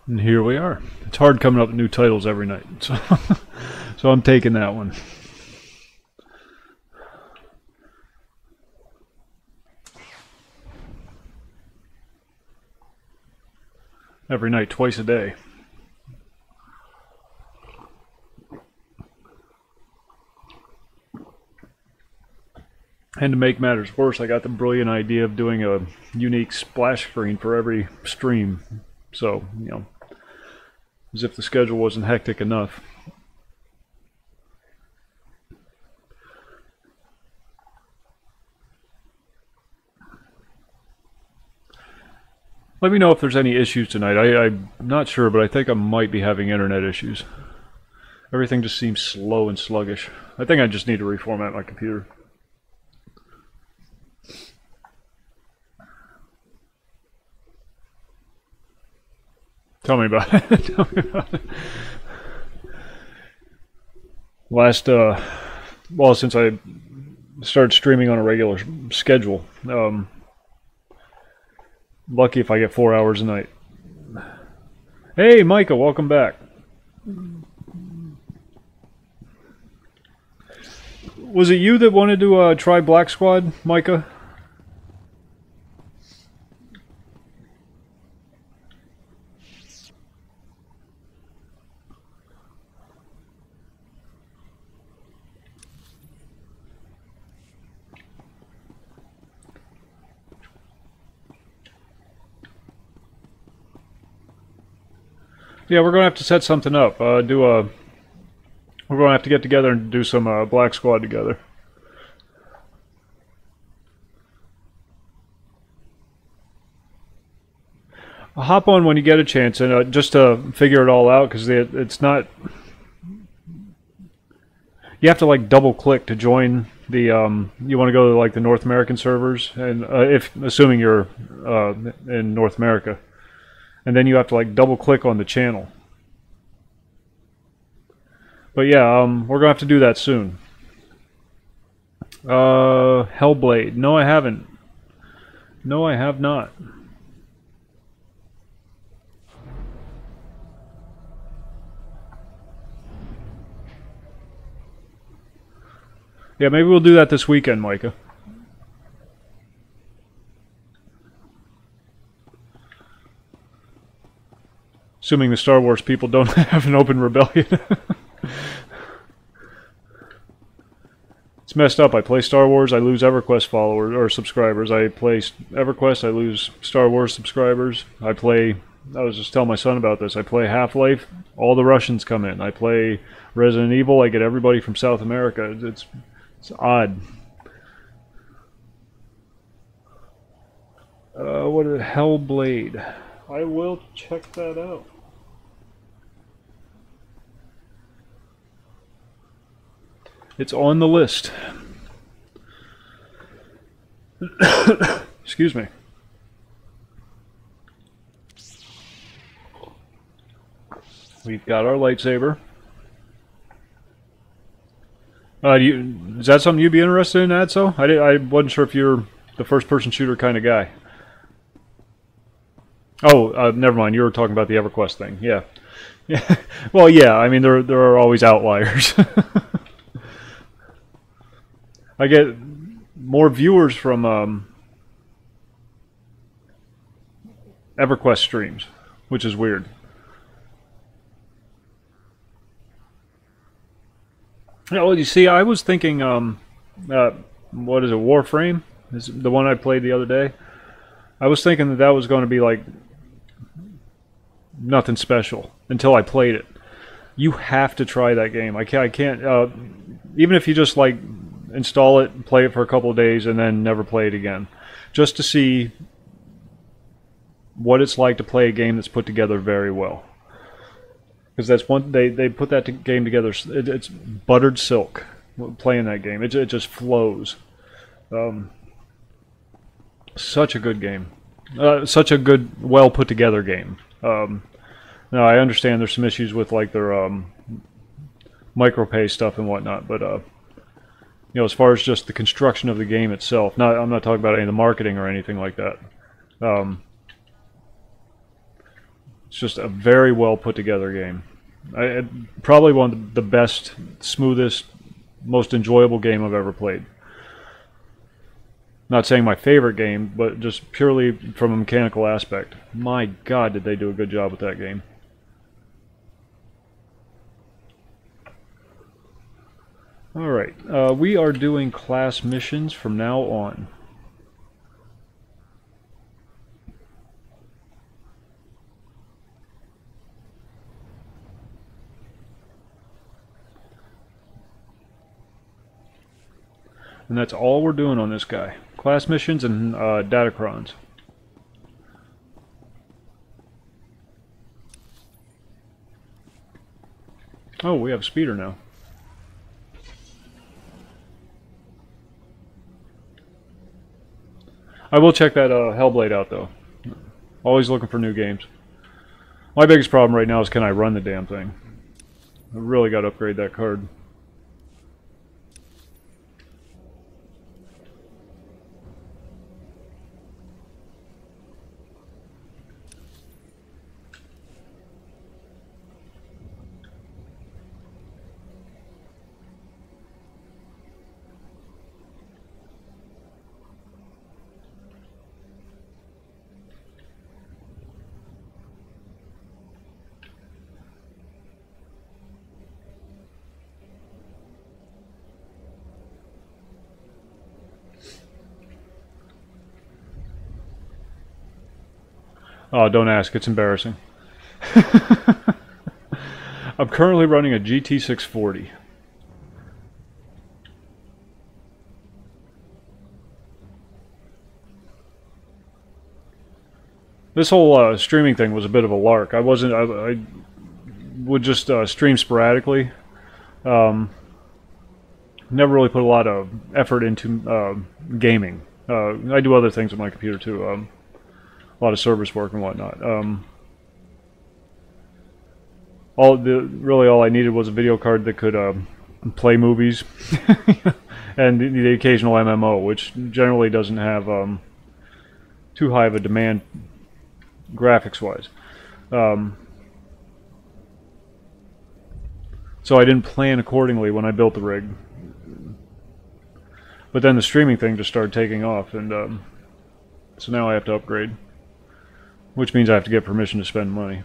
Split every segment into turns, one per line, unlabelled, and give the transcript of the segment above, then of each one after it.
And here we are. It's hard coming up with new titles every night, so, so I'm taking that one. Every night, twice a day. And to make matters worse, I got the brilliant idea of doing a unique splash screen for every stream. So, you know, as if the schedule wasn't hectic enough. Let me know if there's any issues tonight. I'm not sure, but I think I might be having internet issues. Everything just seems slow and sluggish. I think I just need to reformat my computer. Tell me about it. Tell me about it. Last, well, since I started streaming on a regular schedule, lucky if I get 4 hours a night. Hey, Micah, welcome back. Was it you that wanted to try Black Squad, Micah? Yeah, we're gonna have to set something up. We're gonna have to get together and do some Black Squad together. I'll hop on when you get a chance, and just to figure it all out, because it's not. You have to like double click to join the. You want to go to like the North American servers, and if assuming you're in North America. And then you have to like double click on the channel. But yeah, we're gonna have to do that soon. Hellblade. No, I haven't. No, I have not. Yeah, maybe we'll do that this weekend, Micah. Assuming the Star Wars people don't have an open rebellion. It's messed up. I play Star Wars, I lose EverQuest followers or subscribers. I play EverQuest, I lose Star Wars subscribers. I was just telling my son about this. I play Half-Life, all the Russians come in. I play Resident Evil, I get everybody from South America. It's odd. What is Hellblade? I will check that out. It's on the list. Excuse me. We've got our lightsaber. Is that something you'd be interested in, Adso? I wasn't sure if you're the first-person shooter kind of guy. Oh, never mind. You were talking about the EverQuest thing. Yeah. Yeah. Well, yeah. I mean, there are always outliers. I get more viewers from EverQuest streams, which is weird. Yeah, well, you see, I was thinking, what is it, Warframe? Is the one I played the other day. I was thinking that was going to be like nothing special until I played it. You have to try that game. I can't even if you just like install it and play it for a couple of days and then never play it again, just to see what it's like to play a game that's put together very well. Because that's one they put that game together. It's buttered silk. Playing that game, it just flows. Such a good game. Such a good, well put together game. Now I understand there's some issues with like their micropay stuff and whatnot, but you know, as far as just the construction of the game itself, I'm not talking about any of the marketing or anything like that. It's just a very well put together game. Probably one of the best, smoothest, most enjoyable game I've ever played. Not saying my favorite game, but just purely from a mechanical aspect. My God, did they do a good job with that game. Alright, we are doing class missions from now on. And that's all we're doing on this guy. Class missions and Datacrons. Oh, we have a speeder now. I will check that Hellblade out, though. Always looking for new games. My biggest problem right now is, can I run the damn thing? I really got to upgrade that card. Oh, don't ask. It's embarrassing. I'm currently running a GT640. This whole streaming thing was a bit of a lark. I would just stream sporadically. Never really put a lot of effort into gaming. I do other things with my computer too. A lot of service work and whatnot. Really all I needed was a video card that could play movies and the occasional MMO, which generally doesn't have too high of a demand graphics-wise. So I didn't plan accordingly when I built the rig. But then the streaming thing just started taking off, and so now I have to upgrade. Which means I have to get permission to spend money.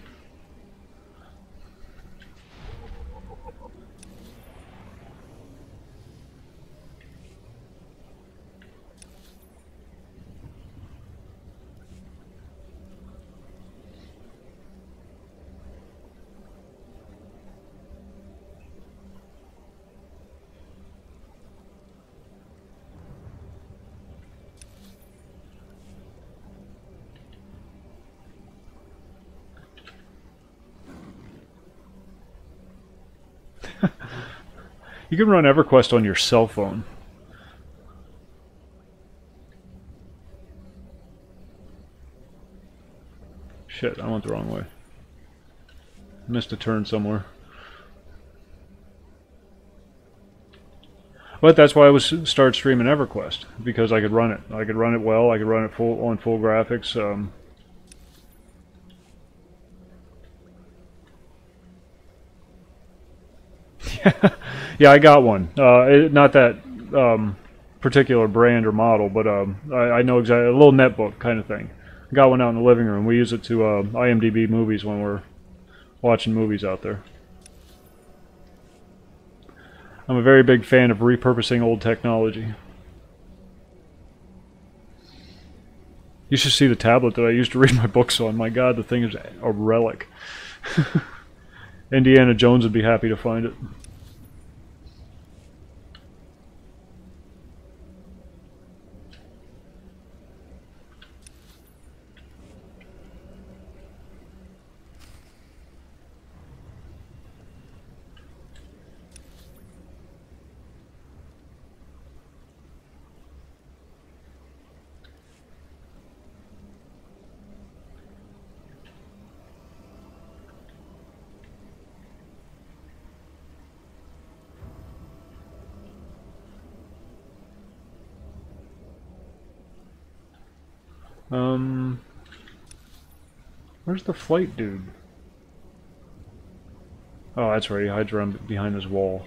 You can run EverQuest on your cell phone. Shit, I went the wrong way. Missed a turn somewhere. But that's why I was start streaming EverQuest, because I could run it. I could run it well. I could run it on full graphics. Yeah, I got one. Not that particular brand or model, but I know exactly, a little netbook kind of thing. Got one out in the living room. We use it to IMDb movies when we're watching movies out there. I'm a very big fan of repurposing old technology. You should see the tablet that I used to read my books on. My God, the thing is a relic. Indiana Jones would be happy to find it. Where's the flight dude? Oh, that's right. He hides around behind this wall.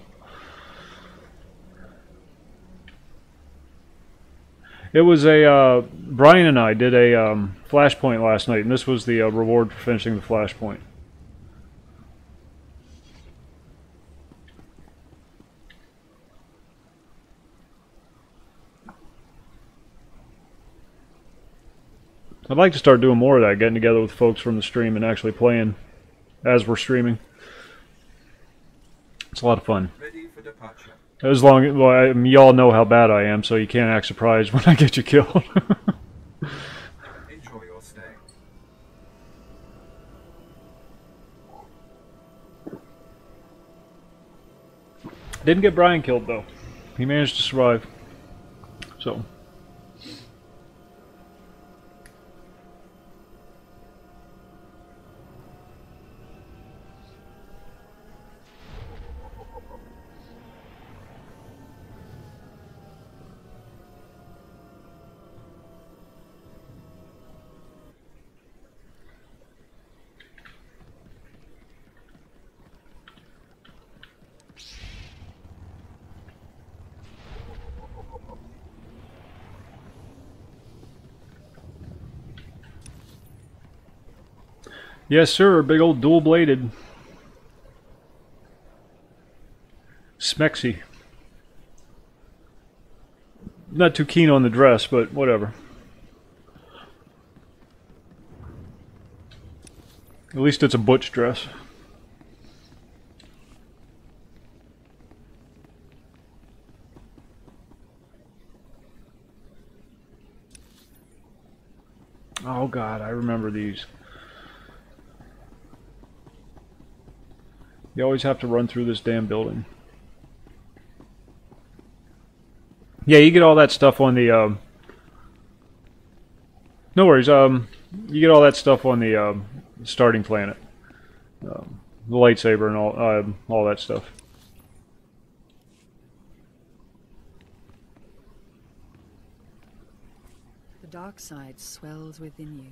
It was a, Brian and I did a flashpoint last night, and this was the reward for finishing the flashpoint. I'd like to start doing more of that, getting together with folks from the stream and actually playing as we're streaming. It's a lot of fun.
Ready for departure.
As long, well, y'all know how bad I am, so you can't act surprised when I get you killed.
Enjoy your stay.
Didn't get Brian killed though. He managed to survive. So. Yes, sir. Big old dual-bladed. Smexy. Not too keen on the dress, but whatever. At least it's a butch dress. Oh God, I remember these. You always have to run through this damn building. Yeah, you get all that stuff on the, no worries, you get all that stuff on the, starting planet. The lightsaber and all that stuff.
The dark side swells within you.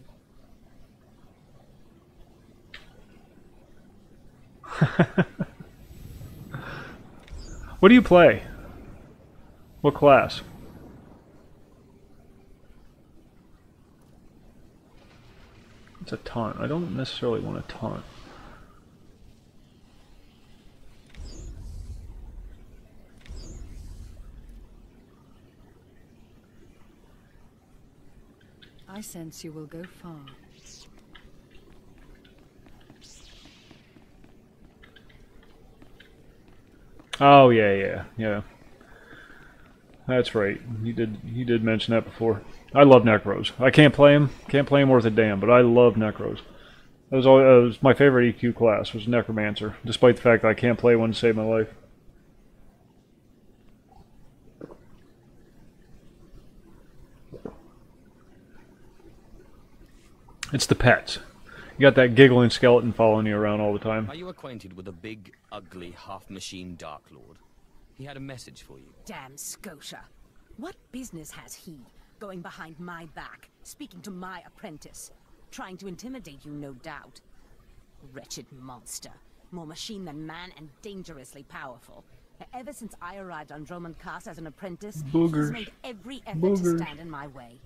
What do you play? What class? It's a taunt. I don't necessarily want a taunt.
I sense you will go far.
Oh yeah. That's right. You did mention that before. I love Necros. I can't play him. Can't play him worth a damn, but I love Necros. That was always my favorite EQ class was Necromancer, despite the fact that I can't play one to save my life. It's the pets. You got that giggling skeleton following you around all the time.
Are you acquainted with a big, ugly, half-machine Dark Lord? He had a message for you.
Damn Scotia. What business has he going behind my back, speaking to my apprentice? Trying to intimidate you, no doubt. Wretched monster. More machine than man and dangerously powerful. Ever since I arrived on Droman Cast as an apprentice,
Boogers.
he's made every effort to stand in my way.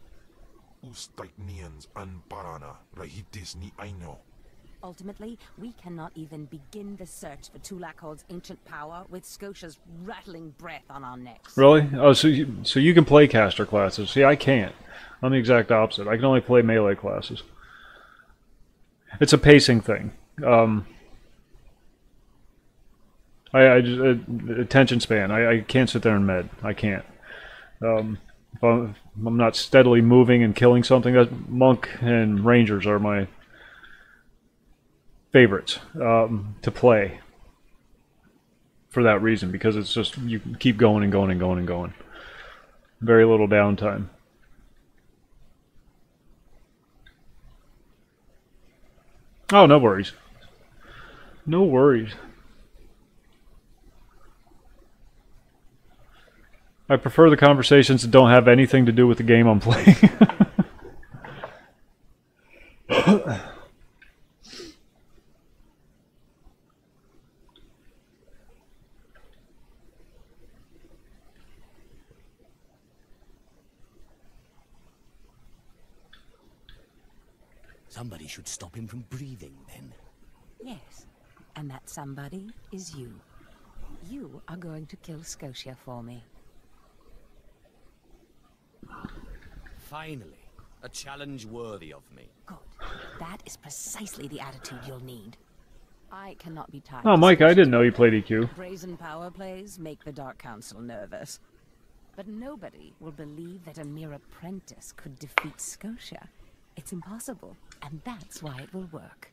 Ultimately, we cannot even begin the search for Tulakhod's ancient power with Scotia's rattling breath on our necks.
Really? Oh, so you can play caster classes. See, I can't. I'm the exact opposite. I can only play melee classes. It's a pacing thing. I just attention span. I can't sit there and med. I can't. If I'm not steadily moving and killing something, that monk and rangers are my favorites to play for that reason, because it's just you keep going and going and going and going. Very little downtime. Oh, no worries. No worries. I prefer the conversations that don't have anything to do with the game I'm playing.
Somebody should stop him from breathing, then.
Yes, and that somebody is you. You are going to kill Scotia for me.
Finally, a challenge worthy of me.
Good. That is precisely the attitude you'll need. I cannot be tied.
Oh, Mike, I didn't know you played EQ.
Brazen power plays make the Dark Council nervous. But nobody will believe that a mere apprentice could defeat Scotia. It's impossible, and that's why it will work.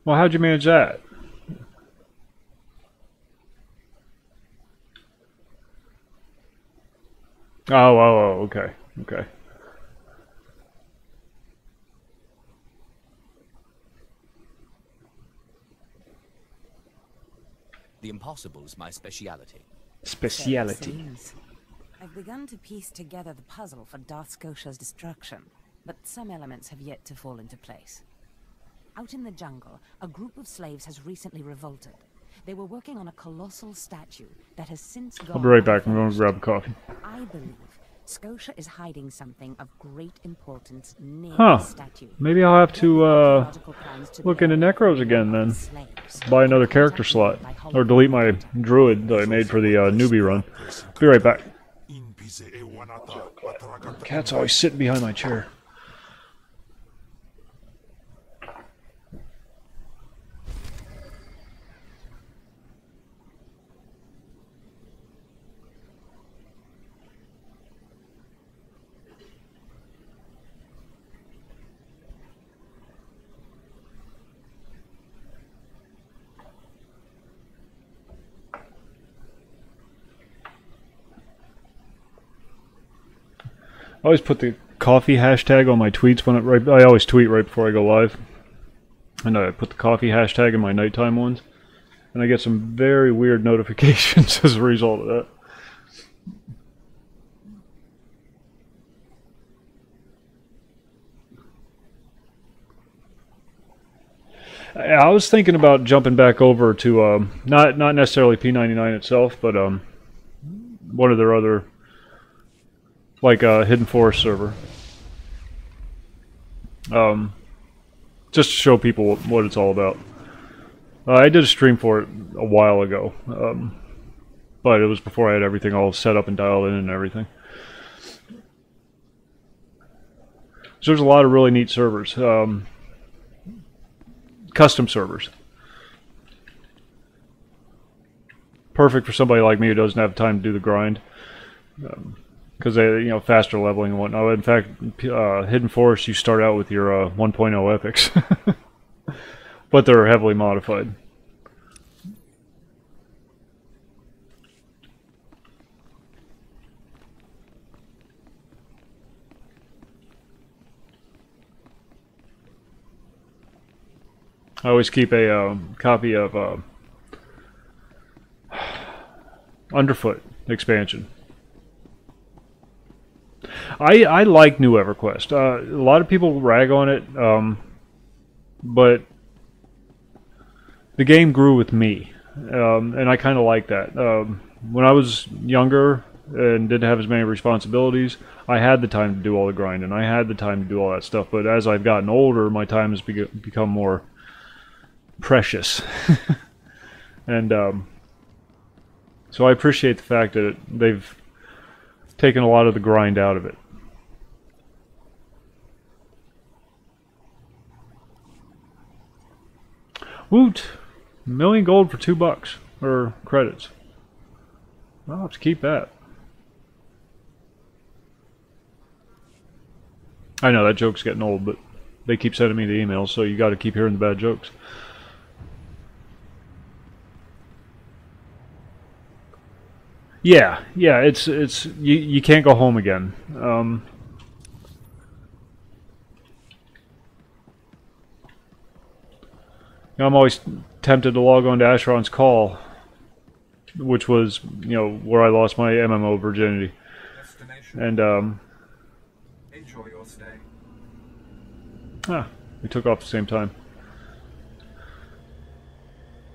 Well, how'd you manage that? Oh, okay. Okay.
The impossible's my speciality.
Speciality.
I've begun to piece together the puzzle for Darth Scotia's destruction, but some elements have yet to fall into place. Out in the jungle, a group of slaves has recently revolted. They were working on a colossal statue that has since gone.
I'll be right back. I'm going to grab a coffee.
I believe Scotia is hiding something of great importance near
Huh.
the statue.
Maybe I'll have to look into Necros again then. Buy another character slot. Or delete my druid that I made for the newbie run. Be right back. Cat's always sitting behind my chair. I always put the coffee hashtag on my tweets when I always tweet right before I go live, and I put the coffee hashtag in my nighttime ones, and I get some very weird notifications as a result of that. I was thinking about jumping back over to not necessarily P99 itself, but one of their other, like Hidden Forest server, just to show people what it's all about. I did a stream for it a while ago, but it was before I had everything all set up and dialed in and everything. So there's a lot of really neat servers, custom servers. Perfect for somebody like me who doesn't have time to do the grind. Because they, faster leveling and whatnot. In fact, Hidden Forest, you start out with your 1.0 epics, but they're heavily modified. I always keep a copy of Underfoot expansion. I like New EverQuest. A lot of people rag on it, but the game grew with me, and I kind of like that. When I was younger and didn't have as many responsibilities, I had the time to do all the grinding. I had the time to do all that stuff, but as I've gotten older, my time has become more precious. And so I appreciate the fact that they've taken a lot of the grind out of it. Woot! $1,000,000 gold for $2 or credits. I'll have to keep that. I know that joke's getting old, but they keep sending me the emails, so you got to keep hearing the bad jokes. Yeah, it's you can't go home again. I'm always tempted to log on to Asheron's Call, which was, where I lost my MMO virginity. And
enjoy your stay.
We took off at the same time.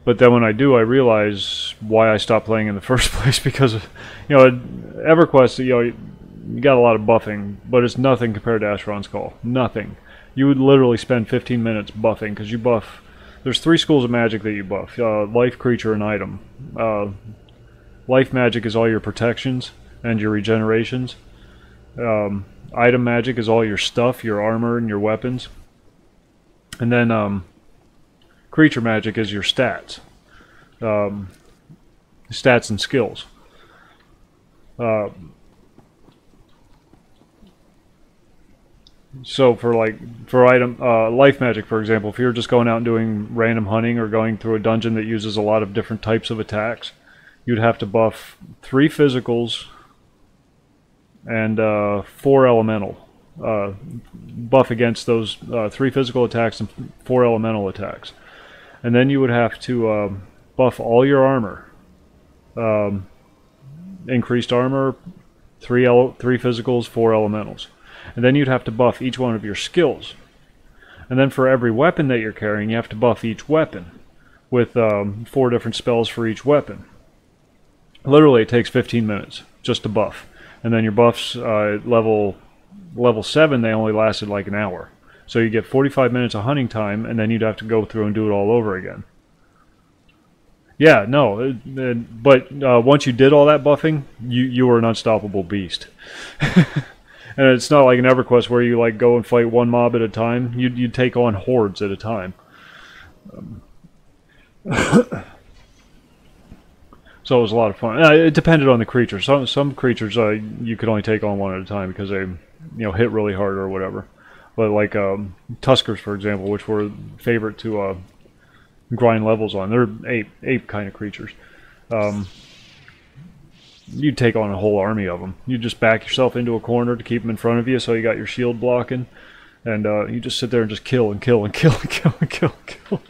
But then when I do, I realize why I stopped playing in the first place, because EverQuest, you got a lot of buffing, but it's nothing compared to Asheron's Call. Nothing. You would literally spend 15 minutes buffing, because you buff... There's 3 schools of magic that you buff. Life, creature, and item. Life magic is all your protections and your regenerations. Item magic is all your stuff, your armor, and your weapons. And then creature magic is your stats. Stats and skills. So for item life magic, for example, if you're just going out and doing random hunting or going through a dungeon that uses a lot of different types of attacks, you'd have to buff 3 physicals and 4 elemental. Buff against those 3 physical attacks and 4 elemental attacks. And then you would have to buff all your armor. Increased armor, 3 physicals, 4 elementals. And then you'd have to buff each one of your skills. And then for every weapon that you're carrying, you have to buff each weapon with 4 different spells for each weapon. Literally, it takes 15 minutes just to buff. And then your buffs, level 7, they only lasted like an hour. So you get 45 minutes of hunting time, and then you'd have to go through and do it all over again. Yeah, no, but once you did all that buffing, you were an unstoppable beast. And it's not like an EverQuest where you like go and fight one mob at a time. You'd take on hordes at a time. So it was a lot of fun. It depended on the creature. Some creatures you could only take on one at a time because they hit really hard or whatever. But like Tuskers, for example, which were favorite to grind levels on. They're ape kind of creatures. You'd take on a whole army of them. You just back yourself into a corner to keep them in front of you, so you got your shield blocking, and you just sit there and just kill and kill and kill and kill and kill and kill.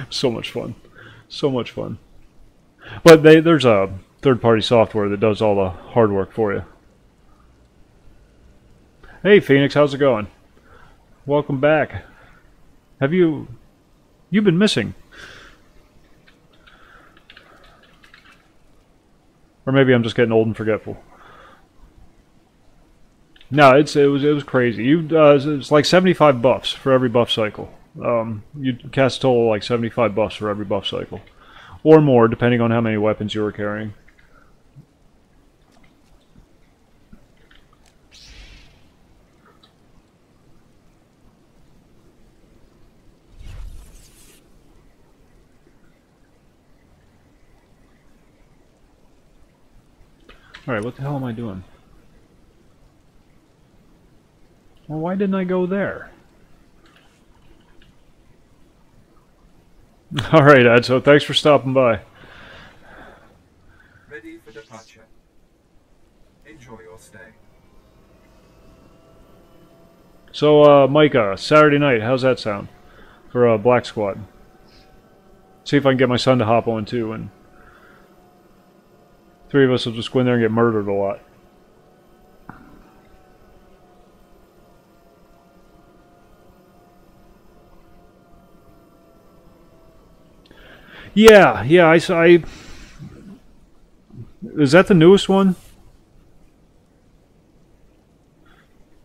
So much fun, so much fun. But there's a third-party software that does all the hard work for you. Hey Phoenix, how's it going? Welcome back. You've been missing? Or maybe I'm just getting old and forgetful. No, it was crazy. It's like 75 buffs for every buff cycle. You cast a total like 75 buffs for every buff cycle, or more, depending on how many weapons you were carrying. Alright, what the hell am I doing? Well, why didn't I go there? Alright, Ed, so thanks for stopping by.
Ready for departure. Enjoy your stay.
So, Micah, Saturday night, how's that sound? For Black Squad. See if I can get my son to hop on too, and 3 of us will just go in there and get murdered a lot. Yeah, I is that the newest one?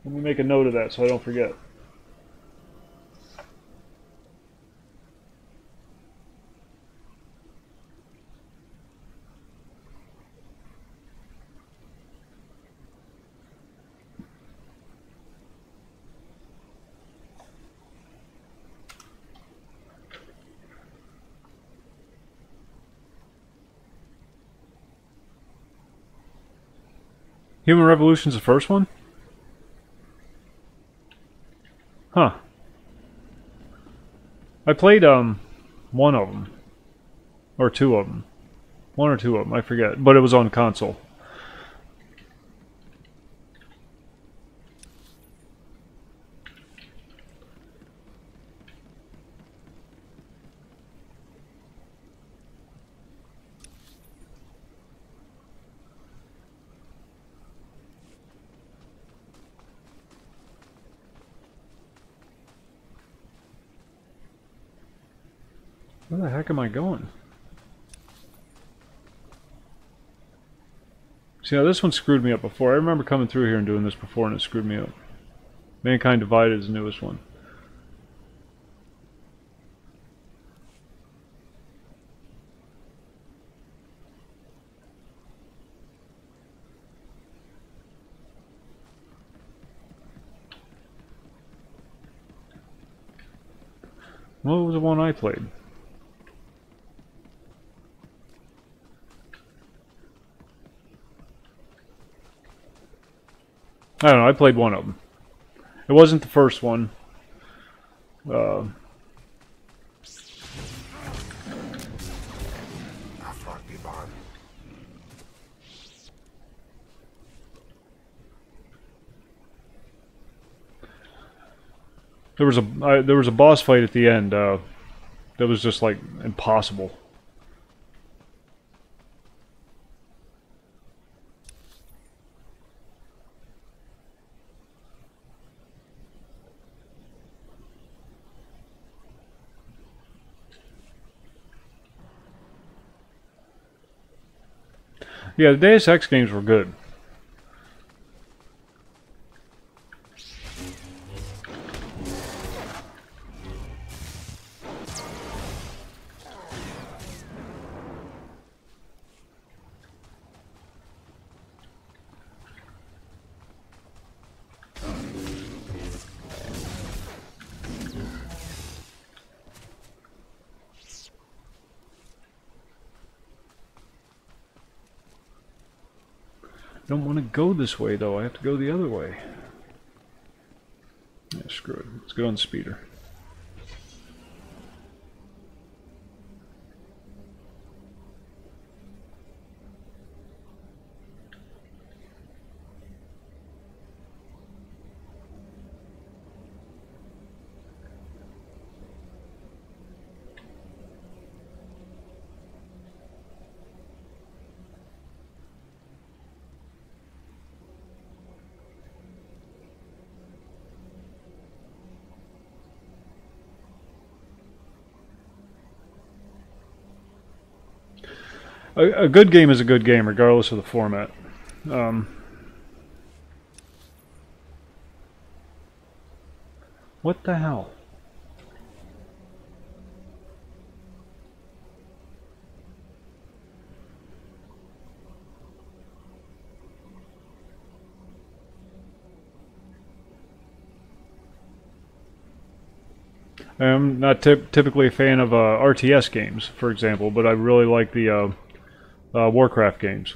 Let me make a note of that so I don't forget. Human Revolution's the first one? Huh. I played, one of them. Or 2 of them. 1 or 2 of them, I forget. But it was on console. Where the heck am I going? See, now this one screwed me up before. I remember coming through here and doing this before, and it screwed me up. Mankind Divided is the newest one. What was the one I played? I don't know, I played one of them. It wasn't the first one. There was a boss fight at the end that was just like impossible. Yeah, the Deus Ex games were good. I don't want to go this way, though. I have to go the other way. Yeah, screw it. Let's go on the speeder. A good game is a good game, regardless of the format. What the hell? I'm not typically a fan of RTS games, for example, but I really like the Warcraft games.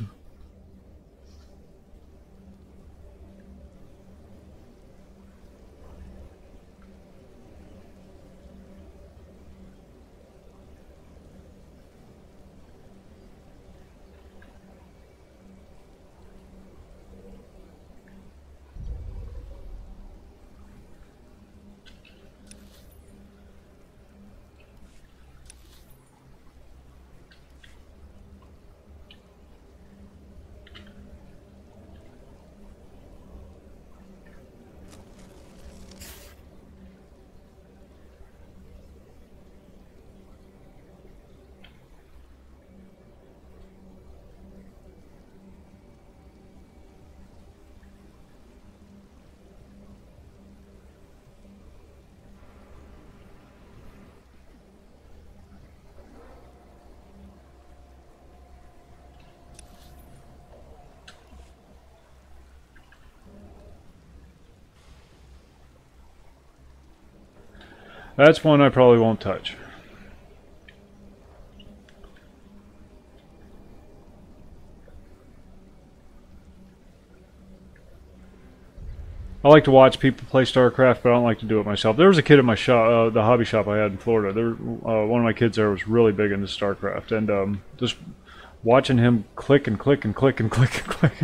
That's one I probably won't touch. I like to watch people play StarCraft, but I don't like to do it myself. There was a kid at my shop, the hobby shop I had in Florida. One of my kids there was really big into StarCraft, and just watching him click and click and click and click and click.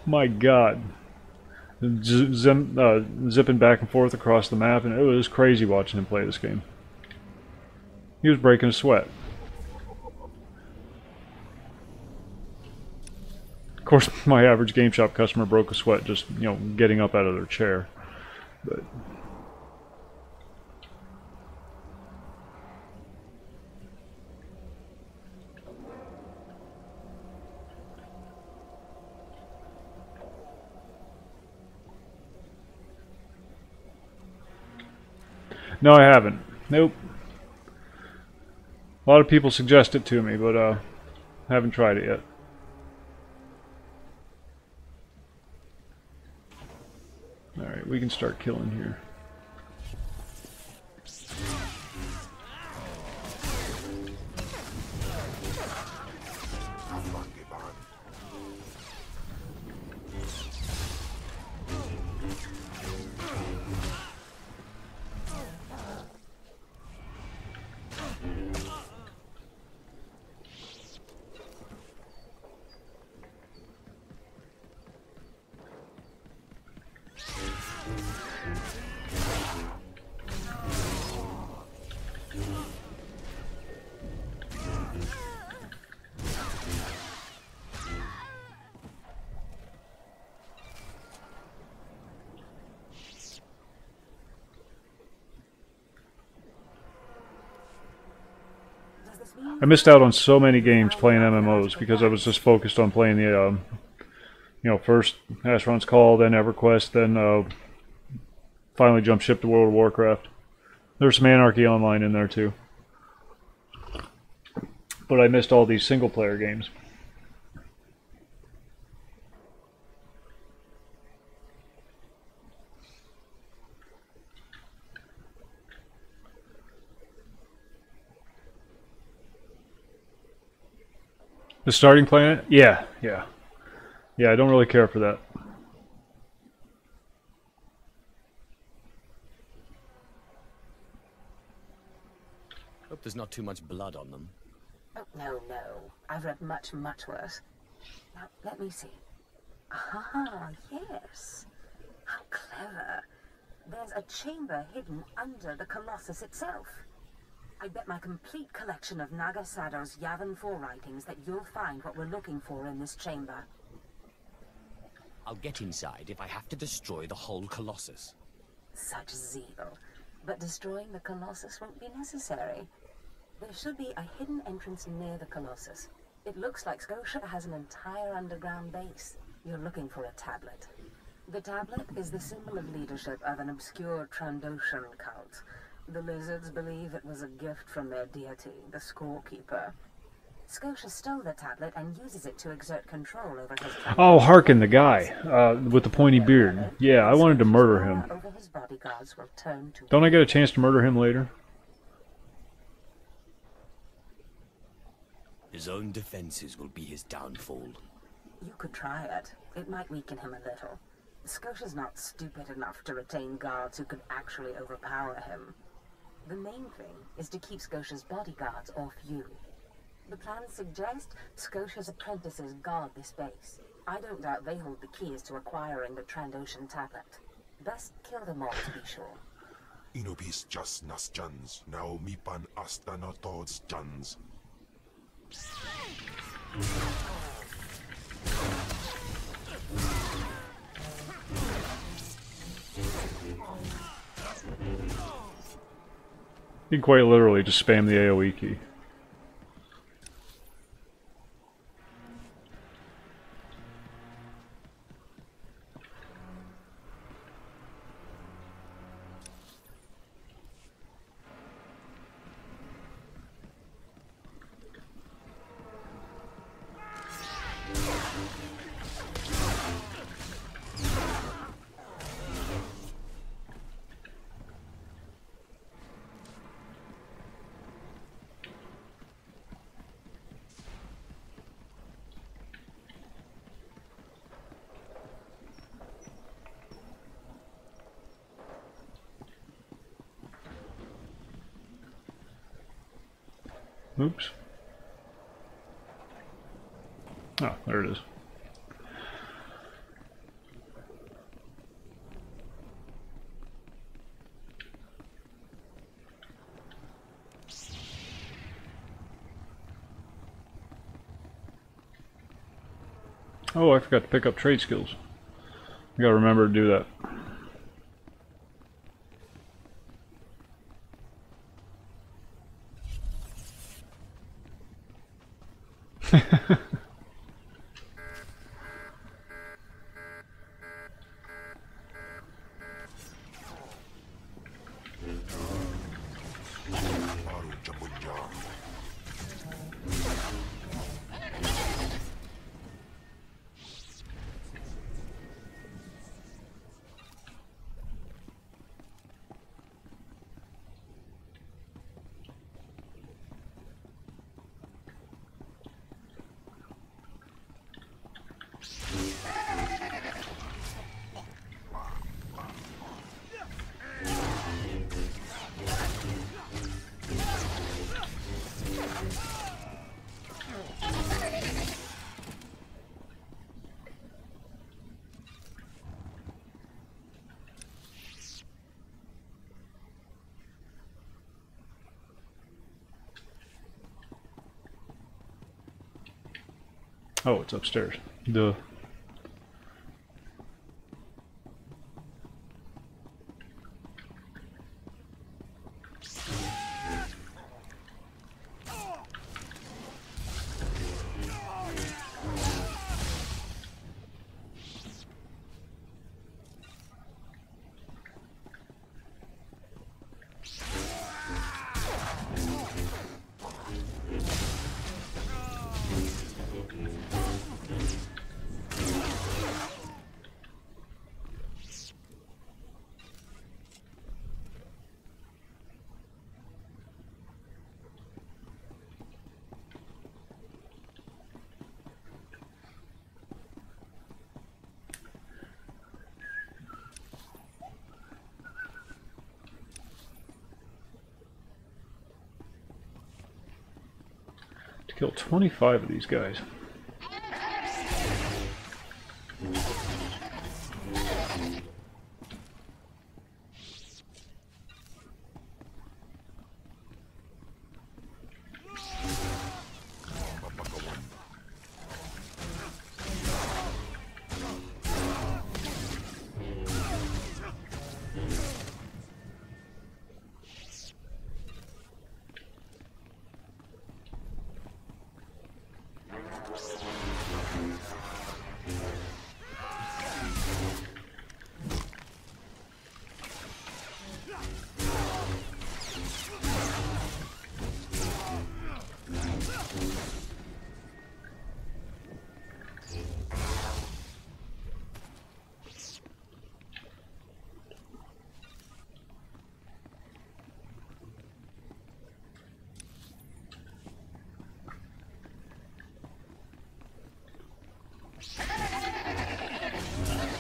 My God. Zipping back and forth across the map, and it was crazy watching him play this game. He was breaking a sweat. Of course, my average game shop customer broke a sweat just, getting up out of their chair. But No, I haven't. Nope. A lot of people suggest it to me, but haven't tried it yet. Alright, we can start killing here. I missed out on so many games playing MMOs because I was just focused on playing the, you know, first Asheron's Call, then EverQuest, then finally jumped ship to World of Warcraft. There's some Anarchy Online in there too. But I missed all these single-player games. The starting planet? Yeah. Yeah, I don't really care for that.
Hope there's not too much blood on them.
Oh, no. I've read much, much worse. Now, let me see. Ah, yes. How clever. There's a chamber hidden under the Colossus itself. I bet my complete collection of Naga Sadow's Yavin 4 writings that you'll find what we're looking for in this chamber.
I'll get inside if I have to destroy the whole Colossus.
Such zeal. But destroying the Colossus won't be necessary. There should be a hidden entrance near the Colossus. It looks like Scotia has an entire underground base. You're looking for a tablet. The tablet is the symbol of leadership of an obscure Trandoshan cult. The lizards believe it was a gift from their deity, the Scorekeeper. Scotia stole the tablet and uses it to exert control over his...
Oh, Harkin, the guy with the pointy beard. Yeah, I wanted to murder him.
Over his bodyguards will turn to...
Don't I get a chance to murder him later?
His own defenses will be his downfall.
You could try it. It might weaken him a little. Scotia's not stupid enough to retain guards who could actually overpower him. The main thing is to keep Scotia's bodyguards off you. The plans suggest Scotia's apprentices guard this base. I don't doubt they hold the keys to acquiring the Trandoshan tablet. Best kill them all to be sure.
Inobis just nas jans, now mipan asta no tods jans.
You can quite literally just spam the AoE key. Oops. Oh, there it is. Oh, I forgot to pick up trade skills. I gotta remember to do that. Oh, it's upstairs. Duh. To kill 25 of these guys.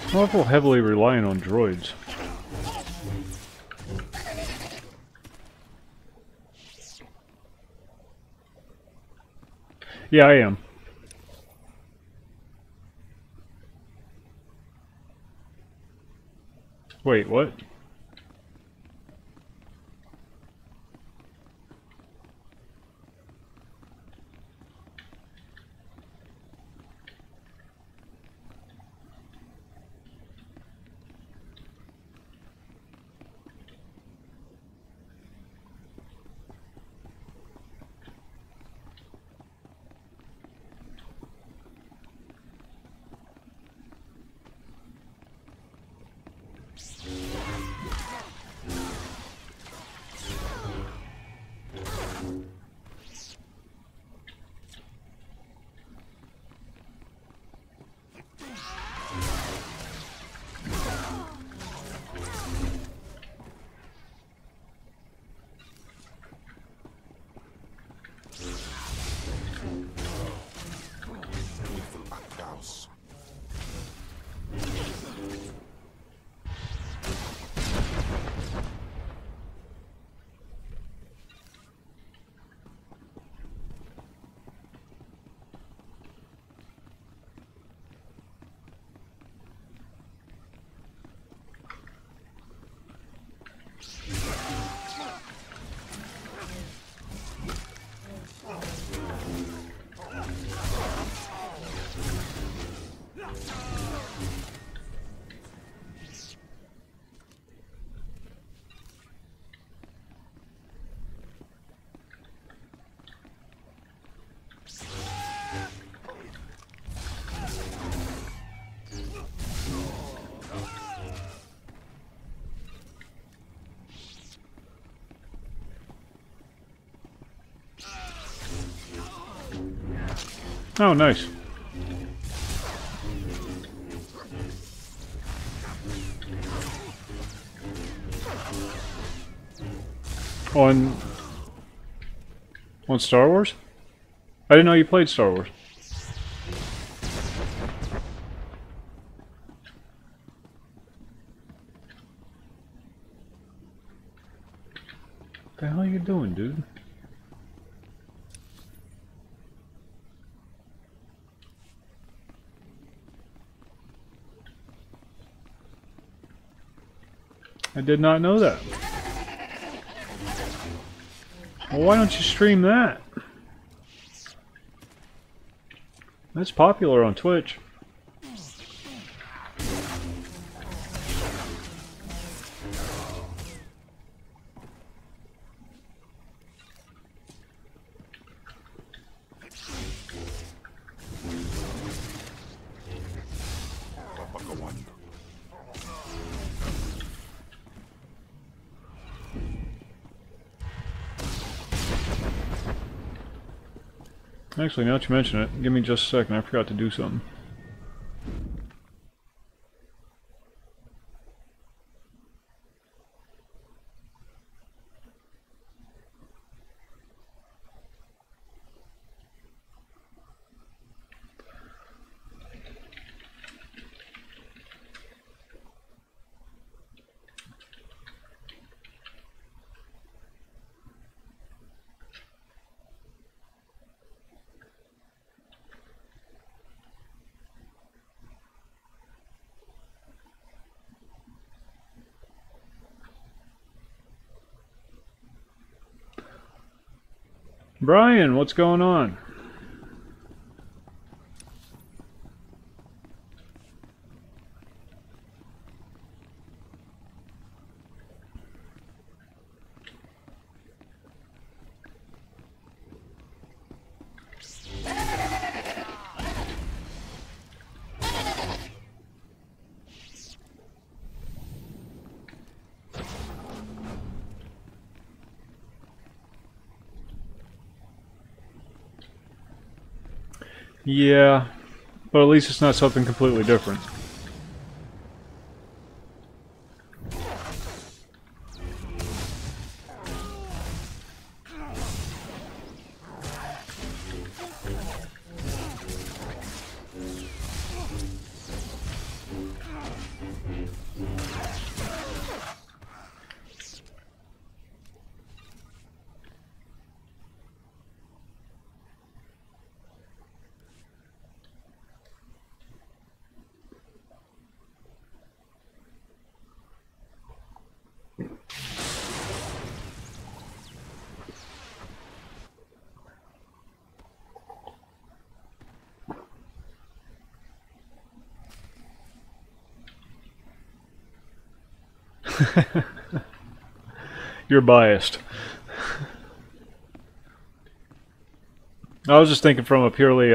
I'm awful heavily reliant on droids. Yeah, I am. Wait, what? Oh, nice. On Star Wars? I didn't know you played Star Wars. What the hell are you doing, dude? I did not know that. Well, why don't you stream that? That's popular on Twitch. Actually, now that you mention it, give me just a second. I forgot to do something. Brian, what's going on? Yeah, but at least it's not something completely different. You're biased. I was just thinking from a purely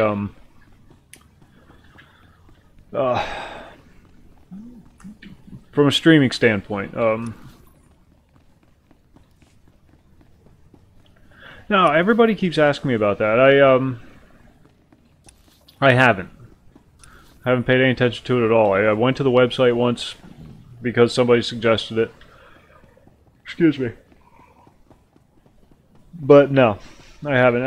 from a streaming standpoint. No, everybody keeps asking me about that. I haven't paid any attention to it at all. I went to the website once because somebody suggested it. Excuse me. But no, I haven't.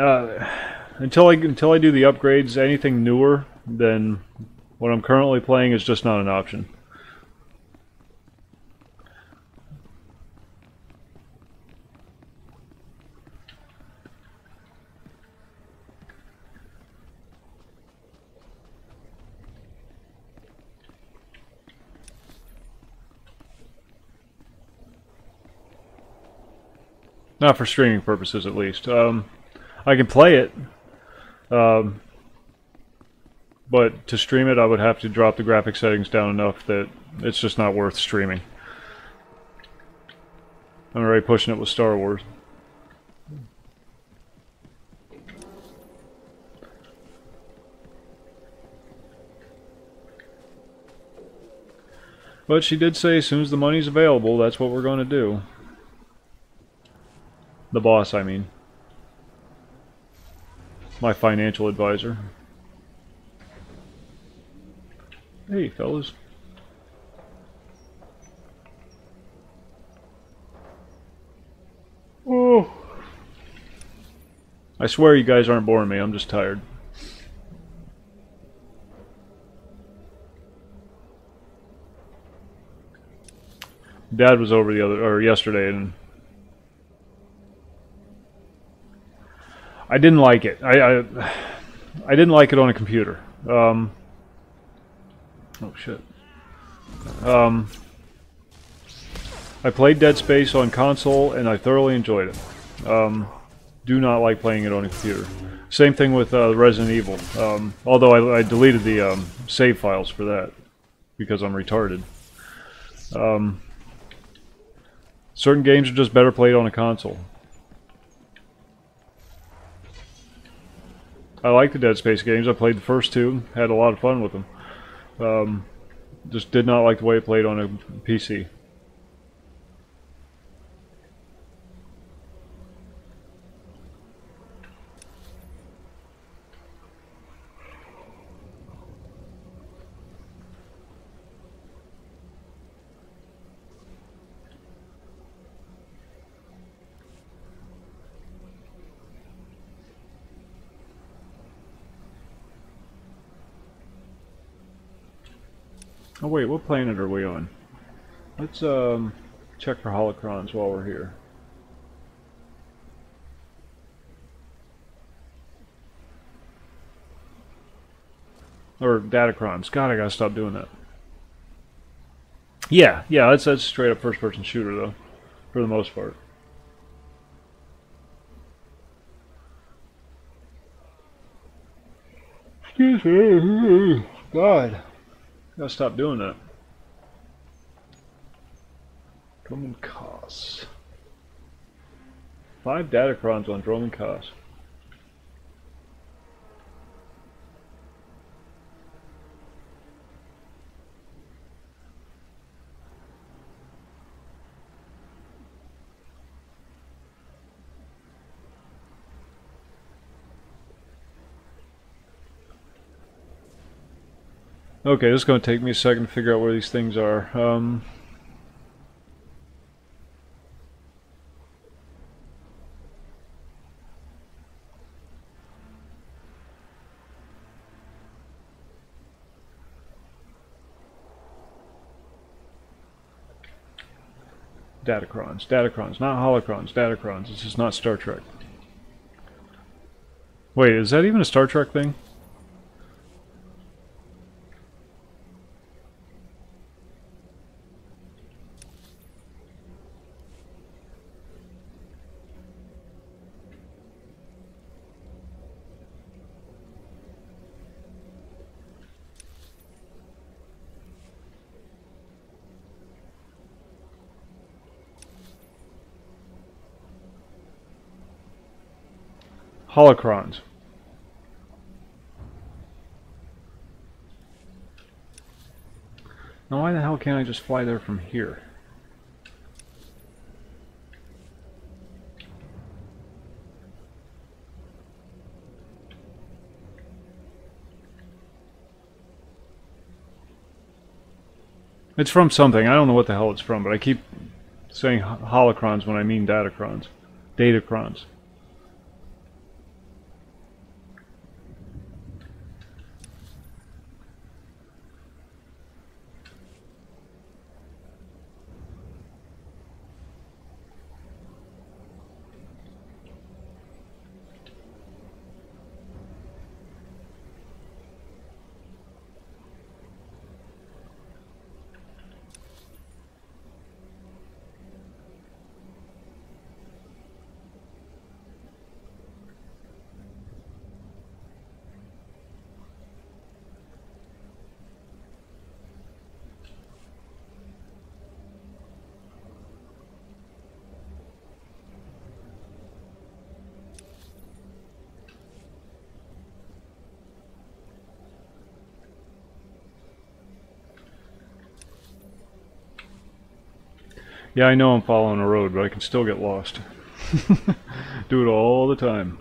Until I do the upgrades, anything newer than what I'm currently playing is just not an option. Not for streaming purposes, at least. I can play it, but to stream it, I would have to drop the graphic settings down enough that it's just not worth streaming. I'm already pushing it with Star Wars. But she did say as soon as the money's available, that's what we're going to do. The boss, I mean. My financial advisor. Hey, fellas. Oh. I swear you guys aren't boring me, I'm just tired. Dad was over yesterday, and I didn't like it. I didn't like it on a computer. Oh shit. I played Dead Space on console and I thoroughly enjoyed it. do not like playing it on a computer. Same thing with Resident Evil. Although I deleted the save files for that because I'm retarded. Certain games are just better played on a console. I like the Dead Space games. I played the first two, had a lot of fun with them. Just did not like the way it played on a PC. Oh wait, what planet are we on? Let's check for holocrons while we're here. Or Datacrons. God, I gotta stop doing that. Yeah, that's straight up first person shooter though, for the most part. Excuse me. God. Gotta stop doing that. Roman Cos. 5 Datacrons on Roman Cos. Okay, this is going to take me a second to figure out where these things are. Datacrons, not holocrons, Datacrons. This is not Star Trek. Wait, is that even a Star Trek thing? Holocrons. Now why the hell can't I just fly there from here? It's from something. I don't know what the hell it's from, but I keep saying holocrons when I mean Datacrons. Datacrons. Yeah, I know I'm following a road, but I can still get lost. Do it all the time.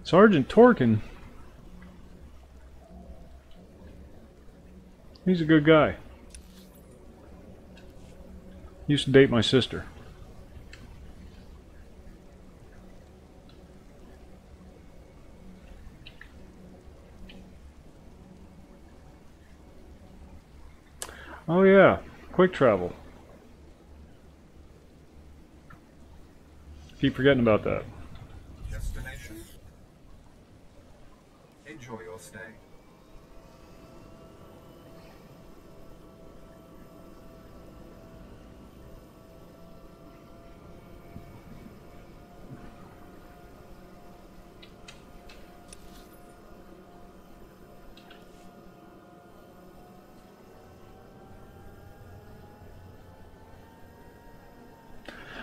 Sergeant Torkin? He's a good guy. He used to date my sister. Oh yeah, quick travel. Keep forgetting about that.
Destination. Enjoy your stay.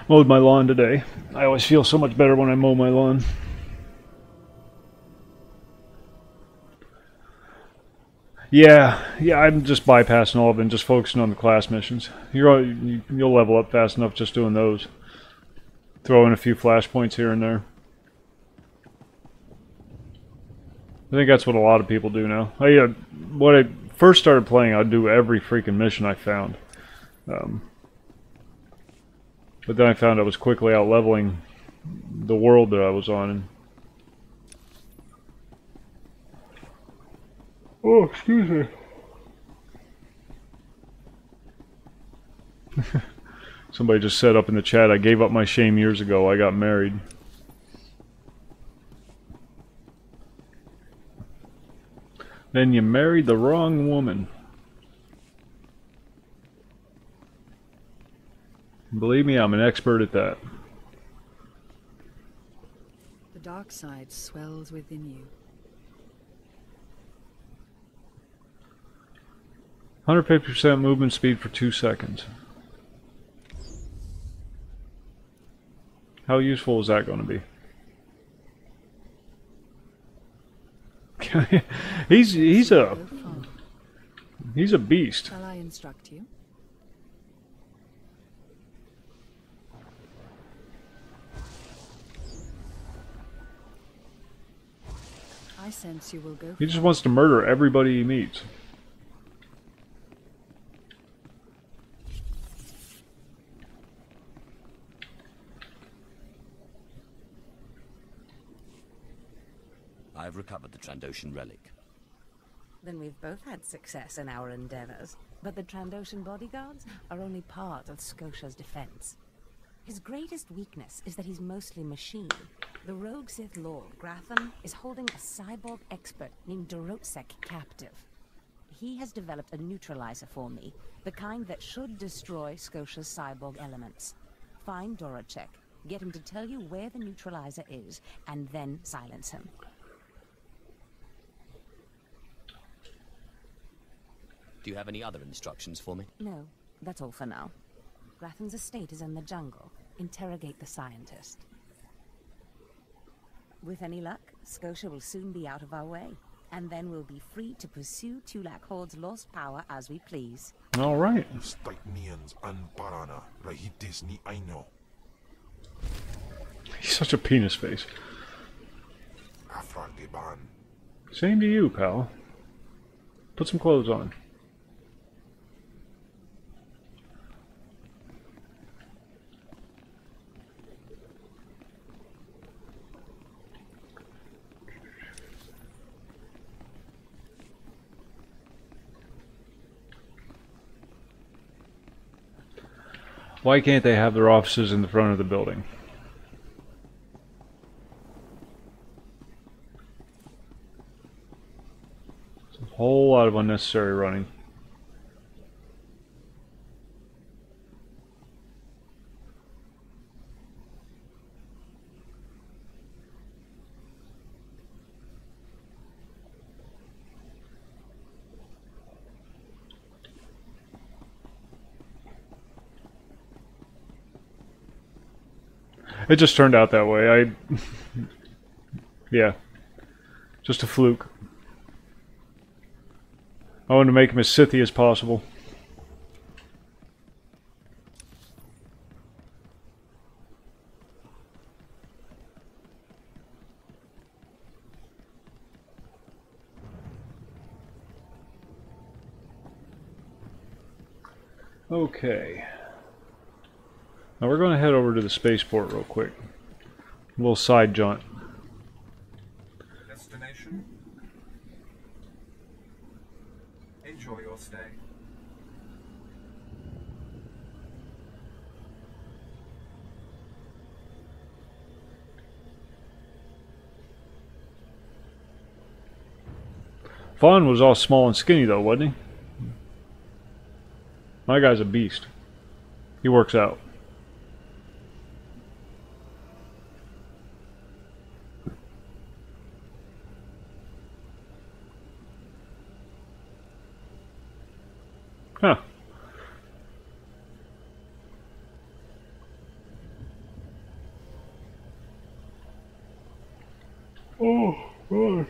Mowed my lawn today. I always feel so much better when I mow my lawn. Yeah, I'm just bypassing all of it and just focusing on the class missions. You'll level up fast enough just doing those. Throw in a few flashpoints here and there. I think that's what a lot of people do now. When I first started playing, I'd do every freaking mission I found. But then I found I was quickly out-leveling the world that I was on. And oh, excuse me. Somebody just said up in the chat, I gave up my shame years ago. I got married. Then you married the wrong woman. Believe me, I'm an expert at that.
The dark side swells within you.
150% movement speed for 2 seconds. How useful is that going to be? he's a beast.
Shall I instruct you? I sense you will go.
He just wants to murder everybody he meets.
I've recovered the Trandoshan relic.
Then we've both had success in our endeavors. But the Trandoshan bodyguards are only part of Scotia's defense. His greatest weakness is that he's mostly machine. The rogue Sith Lord, Gratham, is holding a cyborg expert named Dorotsek captive. He has developed a neutralizer for me, the kind that should destroy Scotia's cyborg elements. Find Dorotsek, get him to tell you where the neutralizer is, and then silence him.
Do you have any other instructions for me?
No, that's all for now. Gratham's estate is in the jungle. Interrogate the scientist. With any luck, Scotia will soon be out of our way, and then we'll be free to pursue Tulak Horde's lost power as we please.
All right.
Styknians and Barana, Rahitis ni Aino.
He's such a penis face.
Afragiban.
Same to you, pal. Put some clothes on. Why can't they have their offices in the front of the building? It's a whole lot of unnecessary running. It just turned out that way. Yeah. Just a fluke. I wanted to make him as Sithy as possible. Okay. Now we're going to head over to the spaceport real quick. A little side jaunt.
Destination. Enjoy your stay.
Vaughn was all small and skinny though, wasn't he? My guy's a beast. He works out. Huh. Boar.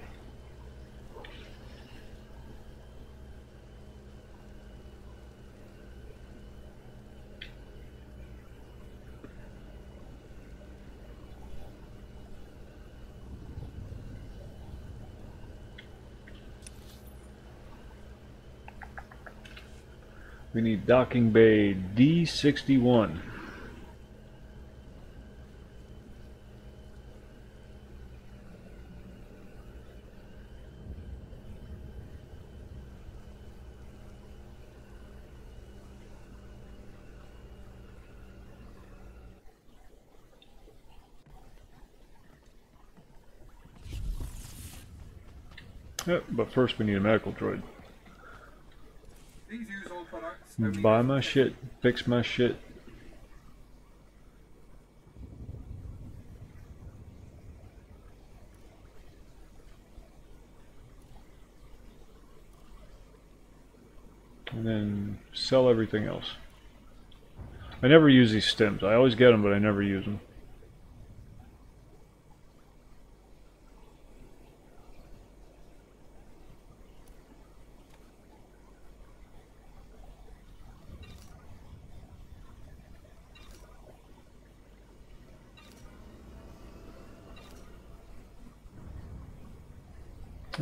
We need docking bay D61. Yep, but first we need a medical droid.
These use all products.
Buy my shit, fix my shit. And then sell everything else. I never use these stems. I always get them, but I never use them.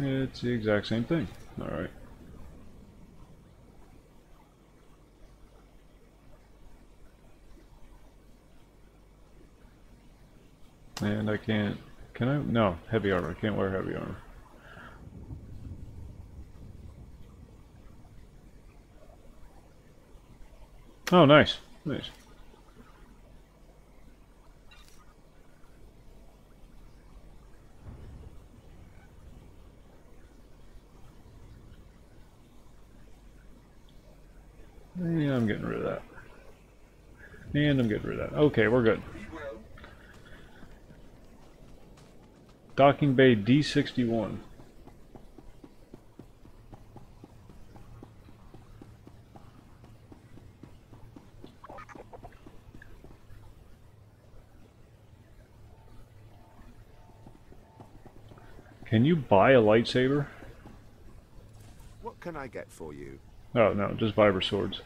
It's the exact same thing. Alright. And I can't... Can I? No, heavy armor. I can't wear heavy armor. Oh, nice. Nice. Yeah, I'm getting rid of that. And I'm getting rid of that. Okay, we're good. Docking bay D61. Can you buy a lightsaber?
What can I get for you?
Oh, no, just vibra swords.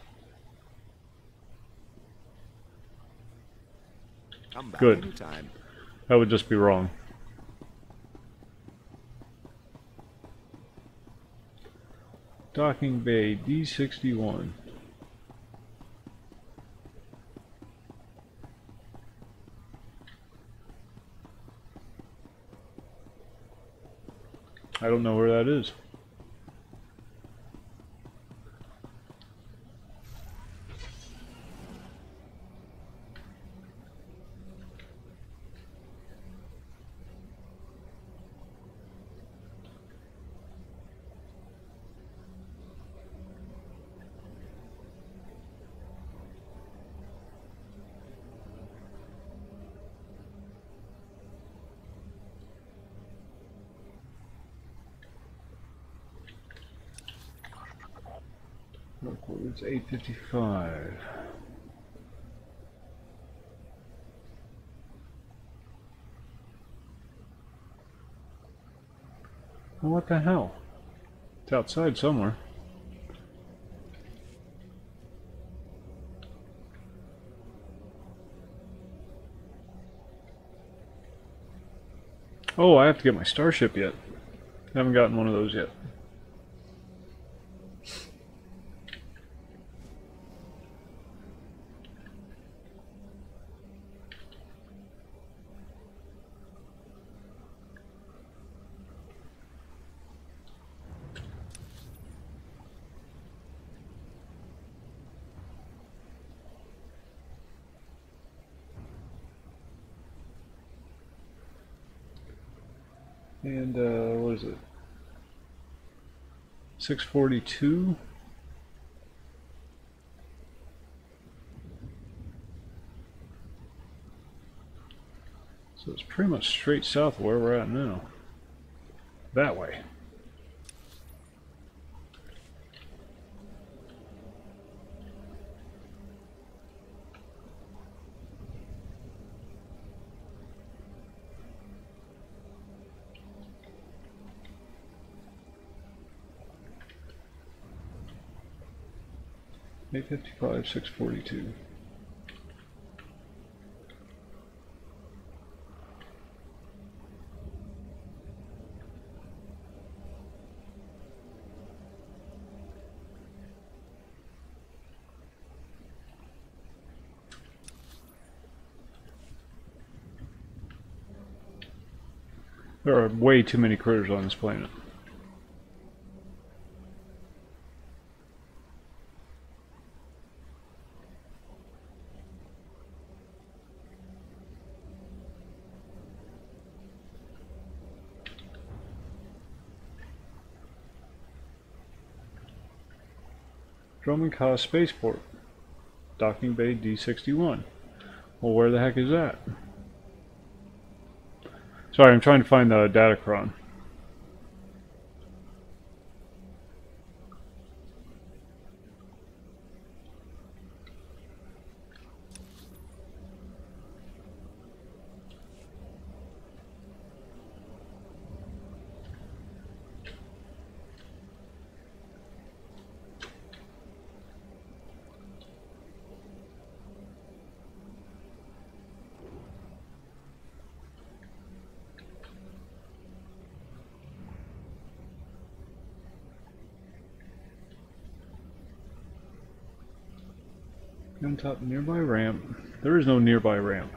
Come back
Good.
anytime.
That would just be wrong. Docking bay D61. I don't know where that is. It's 8:55. Well, what the hell? It's outside somewhere. Oh, I have to get my starship yet. I haven't gotten one of those yet. And, what is it? 642? So it's pretty much straight south of where we're at now. That way. 855, 642. There are way too many critters on this planet. Drummond Ka Spaceport. Docking Bay D61. Well, where the heck is that? Sorry, I'm trying to find the Datacron. On top nearby ramp. There is no nearby ramp.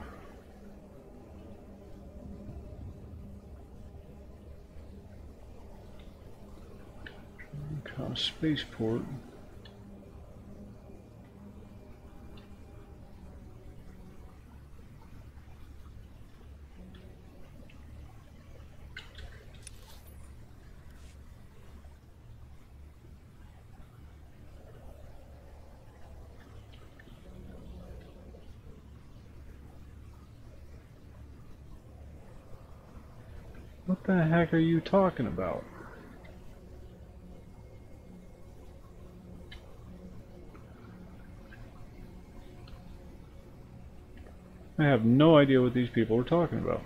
Spaceport. What the heck are you talking about? I have no idea what these people are talking about.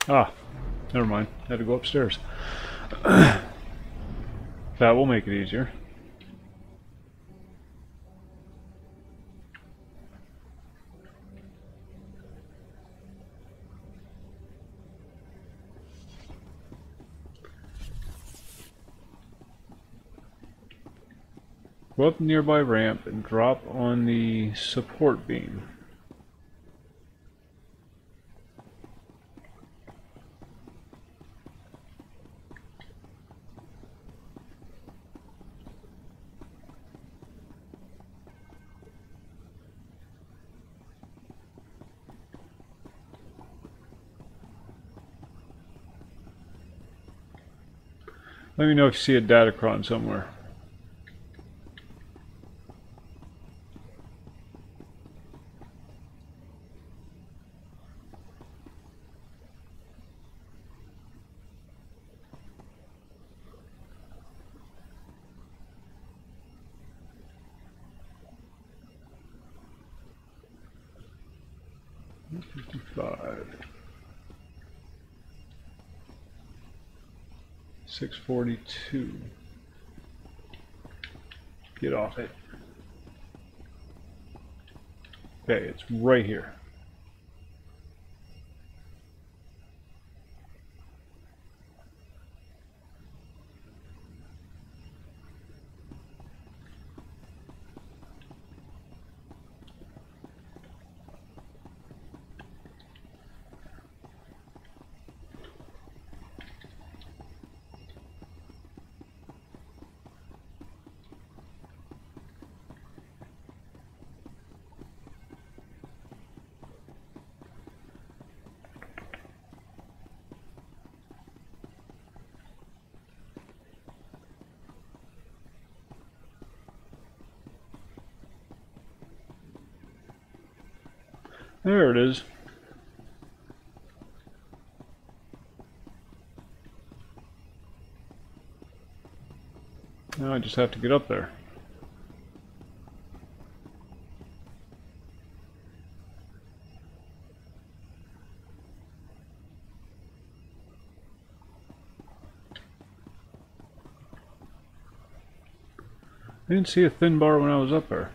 Ah, never mind. Had to go upstairs. That will make it easier. Go up the nearby ramp and drop on the support beam. Let me know if you see a Datacron somewhere. $55. 642. Get off it. Okay, it's right here. There it is. Now I just have to get up there. I didn't see a thin bar when I was up there.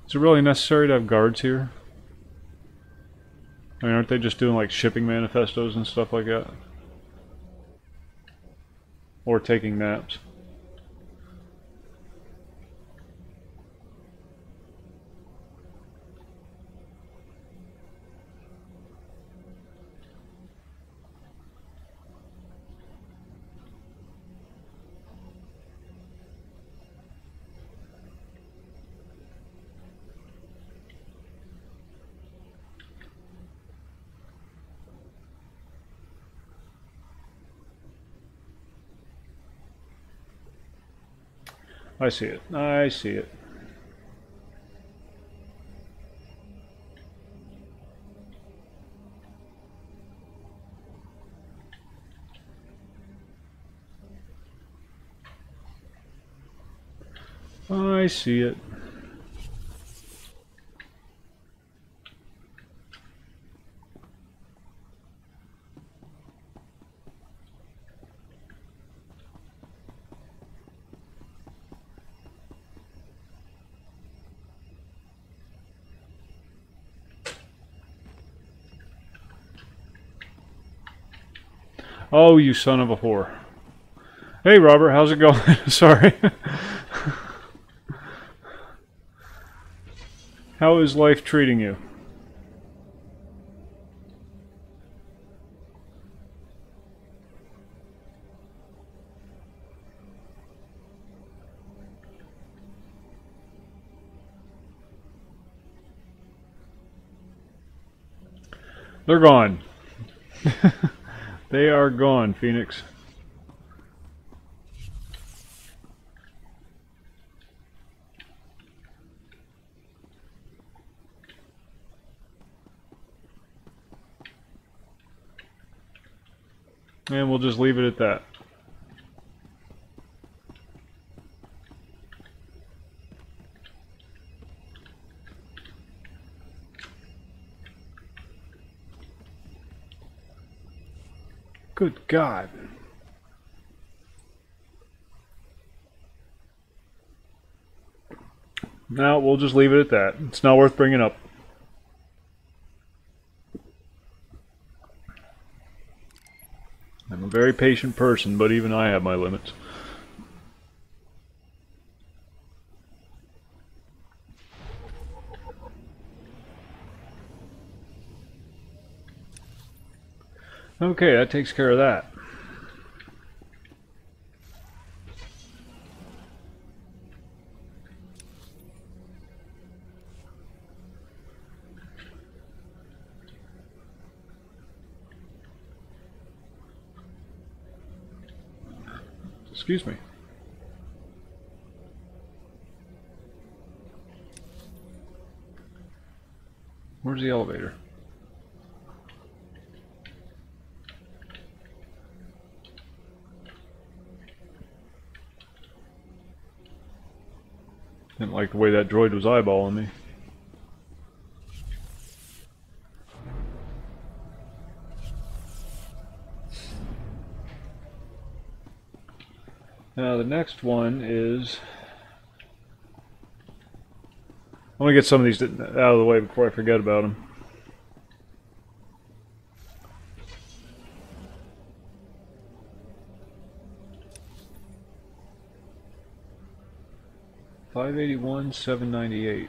Is it really necessary to have guards here? I mean, aren't they just doing like shipping manifestos and stuff like that? Or taking naps? I see it. I see it. I see it. Oh, you son of a whore. Hey, Robert, how's it going? Sorry. How is life treating you? They're gone. They are gone, Phoenix. And we'll just leave it at that. Good God. No, we'll just leave it at that. It's not worth bringing up. I'm a very patient person, but even I have my limits. Okay, that takes care of that. Excuse me. Where's the elevator? Didn't like the way that droid was eyeballing me. Now the next one is... I want to get some of these out of the way before I forget about them. $581, $798.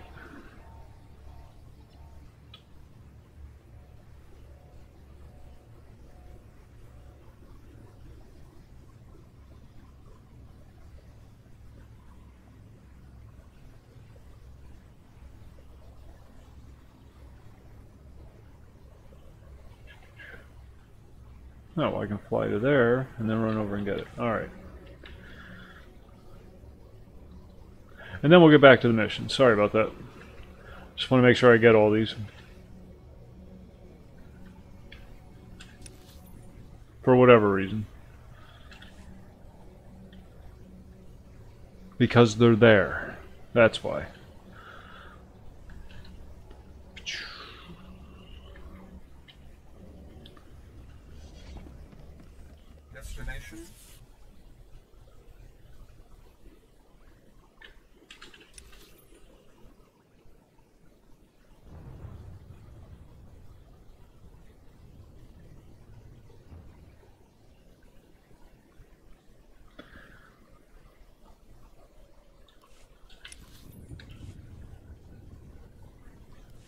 Oh, I can fly to there and then run over and get it. Alright. And then we'll get back to the mission. Sorry about that. Just want to make sure I get all these. For whatever reason. Because they're there. That's why.
Destination?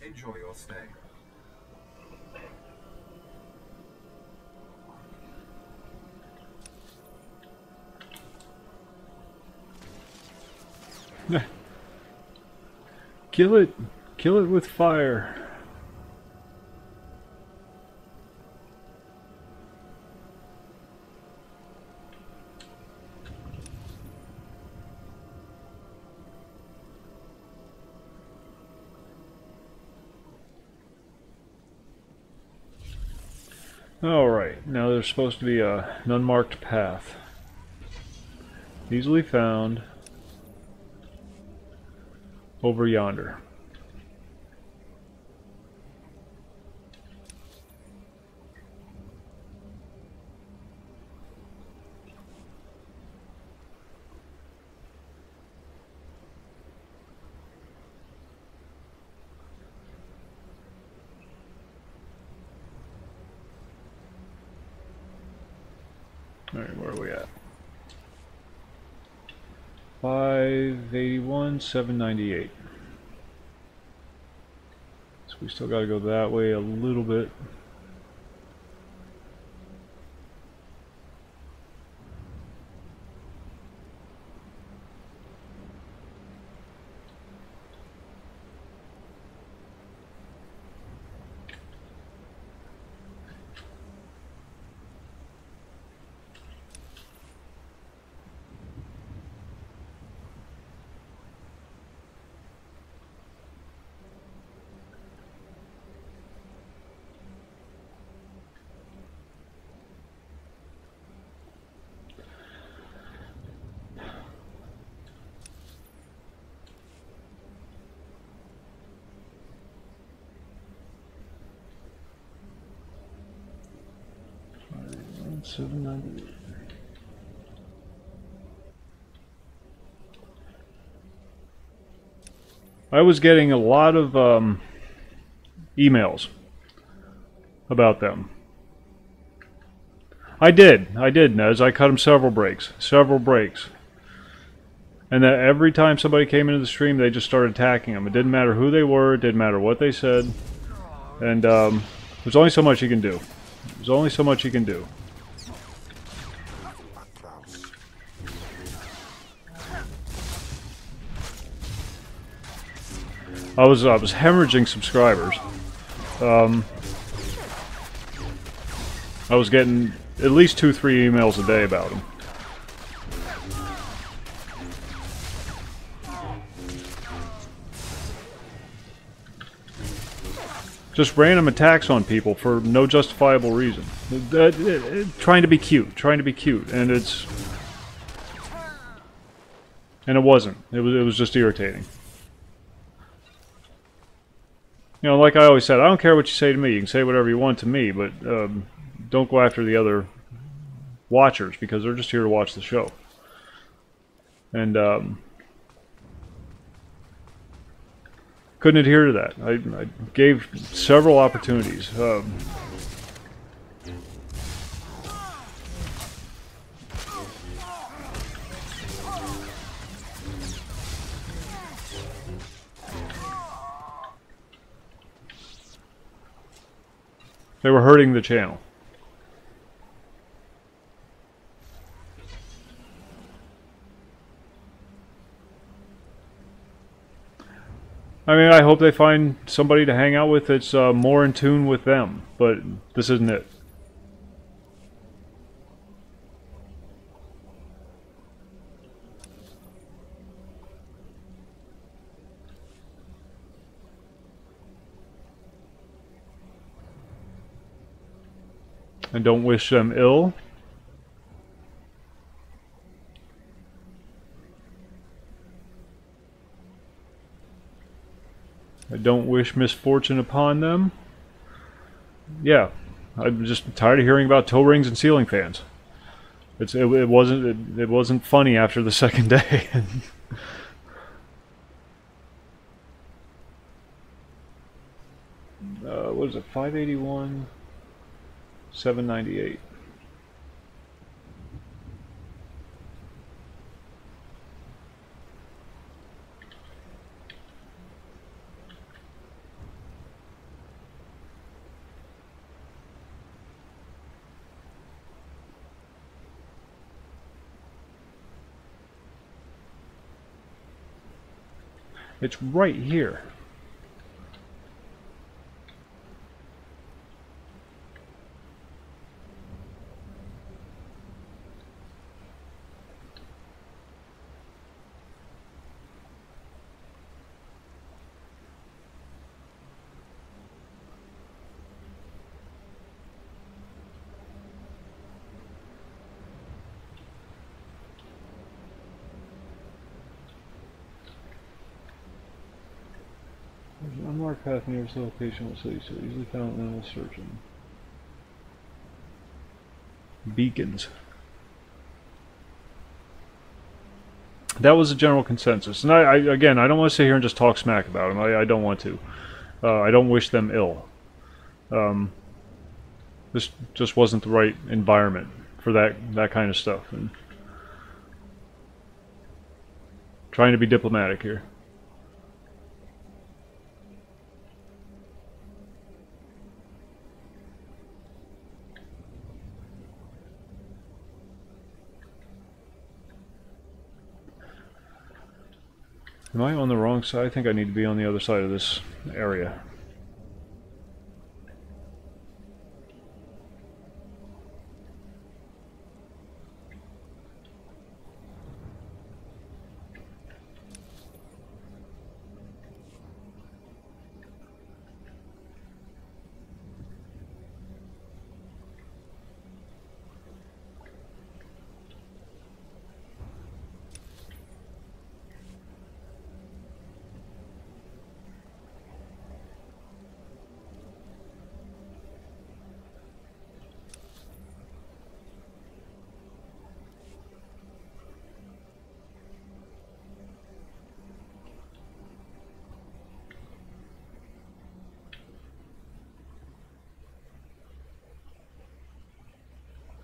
Enjoy your stay.
Kill it! Kill it with fire! Alright, now there's supposed to be an unmarked path. Easily found. Over yonder. Alright, where are we at? 581, 798. So we still got to go that way a little bit. I was getting a lot of emails about them. I did, Nez. I cut them several breaks. And that every time somebody came into the stream, they just started attacking them. It didn't matter who they were, it didn't matter what they said. And there's only so much you can do. There's only so much you can do. I was hemorrhaging subscribers. I was getting at least 2-3 emails a day about them. Just random attacks on people for no justifiable reason. Trying to be cute, and it wasn't. It was just irritating. You know, like I always said, I don't care what you say to me. You can say whatever you want to me, but don't go after the other watchers, because they're just here to watch the show. And couldn't adhere to that. I gave several opportunities. They were hurting the channel. I mean, I hope they find somebody to hang out with that's more in tune with them, but this isn't it. I don't wish them ill. I don't wish misfortune upon them. Yeah, I'm just tired of hearing about toe rings and ceiling fans. It wasn't funny after the second day. What is it? 581, 798. It's right here. There's an unmarked path near the location of the city, so easily found when I was searching. Beacons. That was the general consensus. And again, I don't want to sit here and just talk smack about them. I don't want to. I don't wish them ill. This just wasn't the right environment for that kind of stuff. And trying to be diplomatic here. Am I on the wrong side? I think I need to be on the other side of this area.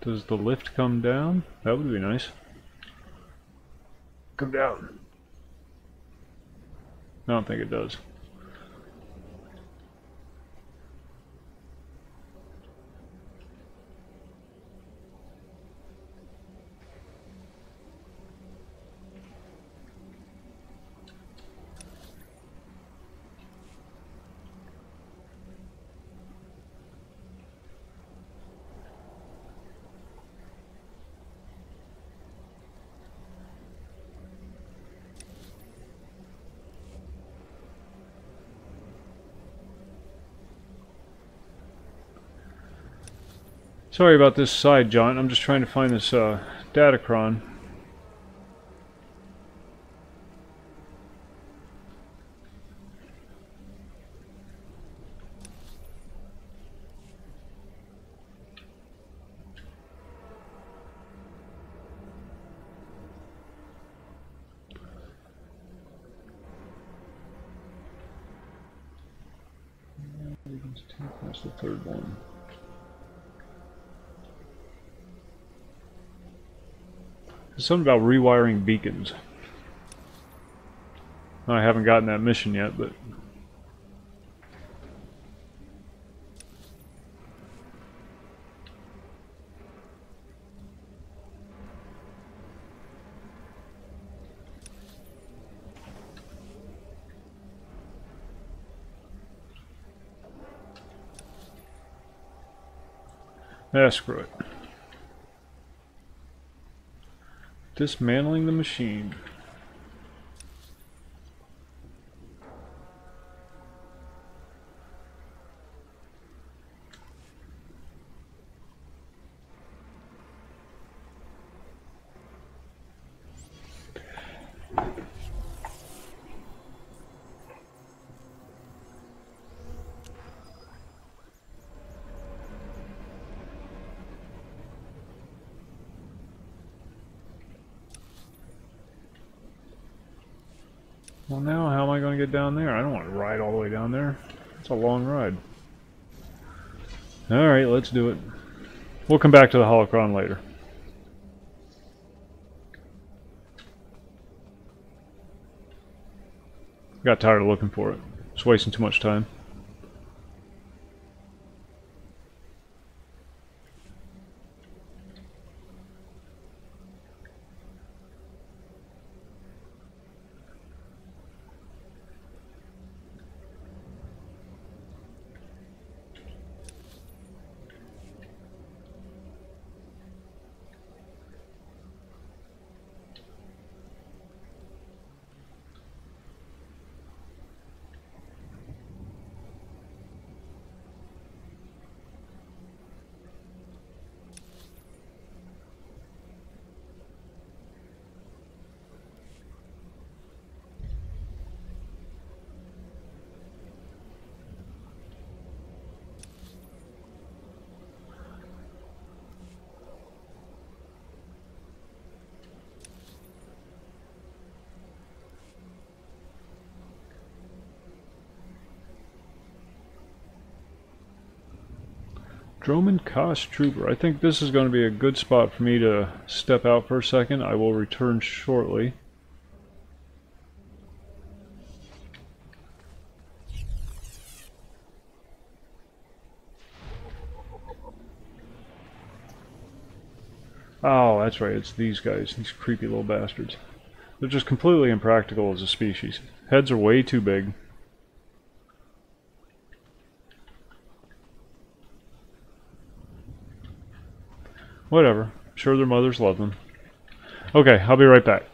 Does the lift come down? That would be nice. Come down. I don't think it does. Sorry about this side jaunt. I'm just trying to find this Datacron. That's the third one. There's something about rewiring beacons. I haven't gotten that mission yet, but yeah, screw it. Dismantling the machine. Well, now how am I going to get down there? I don't want to ride all the way down there. It's a long ride. Alright, let's do it. We'll come back to the holocron later. Got tired of looking for it. It's wasting too much time. Droman Kosh Trooper. I think this is going to be a good spot for me to step out for a second. I will return shortly. Oh, that's right. It's these guys. These creepy little bastards. They're just completely impractical as a species. Heads are way too big. Whatever. I'm sure their mothers love them. Okay, I'll be right back.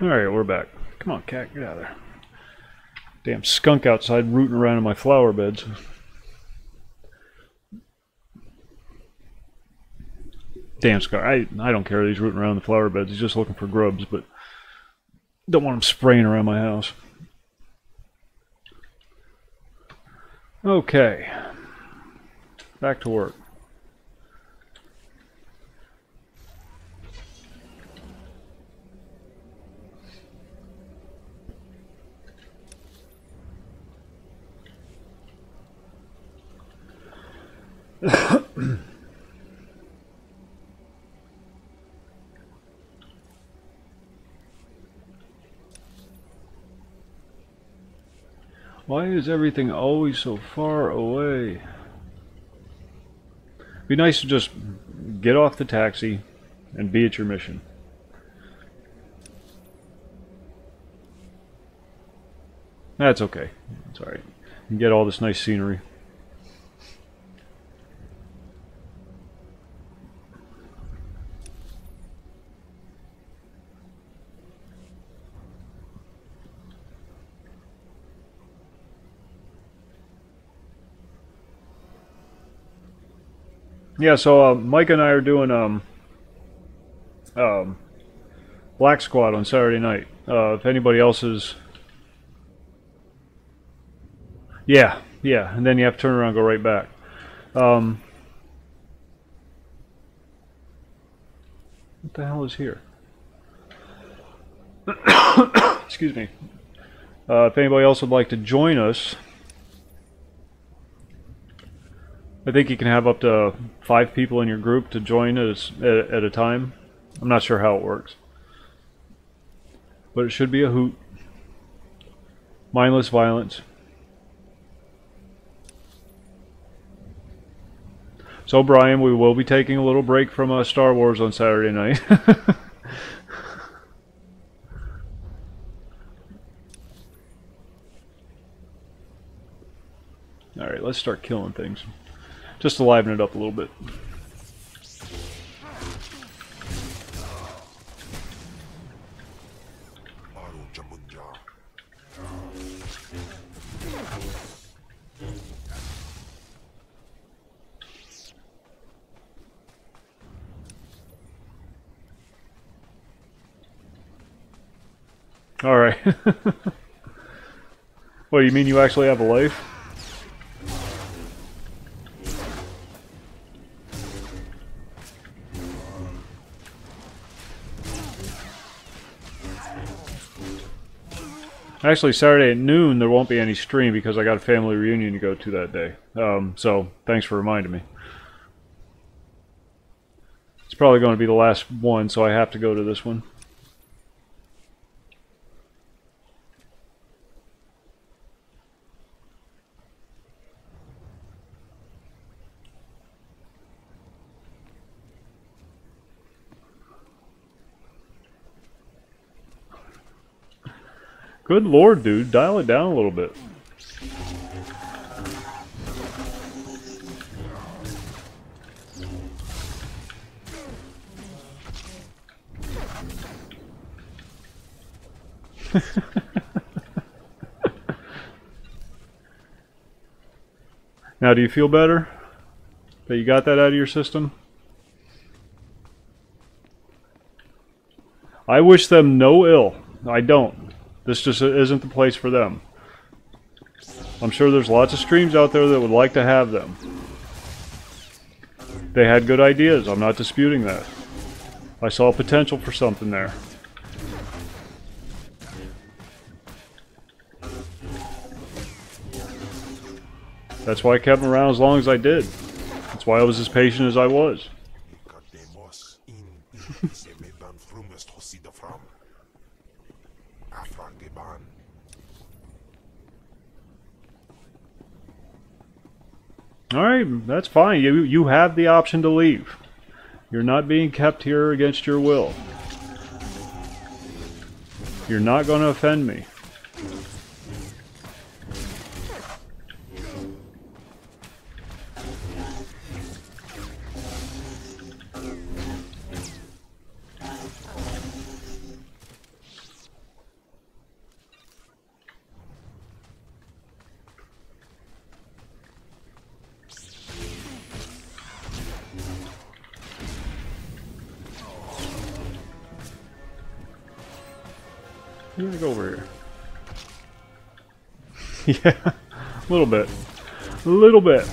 Alright, we're back. Come on, cat, get out of there. Damn skunk outside rooting around in my flower beds. Damn skunk. I don't care that he's rooting around the flower beds. He's just looking for grubs, but don't want him spraying around my house. Okay. Back to work. Why is everything always so far away? Be nice to just get off the taxi and be at your mission. That's okay. It's alright. You can get all this nice scenery. Yeah, so Mike and I are doing Black Squad on Saturday night. If anybody else is... Yeah, and then you have to turn around and go right back. What the hell is here? Excuse me. If anybody else would like to join us... I think you can have up to 5 people in your group to join at a time. I'm not sure how it works. But it should be a hoot. Mindless violence. So Brian, we will be taking a little break from Star Wars on Saturday night. Alright, let's start killing things. Just to liven it up a little bit. Alright. What, you mean you actually have a life? Actually, Saturday at noon there won't be any stream because I got a family reunion to go to that day. So, thanks for reminding me. It's probably going to be the last one, so I have to go to this one. Good lord, dude. Dial it down a little bit. Now, do you feel better? That you got that out of your system? I wish them no ill. I don't. This just isn't the place for them. I'm sure there's lots of streams out there that would like to have them. They had good ideas. I'm not disputing that. I saw potential for something there. That's why I kept them around as long as I did. That's why I was as patient as I was. Alright, that's fine. You have the option to leave. You're not being kept here against your will. You're not going to offend me. You're gonna go over here. Yeah, a little bit. A little bit.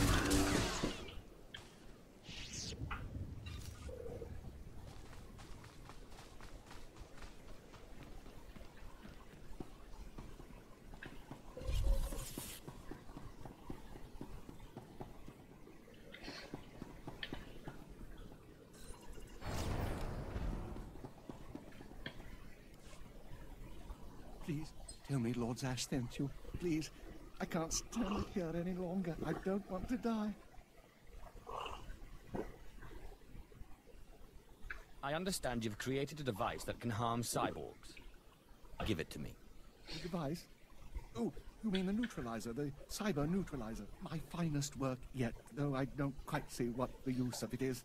Please, tell me Lord Zash sent you. Please. I can't stand it here any longer. I don't want to die.
I understand you've created a device that can harm cyborgs. Give it to me.
The device? Oh, you mean the neutralizer, the cyber neutralizer. My finest work yet, though I don't quite see what the use of it is.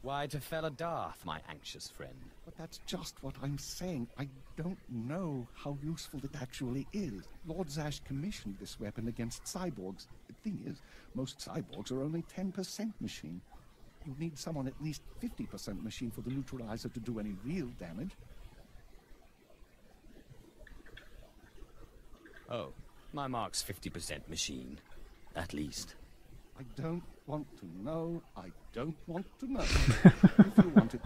Why to fell a Darth, my anxious friend?
But that's just what I'm saying. I don't know how useful it actually is. Lord Zash commissioned this weapon against cyborgs. The thing is, most cyborgs are only 10% machine. You need someone at least 50% machine for the neutralizer to do any real damage.
Oh, my mark's 50% machine. At least.
I don't want to know. I don't want to know. If you want it,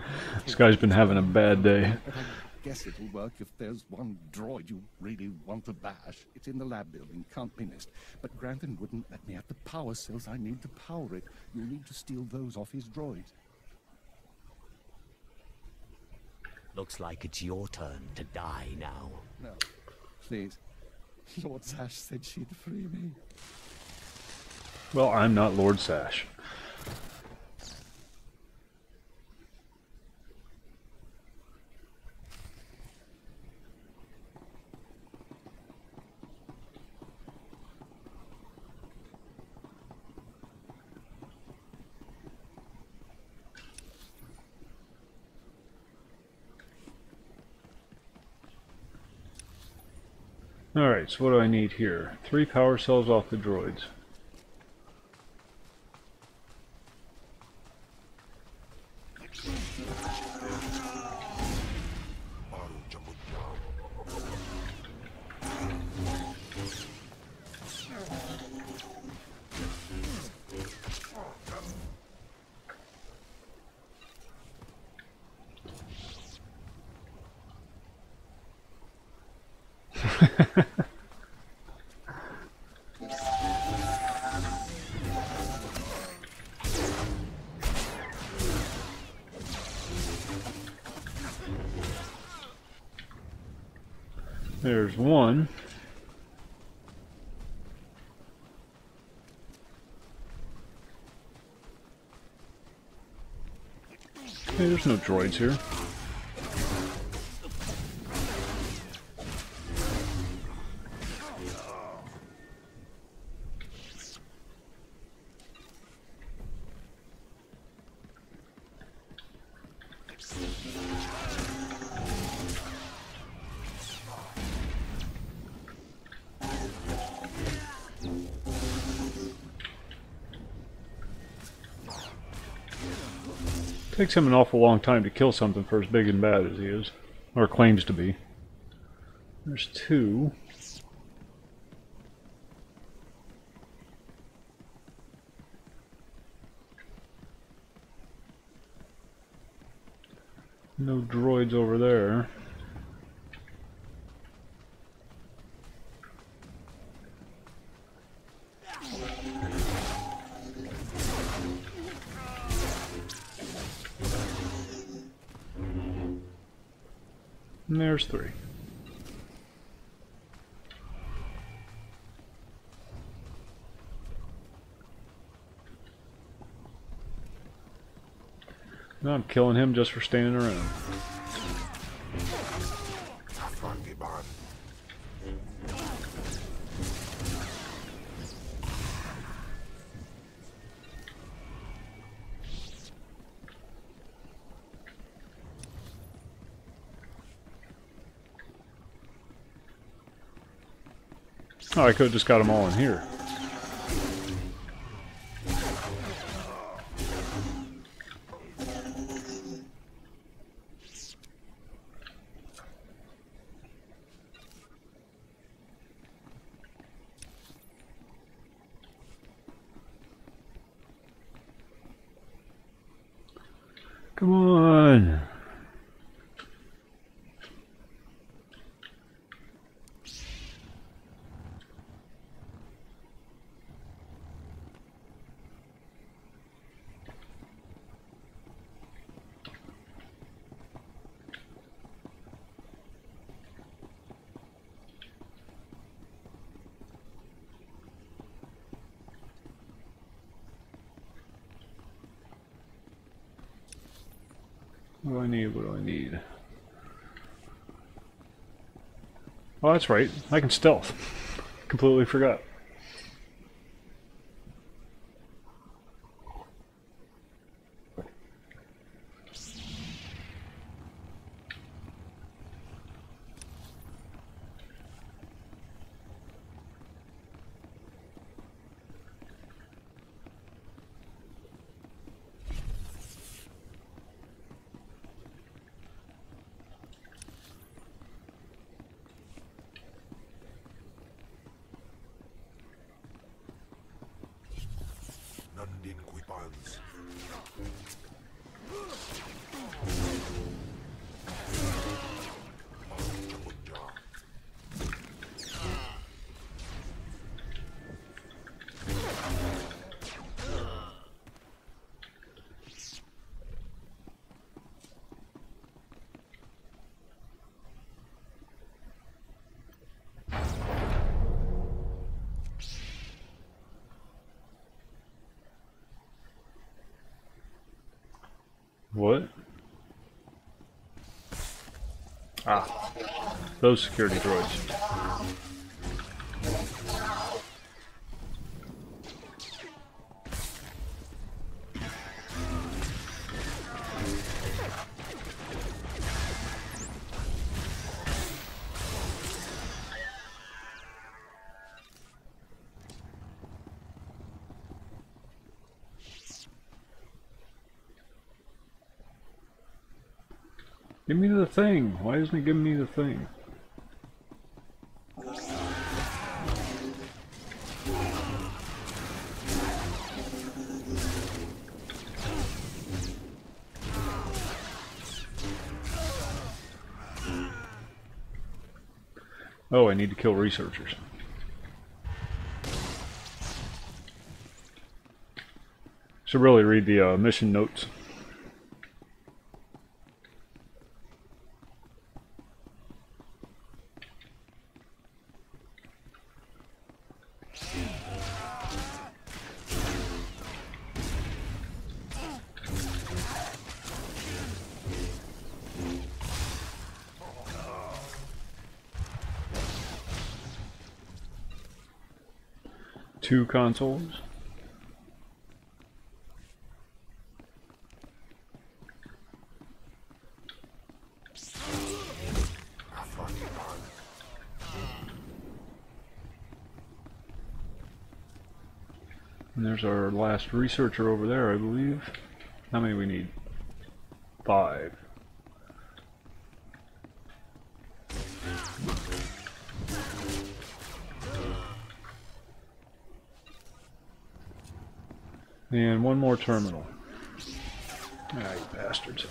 This guy's been having a bad day.
but I guess it'll work if there's one droid you really want to bash. It's in the lab building, can't be missed. But Grantham wouldn't let me have the power cells I need to power it. You'll need to steal those off his droids.
Looks like it's your turn to die now.
No, please. Lord Zash said she'd free me.
Well, I'm not Lord Sash. Alright, so what do I need here? 3 power cells off the droids. There's one. Hey, there's no droids here. Takes him an awful long time to kill something for as big and bad as he is, or claims to be. There's 2. No droids over there. And there's 3. Now I'm killing him just for standing around. Oh, I could have just got them all in here. Come on. What do I need? What do I need? Oh, that's right. I can stealth. Completely forgot.
Nandin Quipans.
What? Ah, those security droids. Give me the thing. Why isn't it giving me the thing? Oh, I need to kill researchers. Should really read the mission notes. Two consoles. And there's our last researcher over there, I believe. How many we need? 5. And one more terminal. Ah, you bastards.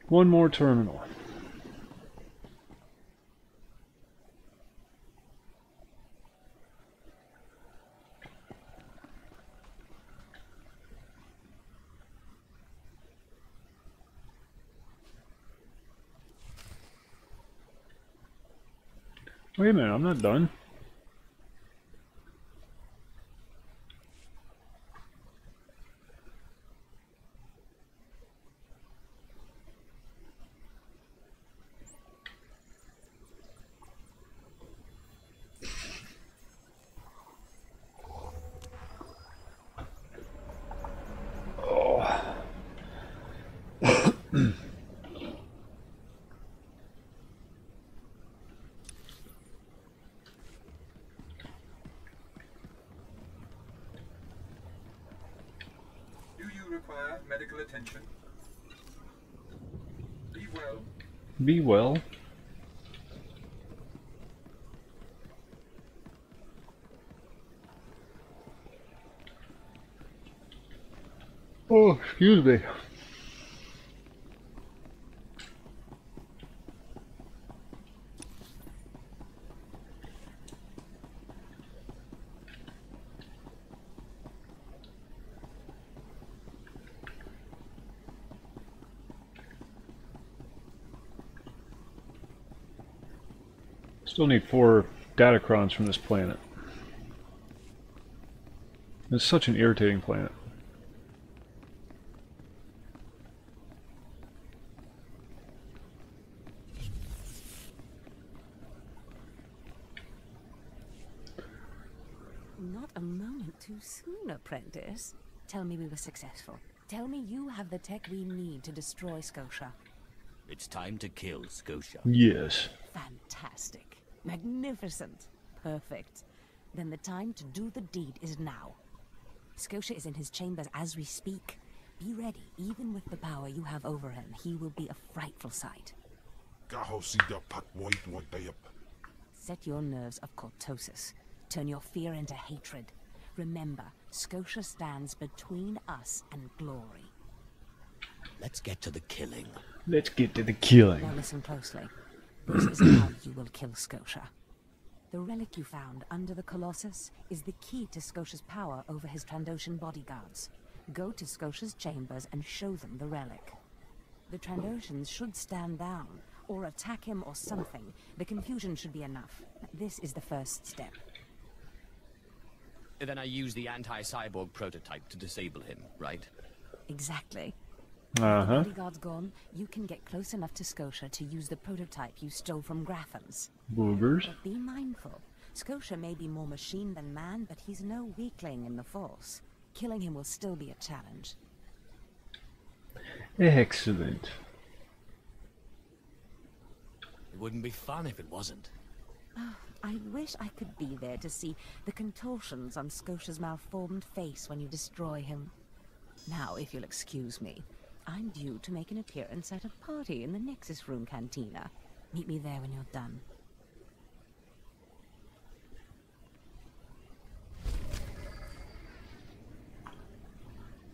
One more terminal. Wait a minute, I'm not done.
require medical attention. Be well.
Be well. Oh, excuse me. Still need 4 Datacrons from this planet. It's such an irritating planet.
Not a moment too soon, apprentice. Tell me we were successful. Tell me you have the tech we need to destroy Scotia.
It's time to kill Scotia.
Yes.
Fantastic. Magnificent. Perfect. Then the time to do the deed is now. Scotia is in his chambers as we speak. Be ready. Even with the power you have over him, he will be a frightful sight. Set your nerves of cortosis. Turn your fear into hatred. Remember, Scotia stands between us and glory.
Let's get to the killing.
Let's get to the killing.
Now listen closely. This is how you will kill Scotia. The relic you found under the Colossus is the key to Scotia's power over his Trandoshan bodyguards. Go to Scotia's chambers and show them the relic. The Trandoshans should stand down, or attack him or something. The confusion should be enough. This is the first step.
Then I use the anti-cyborg prototype to disable him, right?
Exactly.
Uh-huh.
With the bodyguards gone, you can get close enough to Scotia to use the prototype you stole from Grathans.
Boogers.
But be mindful. Scotia may be more machine than man, but he's no weakling in the Force. Killing him will still be a challenge.
Excellent.
It wouldn't be fun if it wasn't.
I wish I could be there to see the contortions on Scotia's malformed face when you destroy him. Now, if you'll excuse me, I'm due to make an appearance at a party in the Nexus Room Cantina. Meet me there when you're done.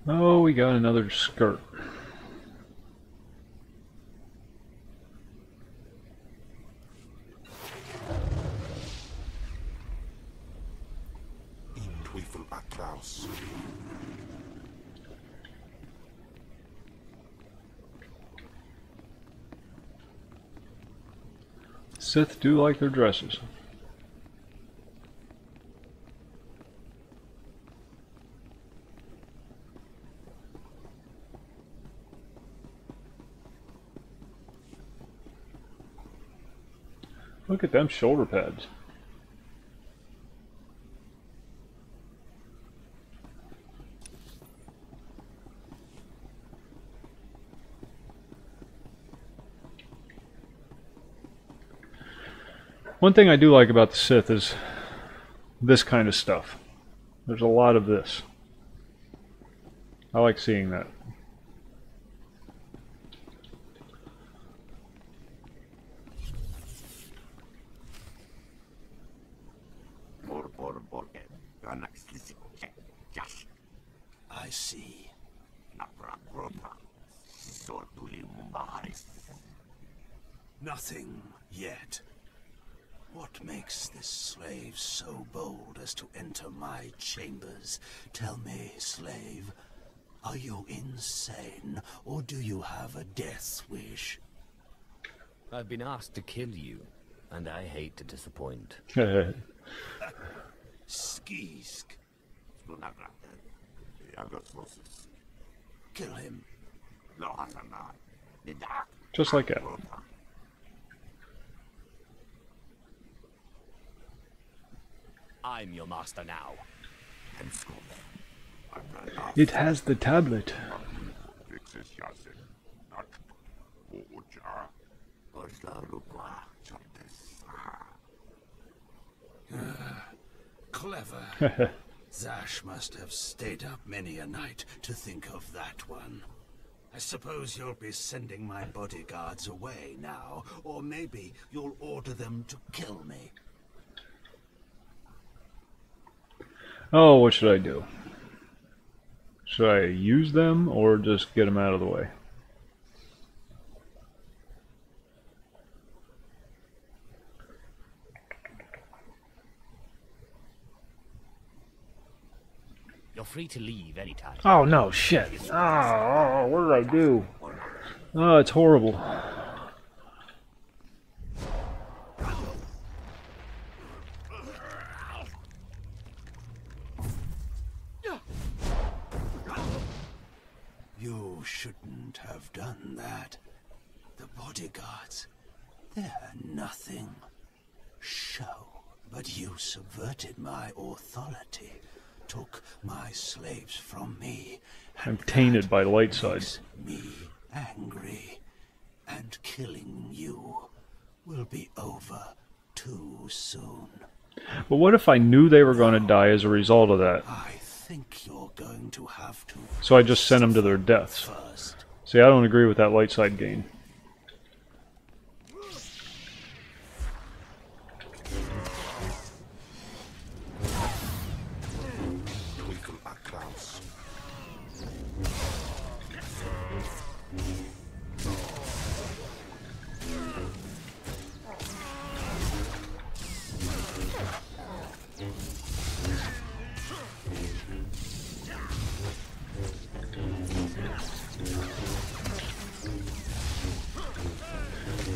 Oh, we got another skirt. Sith do like their dresses. Look at them shoulder pads. One thing I do like about the Sith is this kind of stuff. There's a lot of this. I like seeing that.
I see.
Nothing yet. What makes this slave so bold as to enter my chambers? Tell me, slave, are you insane, or do you have a death wish?
I've been asked to kill you, and I hate to disappoint.
Skisk. Kill him.
Just like that.
I'm your master now.
It has the tablet.
Clever. Zash must have stayed up many a night to think of that one. I suppose you'll be sending my bodyguards away now, or maybe you'll order them to kill me.
Oh, what should I do? Should I use them or just get them out of the way?
You're free to leave anytime.
Oh no, shit. Oh, what did I do? Oh, it's horrible.
You shouldn't have done that. The bodyguards, they're nothing. Show, but you subverted my authority, took my slaves from me.
I'm tainted by light side.
Makes me angry, and killing you will be over too soon.
But what if I knew they were going to die as a result of that?
I think you're going to have to.
So I just sent them to their deaths.
First.
See, I don't agree with that light side gain.
Twinkle at clouds.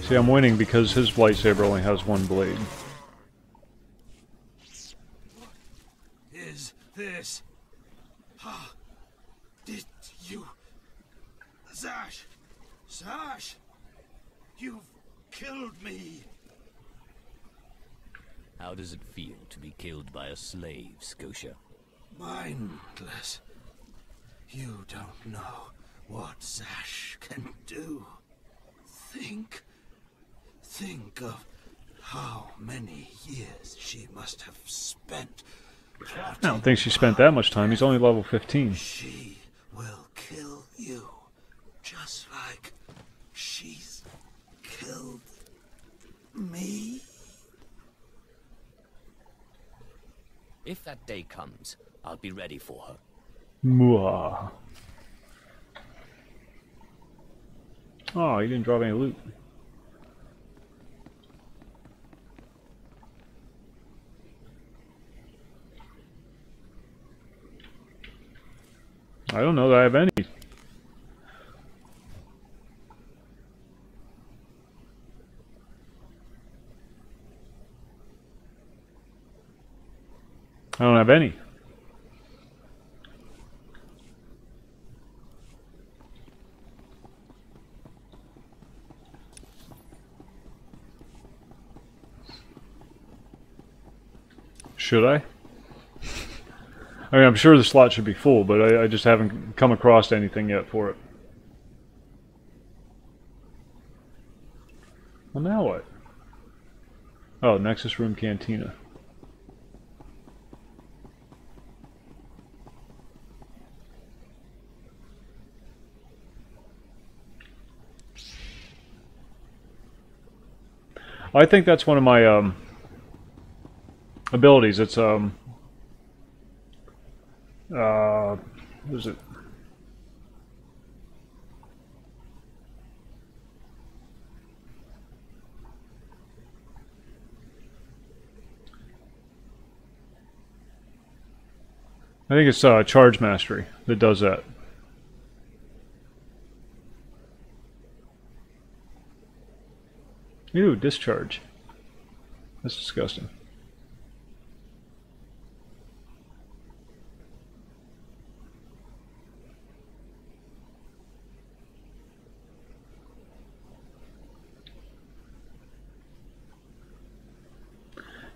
See, I'm winning because his lightsaber only has one blade.
Is this? Did you... Zash! Zash! You've killed me!
How does it feel to be killed by a slave, Scotia?
Mindless. You don't know what Zash can do. Think of how many years she must have spent.
I don't think she spent that much time. He's only level 15.
She will kill you, just like she's killed me.
If that day comes, I'll be ready for her.
Mwah. Oh, he didn't drop any loot. I don't know that I have any. I don't have any. Should I? I mean, I'm sure the slot should be full, but I just haven't come across anything yet for it. Well, now what? Oh, Nexus Room Cantina. I think that's one of my abilities. It's what is it? I think it's Charge Mastery that does that. Ew, discharge. That's disgusting.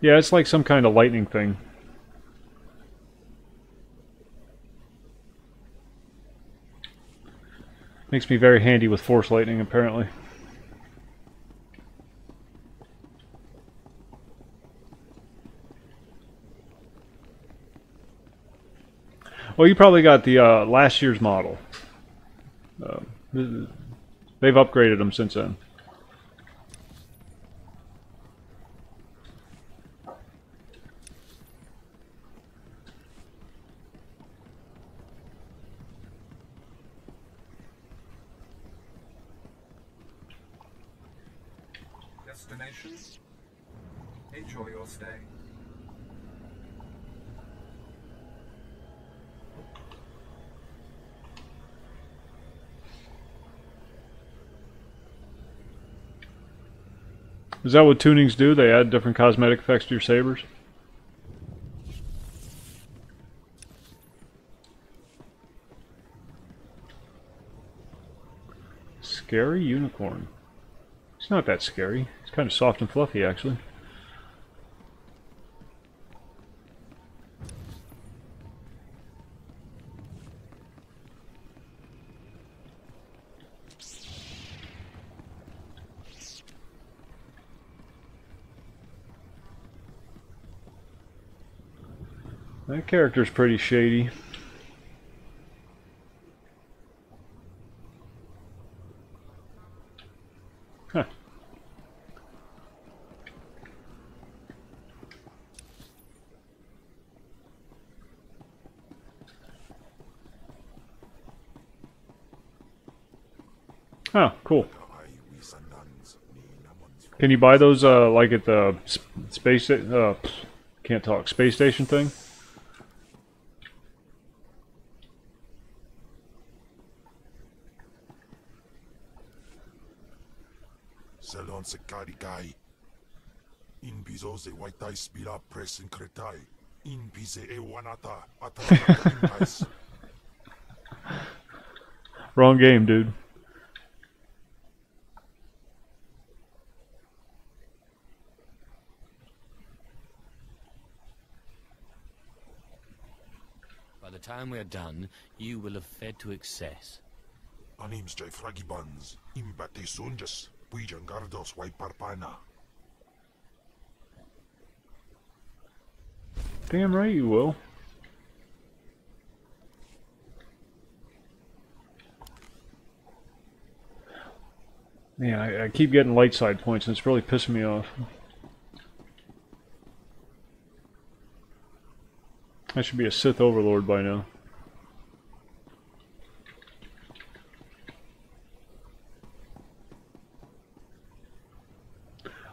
Yeah, it's like some kind of lightning thing. Makes me very handy with force lightning, apparently. Well, you probably got the last year's model. They've upgraded them since then.
Destination. Enjoy your stay.
Is that what tunings do? They add different cosmetic effects to your sabers? Scary unicorn. It's not that scary. It's kind of soft and fluffy, actually. That character's pretty shady. Huh. Oh, cool. Can you buy those like at the space can't talk, space station thing?
Salon se carigai. In piso se waitai spira press in cretai. In pise e wanata atata.
Wrong game, dude.
By the time we are done, you will have fed to excess.
Anims jai fragibans. Imbate sunjas. Puijan gardos wai parpana.
Damn right you will. Man, I keep getting light side points and it's really pissing me off. I should be a Sith Overlord by now.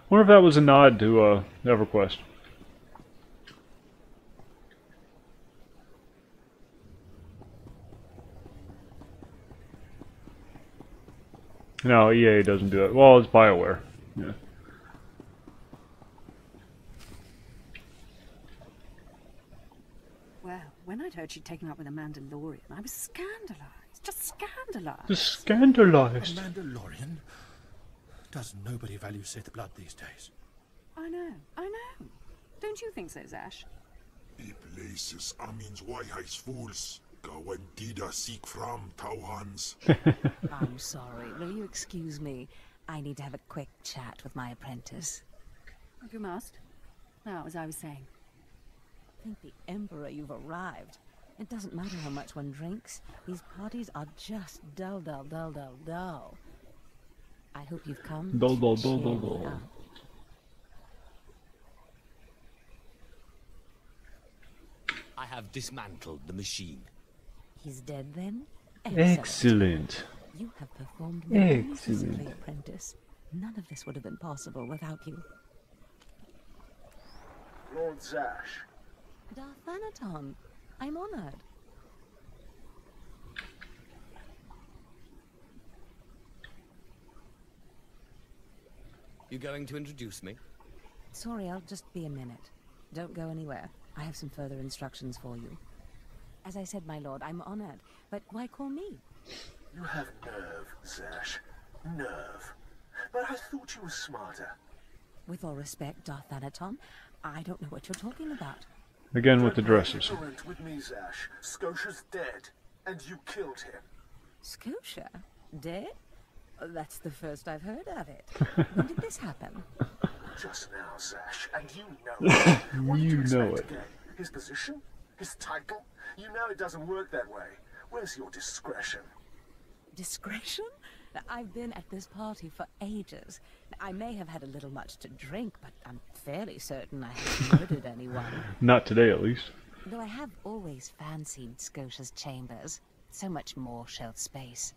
Wonder if that was a nod to EverQuest. No, EA doesn't do it. Well, it's BioWare. Yeah.
Well, when I'd heard she'd taken up with a Mandalorian, I was scandalized. Just scandalized.
Just scandalized.
A Mandalorian? Does nobody value Sith blood these days?
I know, I know. Don't you think so, Zash?
The places Amin's Waiheis fools. Gawantida seek from Tauhans.
I'm sorry. Will you excuse me? I need to have a quick chat with my apprentice.
If you must. Now, as I was saying.
Thank the Emperor you've arrived. It doesn't matter how much one drinks. These parties are just dull, dull, dull, dull, dull. I hope you've come.
Dull, dull,
to
dull,
cheer
dull,
me
dull.
up.
I have dismantled the machine.
He's dead then?
Excellent.
You have performed
Excellent.
magnificently, apprentice. None of this would have been possible without you.
Lord Zash.
Darth Thanaton, I'm honored.
You going to introduce me?
Sorry, I'll just be a minute. Don't go anywhere. I have some further instructions for you. As I said, my lord, I'm honored. But why call me?
You have nerve, Zash. Nerve. But I thought you were smarter.
With all respect, Darth Thanaton, I don't know what you're talking about.
Again with the dresses.
Don't be ignorant with me, Zash. Scotia's dead, and you killed him.
Scotia? Dead? Oh, that's the first I've heard of it. When did this happen?
Just now, Zash, and you know it. What did
You
you
know
expect
it.
to get? His position? His title? You know it doesn't work that way. Where's your discretion?
Discretion? I've been at this party for ages. I may have had a little much to drink, but I'm fairly certain I haven't murdered anyone.
Not today, at least.
Though I have always fancied Scotia's chambers. So much more shelf space.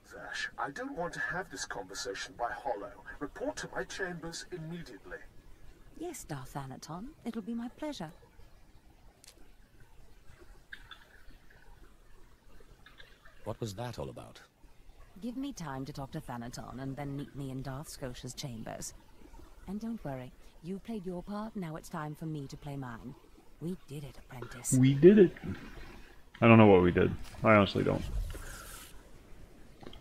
Zash, I don't want to have this conversation by hollow. Report to my chambers immediately.
Yes, Darth Thanaton. It'll be my pleasure.
What was that all about?
Give me time to talk to Thanaton and then meet me in Darth Scotia's chambers. And don't worry, you played your part, now it's time for me to play mine. We did it, apprentice.
We did it. I don't know what we did. I honestly don't.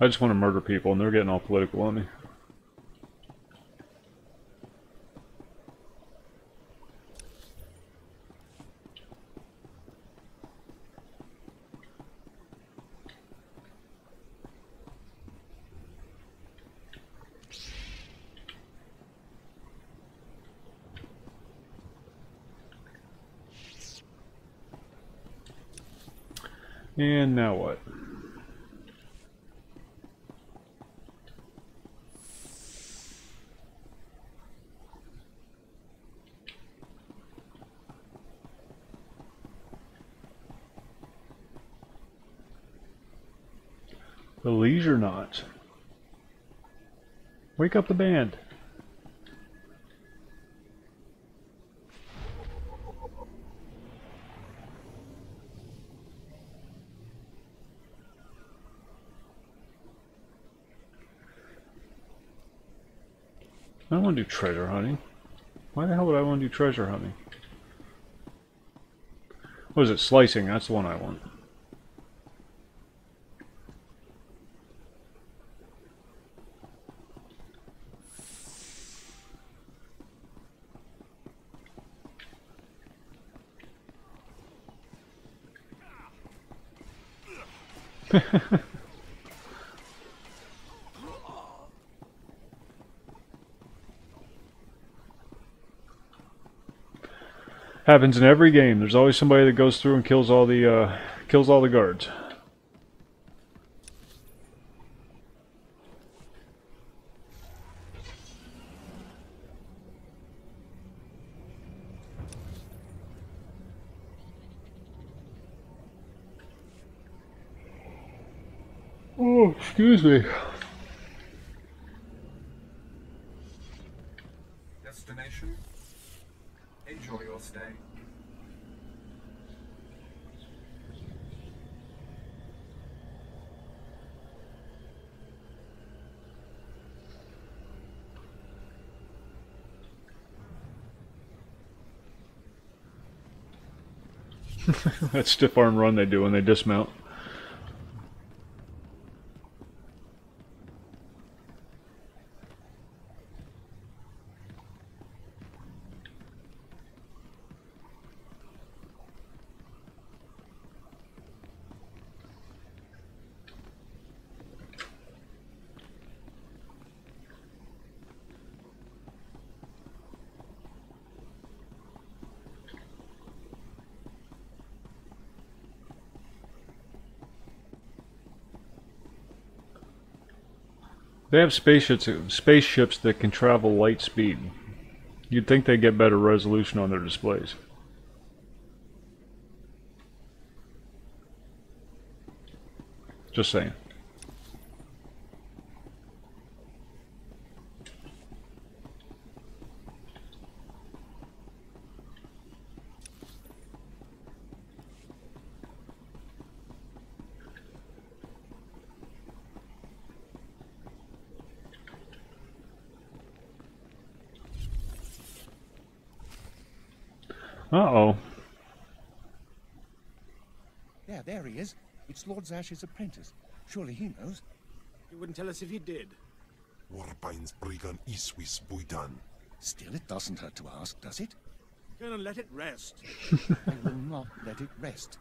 I just want to murder people and they're getting all political on me. And now what? The leisure knots. Wake up the band. I don't want to do treasure hunting. Why the hell would I want to do treasure hunting? What is it? Slicing. That's the one I want. Happens in every game. There's always somebody that goes through and kills all the guards. Oh, excuse me.
Destination. Enjoy your stay.
That stiff arm run they do when they dismount. They have spaceships that can travel light speed. You'd think they'd get better resolution on their displays. Just saying. Uh-oh.
Yeah, there he is. It's Lord Zash's apprentice. Surely he knows.
You wouldn't tell us if he did.
Warbine's Brigand Iswis Buidan.
Still, it doesn't hurt to ask, does it?
Gonna let it rest.
I will not let it rest.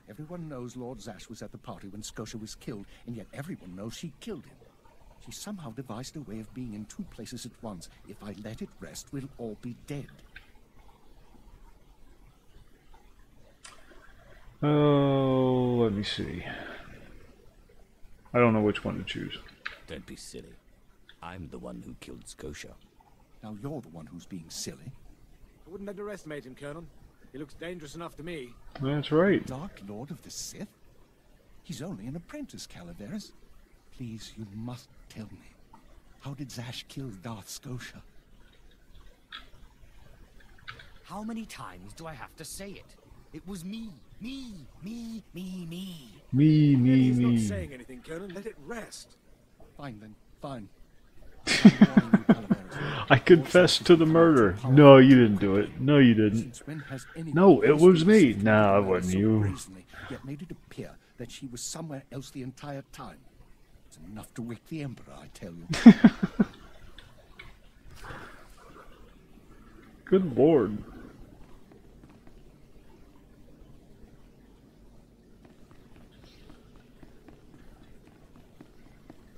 Everyone knows Lord Zash was at the party when Scotia was killed, and yet everyone knows she killed him. She somehow devised a way of being in two places at once. If I let it rest, we'll all be dead.
Oh, let me see. I don't know which one to choose.
Don't be silly. I'm the one who killed Scotia.
Now you're the one who's being silly.
I wouldn't underestimate him, Colonel. He looks dangerous enough to me.
That's right.
Dark Lord of the Sith? He's only an apprentice, Calaveras. Please, you must tell me. How did Zash kill Darth Scotia?
How many times do I have to say it? It was me. Me.
Me,
He's
me.
not saying anything, Colonel. Let it rest.
Fine then, fine. I'm warning you, Calaveras.
I confess to the murder. No, you didn't do it. No, you didn't.
Since when has anyone
No, it was me.
boasted
No, it
so
wasn't you.
brazenly, yet made it appear that she was somewhere else the entire time? It's enough to wake the Emperor, I tell you.
Good lord.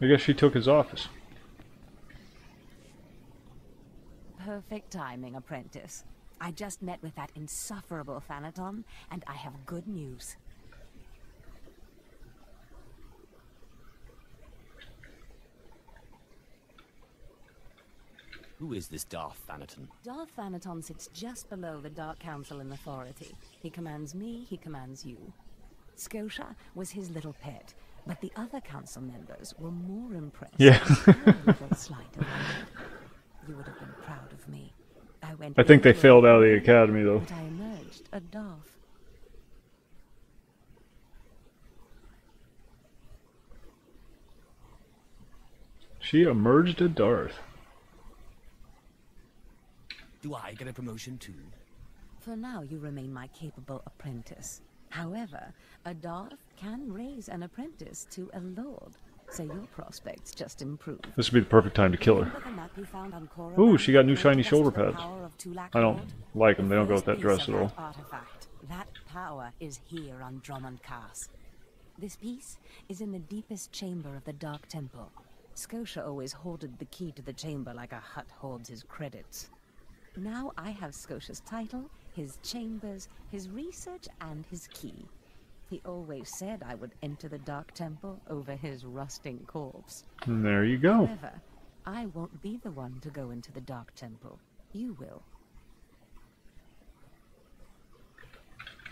I guess she took his office.
Perfect timing, apprentice. I just met with that insufferable Thanaton, and I have good news.
Who is this Darth Thanaton?
Darth Thanaton sits just below the Dark Council in authority. He commands me, he commands you. Scotia was his little pet, but the other council members were more impressed.
Yeah.
with our little sleight of hand. You would have been proud of me.
I think they failed out of the academy, though.
But I emerged a Darth.
She emerged a Darth.
Do I get a promotion too?
For now, you remain my capable apprentice. However, a Darth can raise an apprentice to a lord, so your prospects just improve.
This would be the perfect time to kill her. Ooh, she got new shiny shoulder pads. I don't like them. They don't go with that dress at all.
Artifact. That power is here on Drummond Cast. This piece is in the deepest chamber of the Dark Temple. Scotia always hoarded the key to the chamber like a Hutt hoards his credits. Now I have Scotia's title, his chambers, his research, and his key. He always said I would enter the Dark Temple over his rusting corpse.
And there you go.
However, I won't be the one to go into the Dark Temple. You will.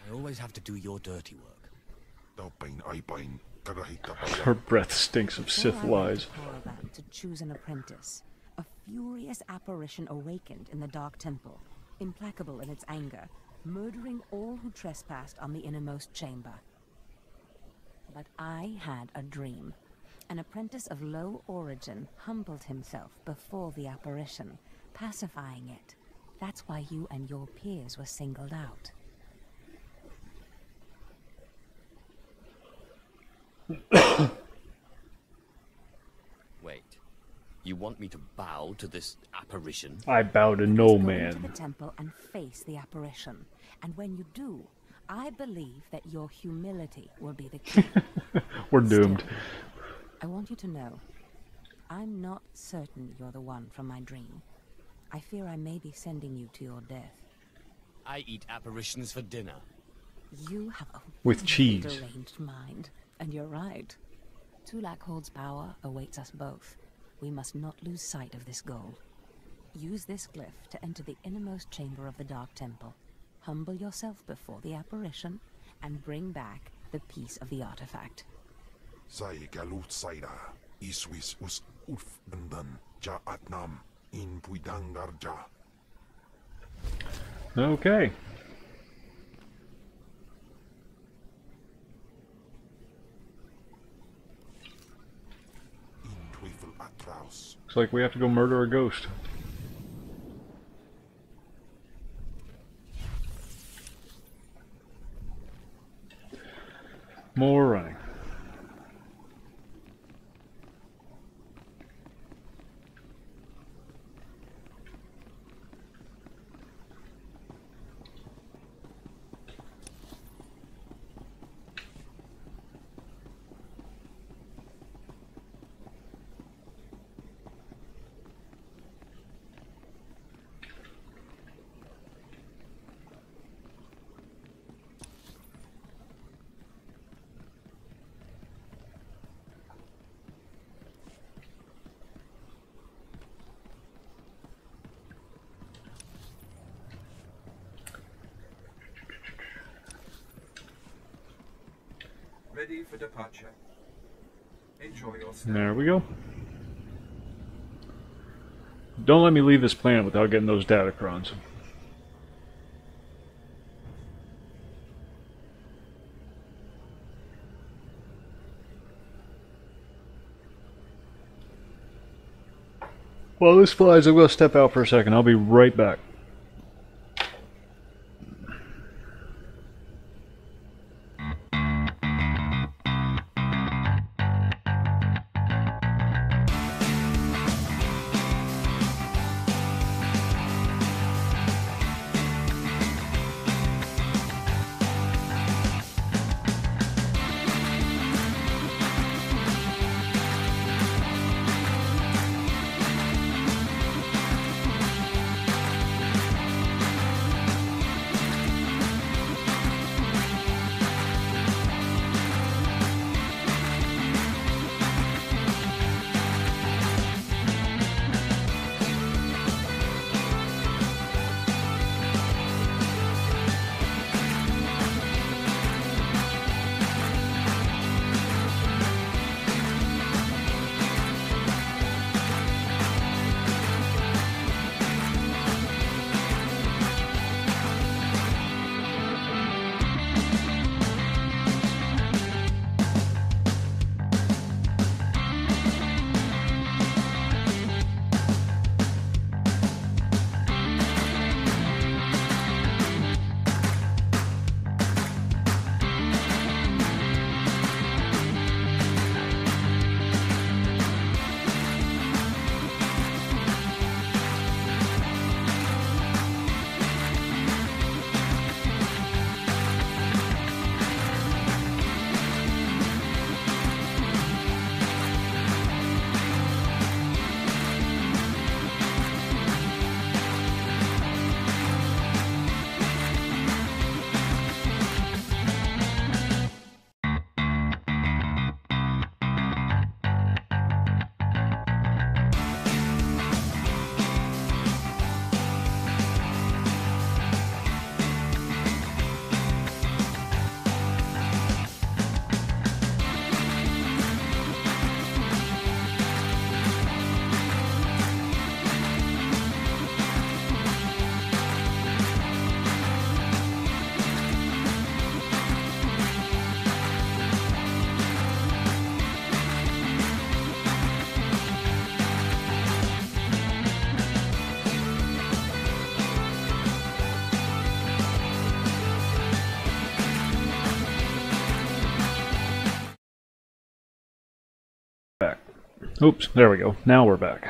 I always have to do your dirty work.
Her breath stinks of Sith lies.
To choose an apprentice. A furious apparition awakened in the Dark Temple, implacable in its anger, murdering all who trespassed on the innermost chamber. But I had a dream. An apprentice of low origin humbled himself before the apparition, pacifying it. That's why you and your peers were singled out.
Wait. You want me to bow to this apparition?
I bow to no
Go
man.
into the temple and face the apparition. And when you do, I believe that your humility will be the key.
We're doomed.
Still, I want you to know, I'm not certain you're the one from my dream. I fear I may be sending you to your death.
I eat apparitions for dinner.
You have a
With
really
cheese.
deranged mind, and you're right. Tulak Hold's power awaits us both. We must not lose sight of this goal. Use this glyph to enter the innermost chamber of the Dark Temple. Humble yourself before the apparition, and bring back the piece of the artifact.
Okay. Looks like we have to go murder a ghost. More running.
Ready for departure. Enjoy your stay.
There we go. Don't let me leave this planet without getting those Datacrons. While this flies, I'm going to step out for a second. I'll be right back. Oops, there we go. Now we're back.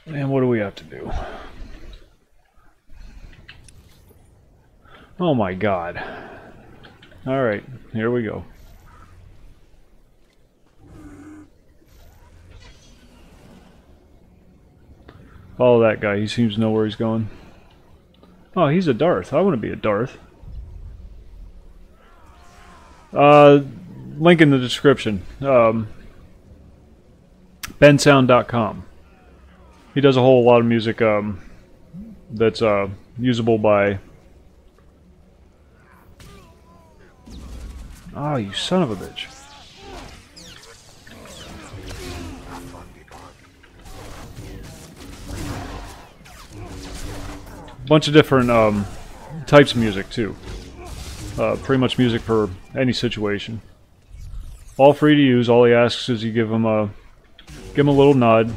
And what do we have to do? Oh my god. Alright, here we go. Follow that guy, he seems to know where he's going. Oh, he's a Darth. I want to be a Darth. Link in the description. bensound.com. He does a whole lot of music that's usable by... Oh, you son of a bitch. Bunch of different types of music too. Pretty much music for any situation. All free to use. All he asks is you give him a little nod.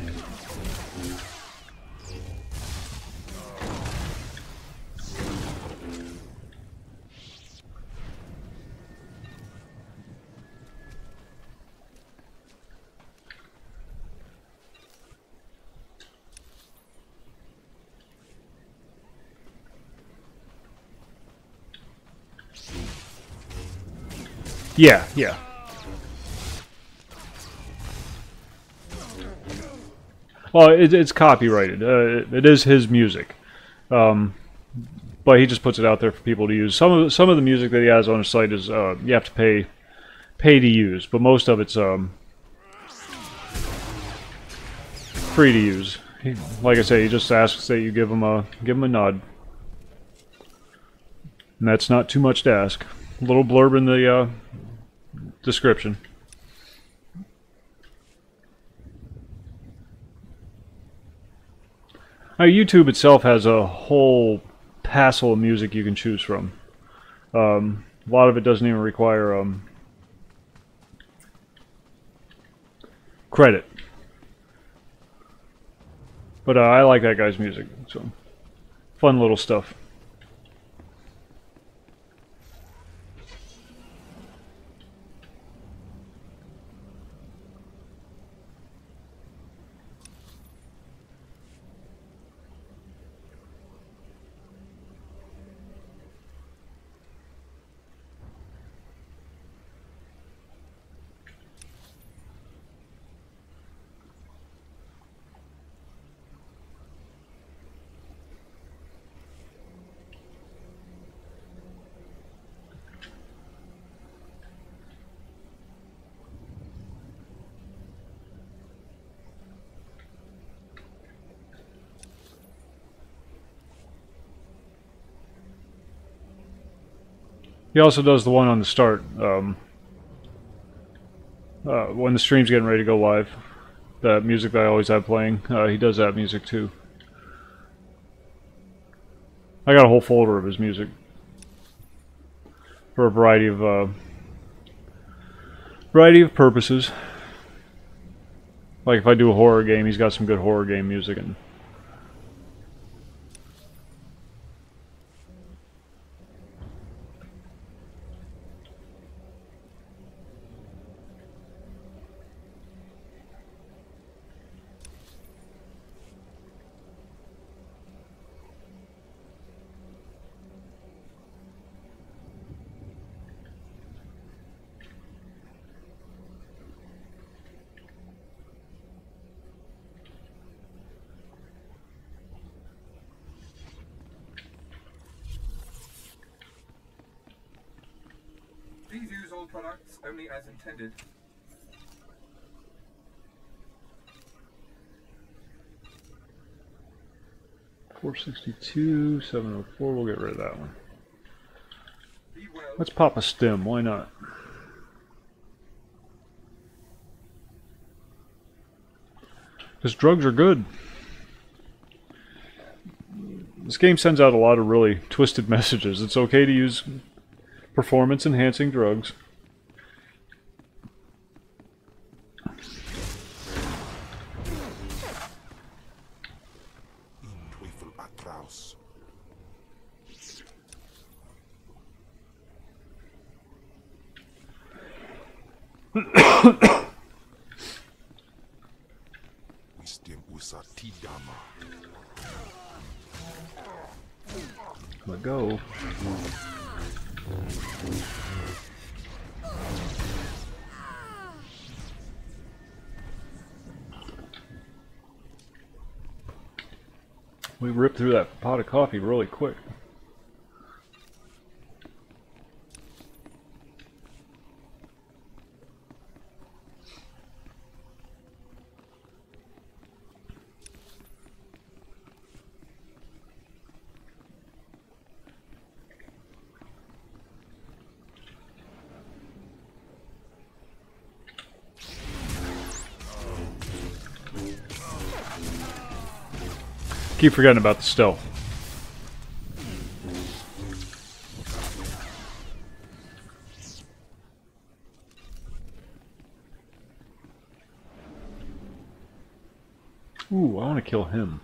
Yeah, yeah. Well, it's copyrighted. It is his music, but he just puts it out there for people to use. Some of the music that he has on his site is you have to pay to use, but most of it's free to use. Like I say, he just asks that you give him a nod, and that's not too much to ask. A little blurb in the description. Now, YouTube itself has a whole passel of music you can choose from. A lot of it doesn't even require credit. But I like that guy's music, so fun little stuff. He also does the one on the start, when the stream's getting ready to go live. That music that I always have playing, he does that music too. I got a whole folder of his music for a variety of purposes. Like if I do a horror game, he's got some good horror game music and.
Please use all products only as intended.
$462, $704, we'll get rid of that one. Let's pop a stim, why not? Because drugs are good. This game sends out a lot of really twisted messages. It's okay to use performance-enhancing drugs. Let go. We ripped through that pot of coffee really quick. Keep forgetting about the stealth. Ooh, I want to kill him.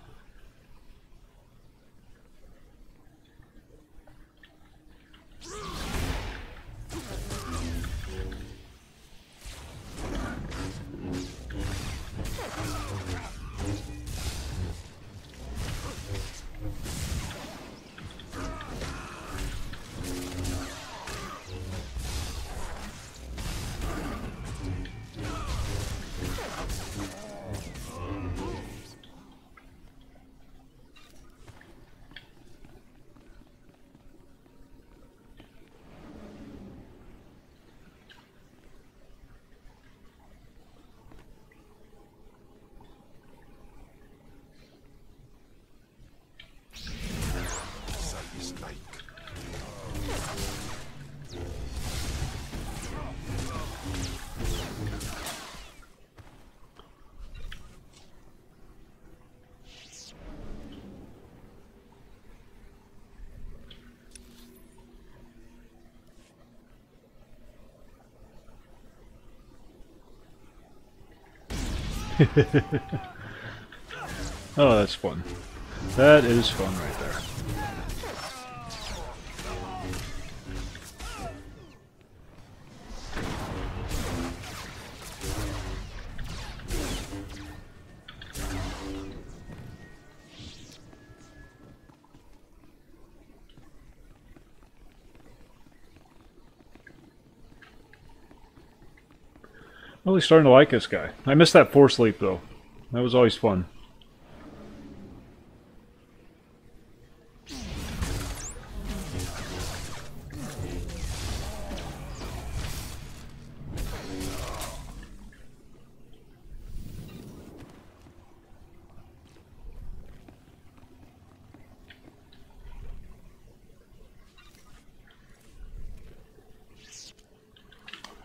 Oh, that's fun. That is fun right there. I'm really starting to like this guy. I missed that Force Leap though. That was always fun.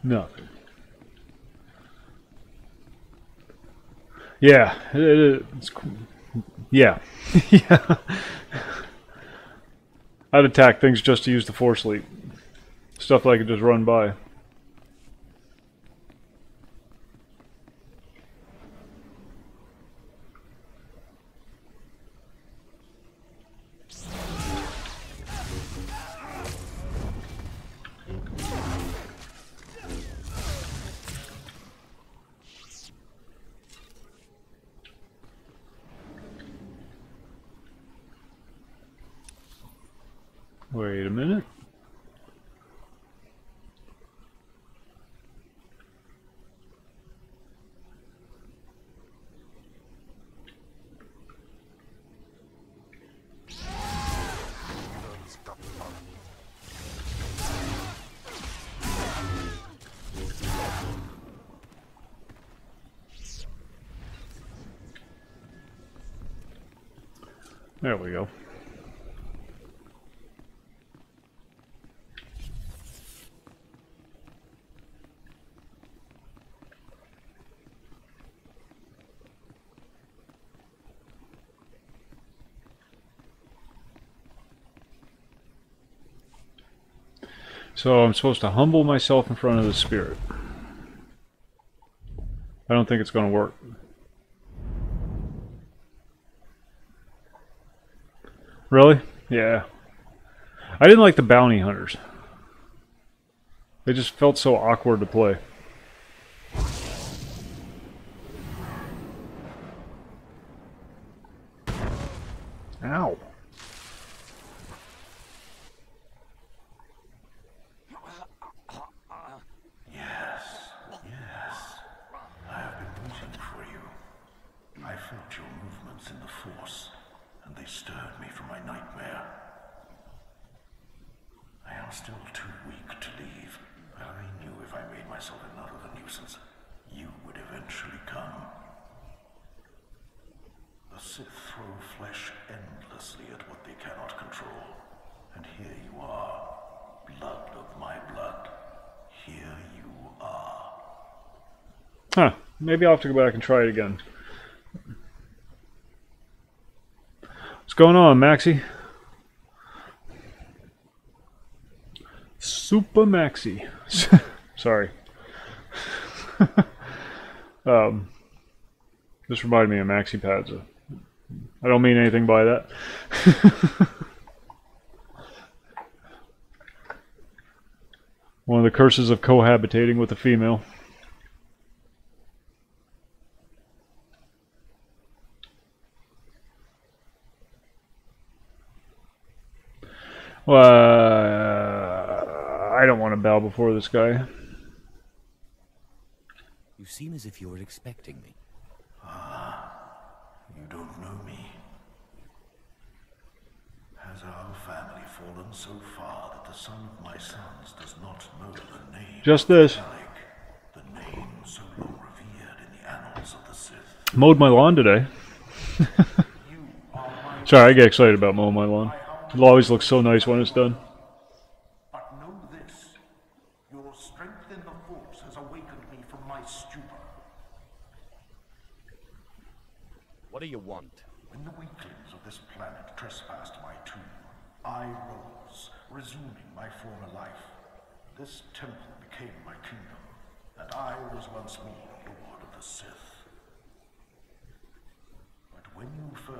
Nothing. Yeah, it's yeah, yeah. I'd attack things just to use the Force Leap. Stuff that I could just run by. Wait a minute. There we go. So I'm supposed to humble myself in front of the spirit. I don't think it's going to work. Really? Yeah. I didn't like the bounty hunters. They just felt so awkward to play. Ow.
The Sith throw flesh endlessly at what they cannot control. And here you are, blood of my blood. Here you are.
Huh. Maybe I'll have to go back and try it again. What's going on, Maxie? Super Maxie. Sorry. This reminded me of Maxi Pads. I don't mean anything by that. One of the curses of cohabitating with a female. Well, I don't want to bow before this guy.
You seem as if you were expecting me.
You don't know me. Has our family fallen so far that the son of my sons does not know the name?
Just this.
The name so long revered in the annals of the Sith.
Mowed my lawn today. Sorry, I get excited about mowing my lawn. It always looks so nice when it's done.
But know this, your strength in the Force has awakened me from my stupor.
What do you want?
When the weaklings of this planet trespassed my tomb, I rose, resuming my former life. This temple became my kingdom, and I was once more Lord of the Sith.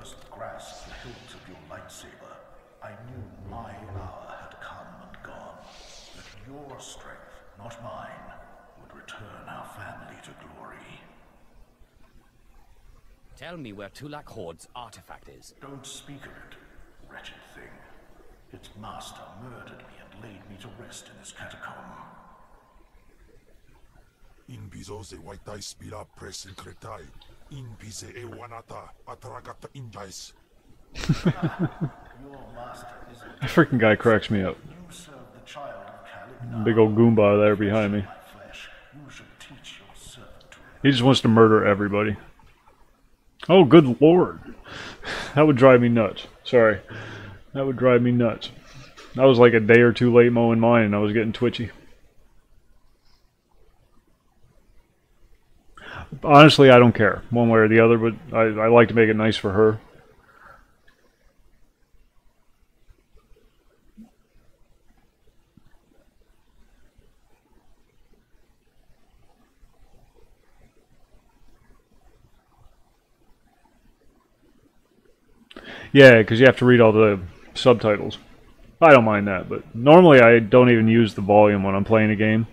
first grasped the hilt of your lightsaber, I knew my hour had come and gone. That your strength, not mine, would return our family to glory.
Tell me where Tulak Horde's artifact is.
Don't speak of it, wretched thing. Its master murdered me and laid me to rest in this catacomb.
In bizo se waitai spira presecretai. In bise e wanata atragata injais.
Your master is a
That freaking guy cracks me up.
You serve the child of Khalid.
Big old Goomba there behind me.
Flesh. You should teach your servant to
He just wants to murder everybody. Oh, good lord. That would drive me nuts. Sorry. That would drive me nuts. I was like a day or two late mowing mine and I was getting twitchy. Honestly, I don't care one way or the other, but I like to make it nice for her. Yeah, because you have to read all the subtitles. I don't mind that, but normally I don't even use the volume when I'm playing a game.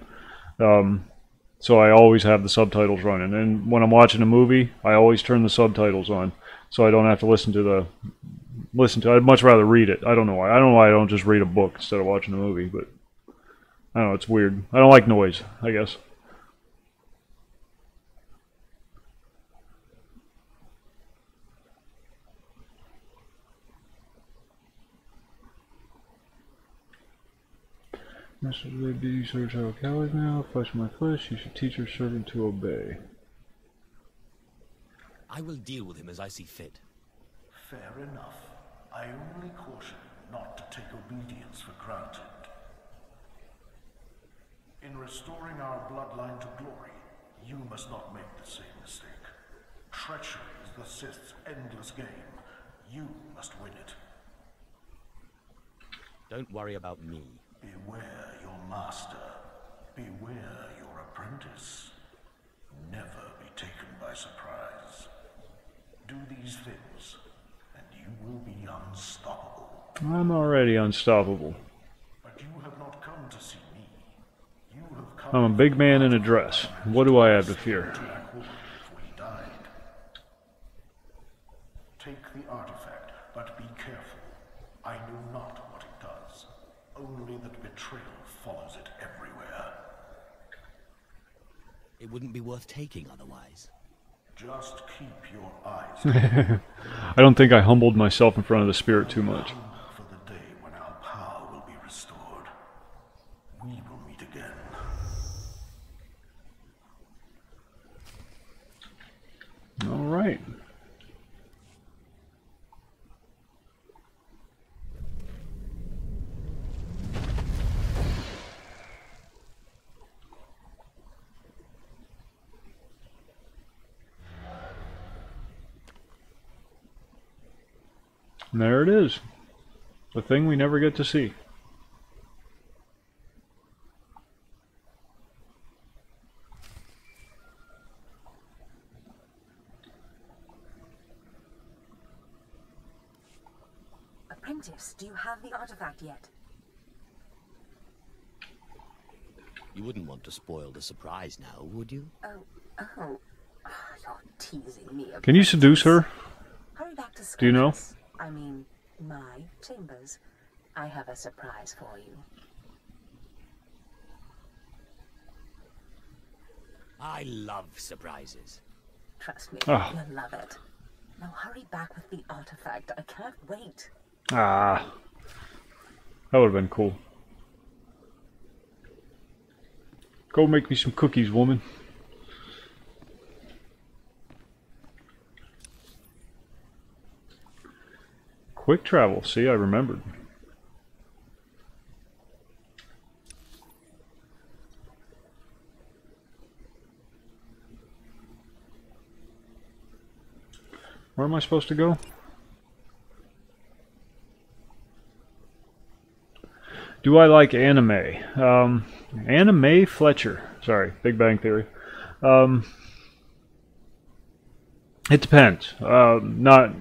So I always have the subtitles running. And when I'm watching a movie, I always turn the subtitles on, so I don't have to listen to I'd much rather read it. I don't know why. I don't know why I don't just read a book instead of watching a movie, but I don't know, it's weird. I don't like noise, I guess. Master of the be serves our cowards now. Flesh my flesh. You should teach your servant to obey.
I will deal with him as I see fit.
Fair enough. I only caution you not to take obedience for granted. In restoring our bloodline to glory, you must not make the same mistake. Treachery is the Sith's endless game. You must win it.
Don't worry about me.
Beware your master. Beware your apprentice. Never be taken by surprise. Do these things, and you will be unstoppable.
I'm already unstoppable.
But you have not come to see me. You have come.
I'm a big man in a dress. What do I have to fear?
Before he died. Take the artifact, but be careful. I know not what it does. Only that betrayal follows it everywhere.
It wouldn't be worth taking otherwise.
Just keep your eyes.
I don't think I humbled myself in front of the spirit too much.
For the day when our power will be restored. We will meet again.
All right. And there it is. The thing we never get to see.
Apprentice, do you have the artifact yet?
You wouldn't want to spoil the surprise now, would you?
Oh, you're teasing me.
Can you seduce her?
Hurry back to
Do you know?
I mean, my chambers. I have a surprise for you.
I love surprises.
Trust me,
Oh.
you'll love it. Now hurry back with the artifact. I can't wait.
Ah. That would have been cool. Go make me some cookies, woman. Quick travel. See, I remembered. Where am I supposed to go? Do I like anime? Anime Fletcher. Sorry, Big Bang Theory. It depends. Not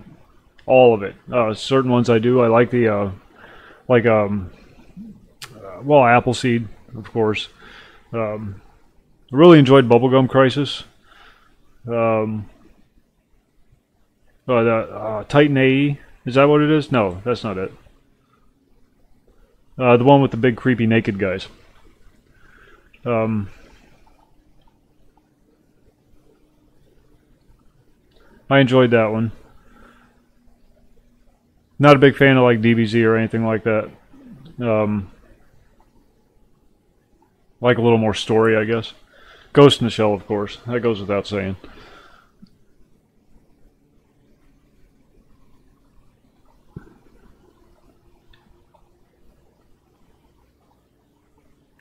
all of it. Certain ones I do. I like the like well, Appleseed, of course. I really enjoyed Bubblegum Crisis. Titan AE, is that what it is? No, that's not it. The one with the big creepy naked guys. I enjoyed that one. Not a big fan of like DBZ or anything like that. Like a little more story, I guess. Ghost in the Shell, of course. That goes without saying.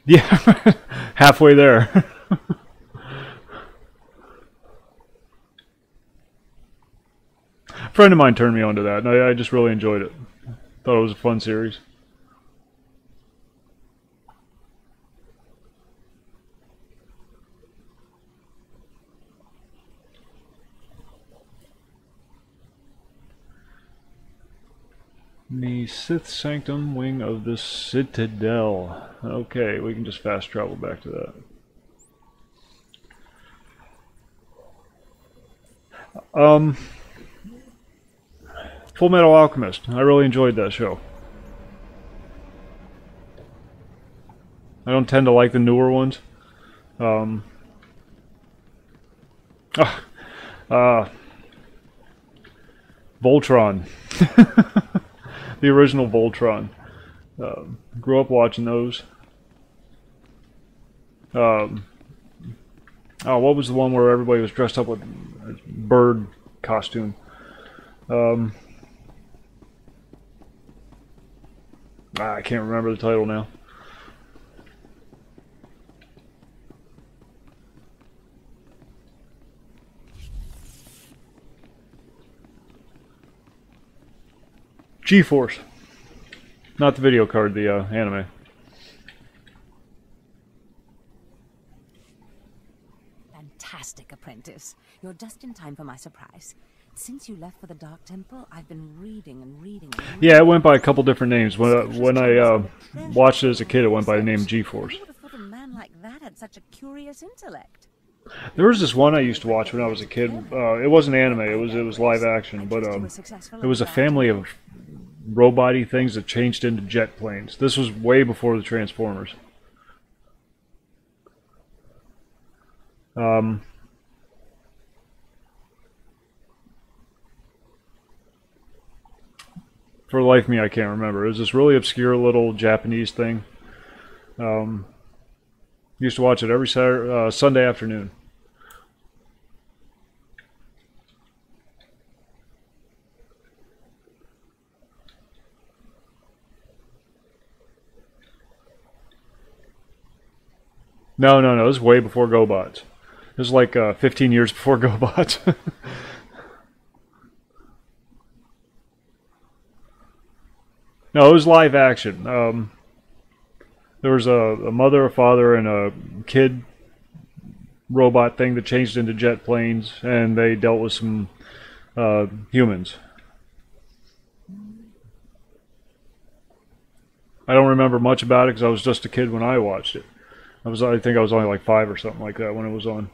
Yeah, halfway there. A friend of mine turned me on to that, and I just really enjoyed it. Thought it was a fun series. The Sith Sanctum Wing of the Citadel. Okay, we can just fast travel back to that. Full Metal Alchemist. I really enjoyed that show. I don't tend to like the newer ones. Voltron. The original Voltron. Grew up watching those. Oh, what was the one where everybody was dressed up with a bird costume? I can't remember the title now. G-Force. Not the video card, the anime.
Fantastic, apprentice. You're just in time for my surprise. Since you left for the Dark Temple, I've been reading and reading.
Yeah, it went by a couple different names. When I watched it as a kid, it went by the name G-Force.
Who would have thought a man like that had such a curious intellect?
There was this one I used to watch when I was a kid. It wasn't anime. It was live action, but it was a family of robot-y things that changed into jet planes. This was way before the Transformers. For the life of me, I can't remember. It was this really obscure little Japanese thing. Used to watch it every Sunday afternoon. No. This was way before GoBots. This was like 15 years before GoBots. No, it was live action. There was a mother, a father, and a kid robot thing that changed into jet planes, and they dealt with some humans. I don't remember much about it because I was just a kid when I watched it. I think I was only like 5 or something like that when it was on.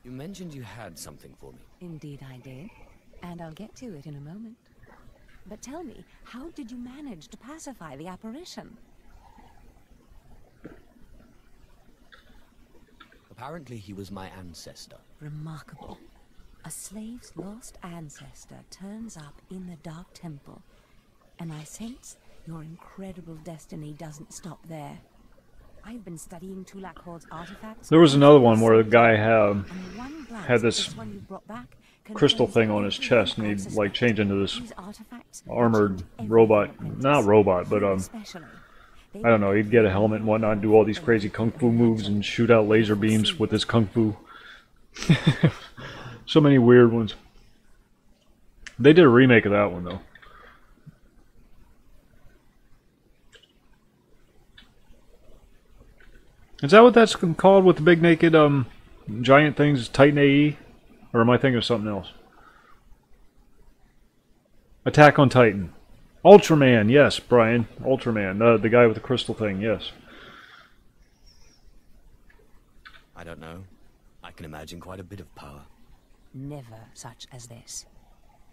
You mentioned you had something for me.
Indeed I did, and I'll get to it in a moment. But tell me, how did you manage to pacify the apparition?
Apparently he was my ancestor.
Remarkable. A slave's lost ancestor turns up in the Dark Temple, and I sense your incredible destiny doesn't stop there. I've been studying Tulak Horde's artifacts.
There was another one where the guy had this crystal thing on his chest, and he'd like change into this armored robot. Not robot, but I don't know. He'd get a helmet and whatnot, and do all these crazy kung fu moves, and shoot out laser beams with his kung fu. So many weird ones. They did a remake of that one though. Is that what that's called with the big naked giant things? Titan AE? Or am I thinking of something else? Attack on Titan. Ultraman, yes, Brian. Ultraman, the guy with the crystal thing, yes.
I don't know. I can imagine quite a bit of power.
Never such as this.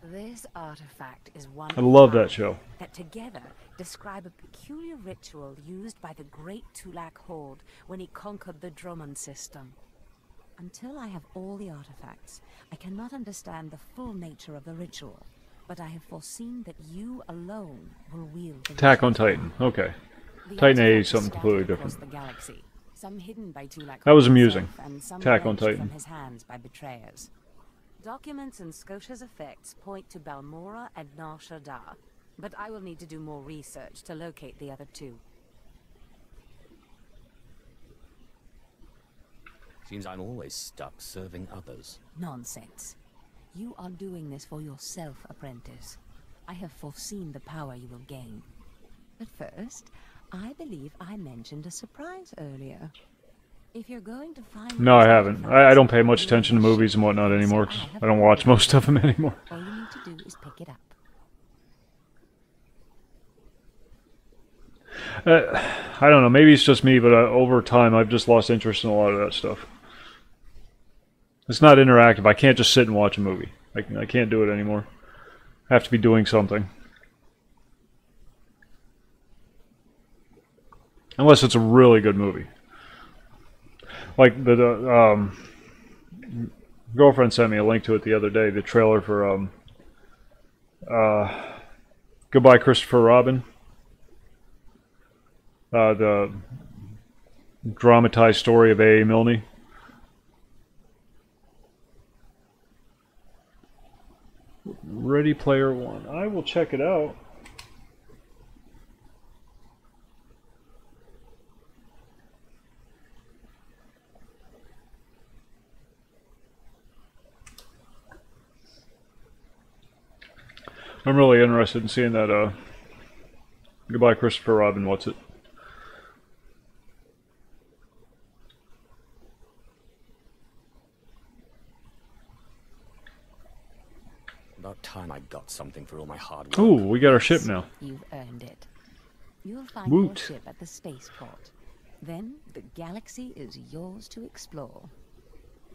This artifact is one
I love that show.
That together describe a peculiar ritual used by the great Tulak Horde when he conquered the Drummond system. Until I have all the artifacts, I cannot understand the full nature of the ritual, but I have foreseen that you alone will wield the
Attack on
ritual.
Titan, okay.
The
Titan AE is
artifacts
something
scattered
completely
across
different.
the galaxy, some hidden by Tulak
That was
Horde
amusing.
himself, and some
Attack on
wrenched
Titan.
from his hands by betrayers. Documents and Scotia's effects point to Balmora and Nar Shaddaa, but I will need to do more research to locate the other two.
Seems I'm always stuck serving others.
Nonsense. You are doing this for yourself, apprentice. I have foreseen the power you will gain. But first, I believe I mentioned a surprise earlier. If you're going to find...
No, I haven't. I don't pay much attention to movies and whatnot anymore, 'cause I don't watch most of them anymore.
All you need to do is pick it up.
I don't know, maybe it's just me, but over time I've just lost interest in a lot of that stuff. It's not interactive. I can't just sit and watch a movie. I can't do it anymore. I have to be doing something. Unless it's a really good movie. Like the girlfriend sent me a link to it the other day, the trailer for Goodbye Christopher Robin. The dramatized story of A.A. Milne. Ready Player One. I will check it out. I'm really interested in seeing that Goodbye Christopher Robin, what's it?
About time I got something for all my hard work.
Ooh, we got our ship now.
You've earned it. You'll find
Woot.
your ship at the spaceport. Then the galaxy is yours to explore.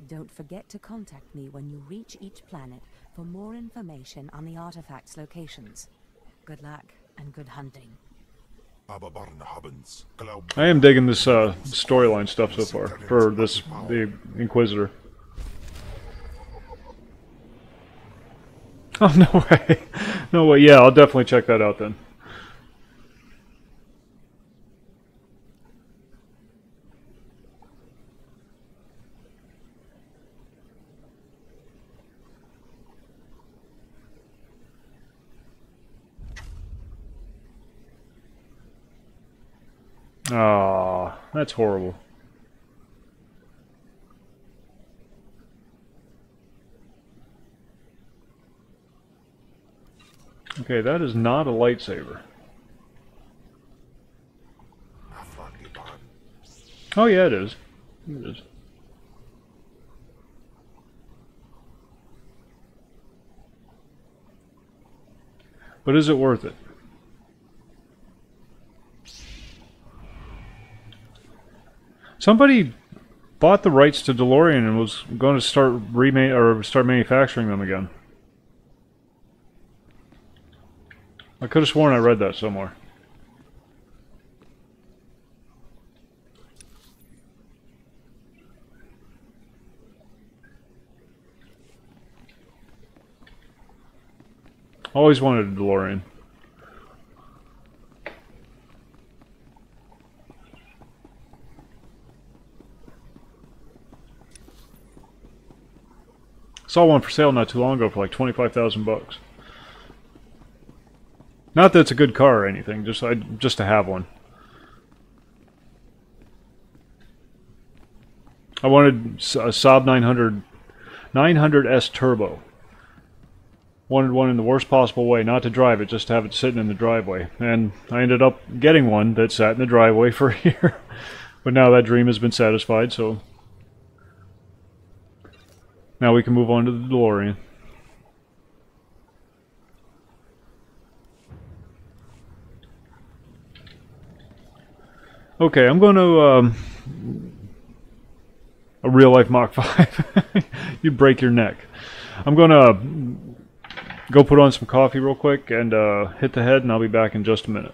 Don't forget to contact me when you reach each planet for more information on the artifacts' locations. Good luck and good hunting.
I am digging this storyline stuff so far for the Inquisitor. Oh, no way. No way. Yeah, I'll definitely check that out then. Ah, that's horrible. Okay, that is not a lightsaber. Oh yeah, it is. It is. But is it worth it? Somebody bought the rights to DeLorean and was going to start manufacturing them again. I could have sworn I read that somewhere. Always wanted a DeLorean. Saw one for sale not too long ago for like 25,000 bucks. Not that it's a good car or anything, just to have one. I wanted a Saab 900S Turbo. Wanted one in the worst possible way, not to drive it, just to have it sitting in the driveway. And I ended up getting one that sat in the driveway for a year. But now that dream has been satisfied, so now we can move on to the DeLorean. Okay, I'm going to a real life Mach 5. You break your neck. I'm going to go put on some coffee real quick and hit the head, and I'll be back in just a minute.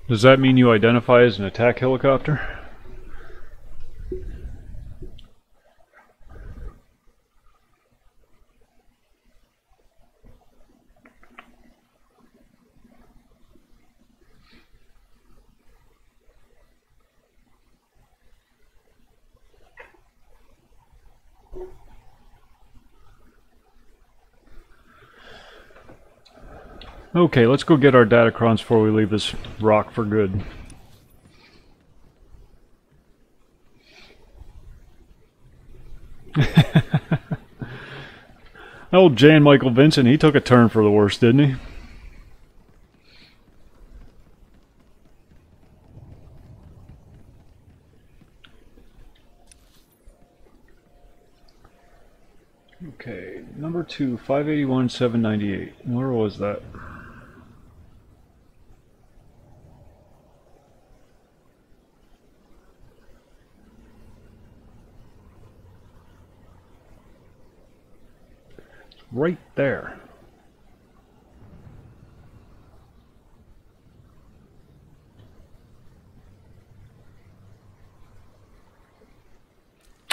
Does that mean you identify as an attack helicopter? Okay, let's go get our Datacrons before we leave this rock for good. Old Jan Michael Vincent, he took a turn for the worse, didn't he? Okay, number 2, 581, 798. Where was that? Right there.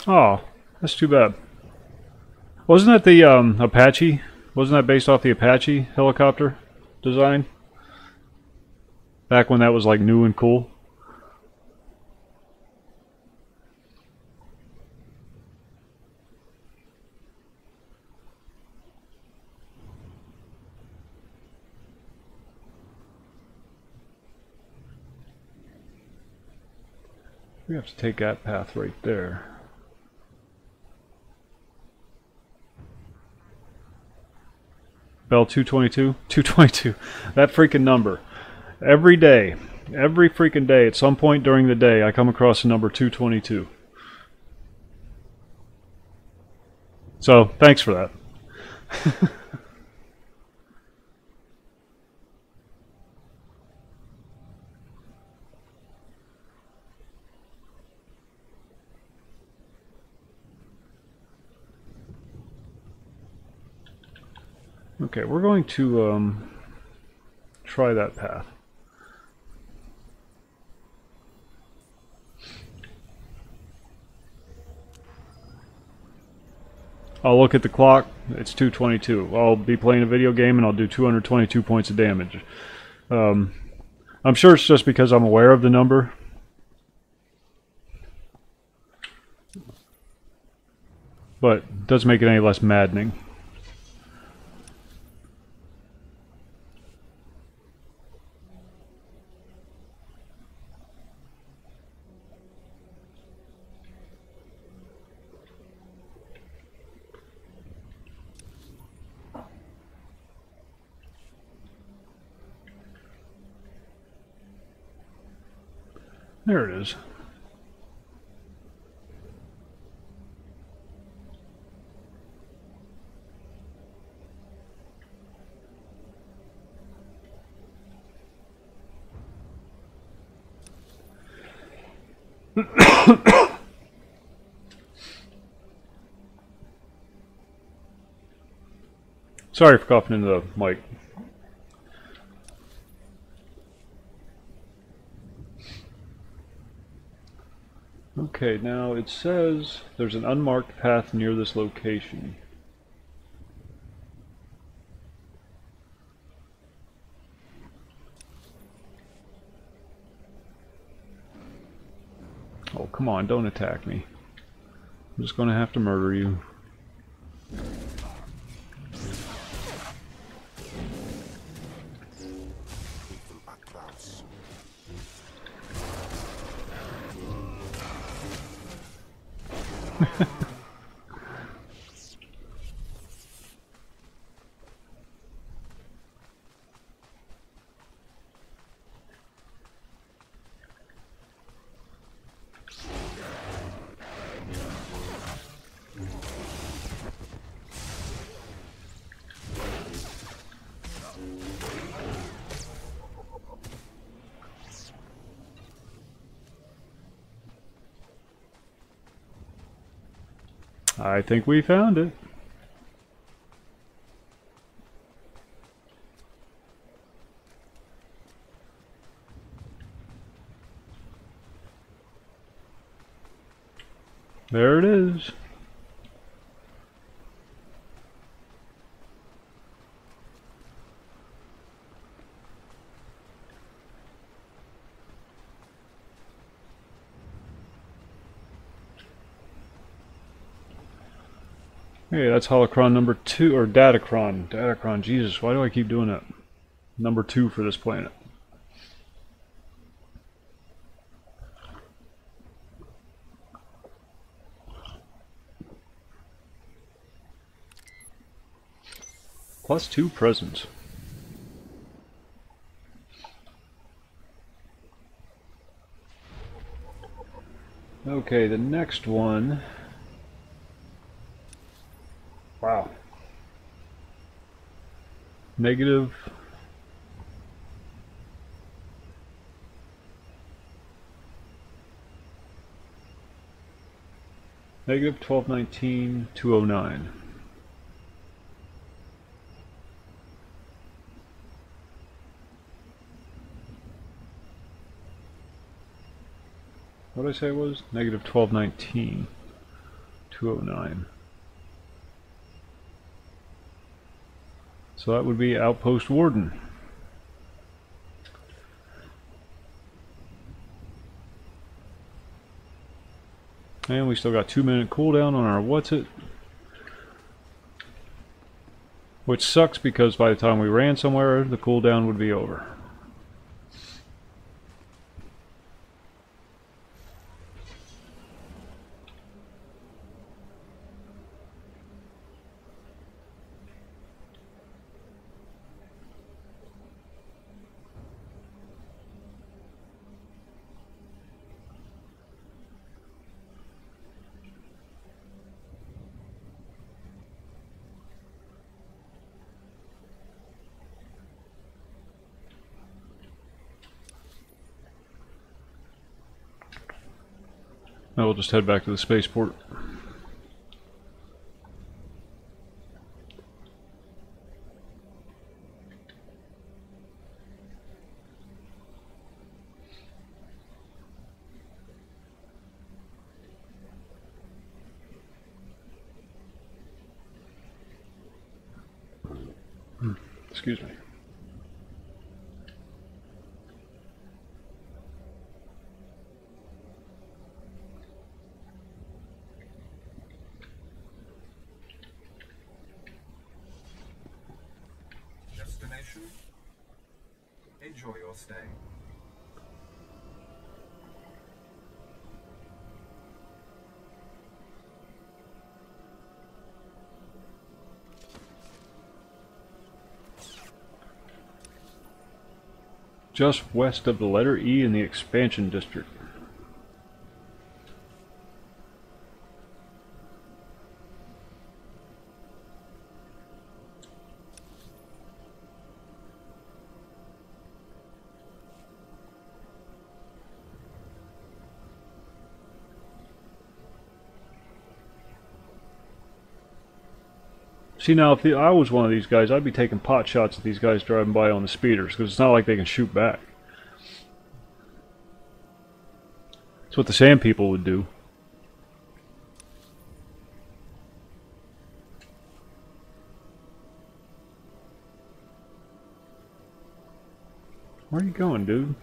Oh, that's too bad. Wasn't that the Apache? Wasn't that based off the Apache helicopter design? Back when that was like new and cool? We have to take that path right there. Bell 222? 222. That freaking number. Every day, every freaking day, at some point during the day, I come across the number 222. So, thanks for that. Okay, we're going to try that path. I'll look at the clock, it's 2:22. I'll be playing a video game and I'll do 222 points of damage. I'm sure it's just because I'm aware of the number. But it doesn't make it any less maddening. There it is. Sorry for coughing into the mic. Okay, now it says there's an unmarked path near this location. Oh, come on, don't attack me. I'm just gonna have to murder you. I think we found it. There it is. Hey, that's holocron number 2, or Datacron. Datacron, Jesus, why do I keep doing that? Number 2 for this planet. +2 presents. Okay, the next one. Wow. Negative. Negative 1219 209. What did I say it was? Negative 1219 209. So that would be Outpost Warden. And we still got 2-minute cooldown on our what's it. Which sucks because by the time we ran somewhere, the cooldown would be over. Now we'll just head back to the spaceport. Excuse me.
Destination. Enjoy your stay.
Just west of the letter E in the expansion district. See, now if I was one of these guys, I'd be taking pot shots at these guys driving by on the speeders, because it's not like they can shoot back. It's what the sand people would do. Where are you going, dude?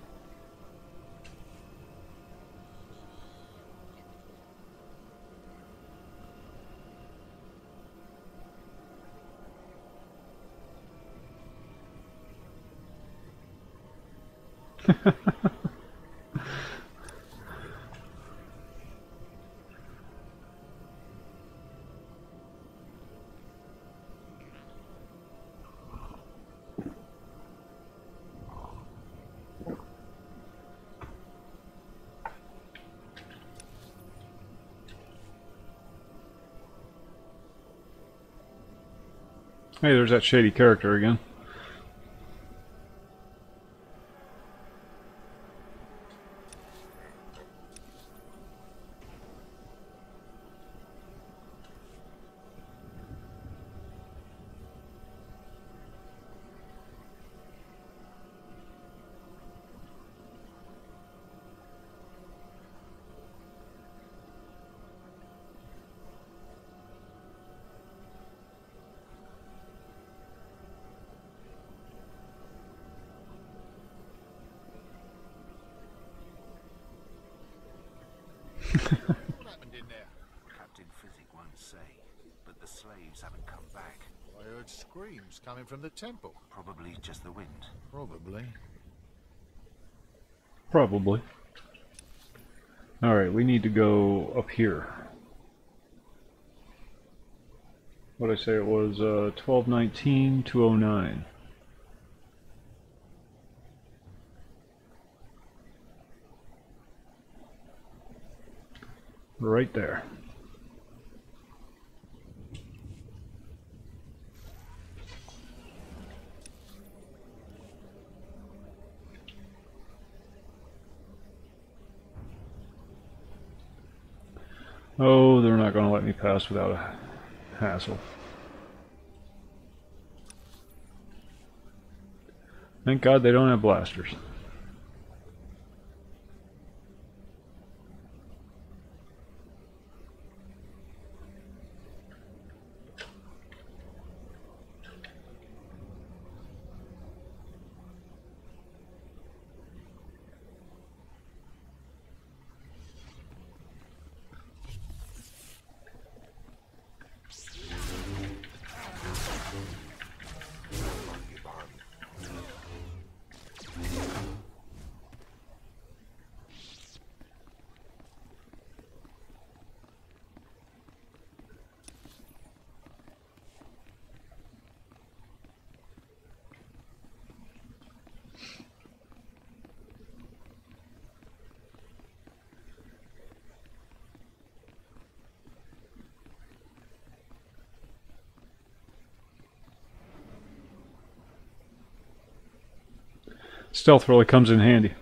Hey, there's that shady character again.
What happened in there?
Captain Physic won't say, but the slaves haven't come back.
I heard screams coming from the temple.
Probably just the wind.
Probably.
Probably. Alright, we need to go up here. What did I say it was? 1219, 209. Right there. Oh, they're not going to let me pass without a hassle. Thank God they don't have blasters. Stealth really comes in handy.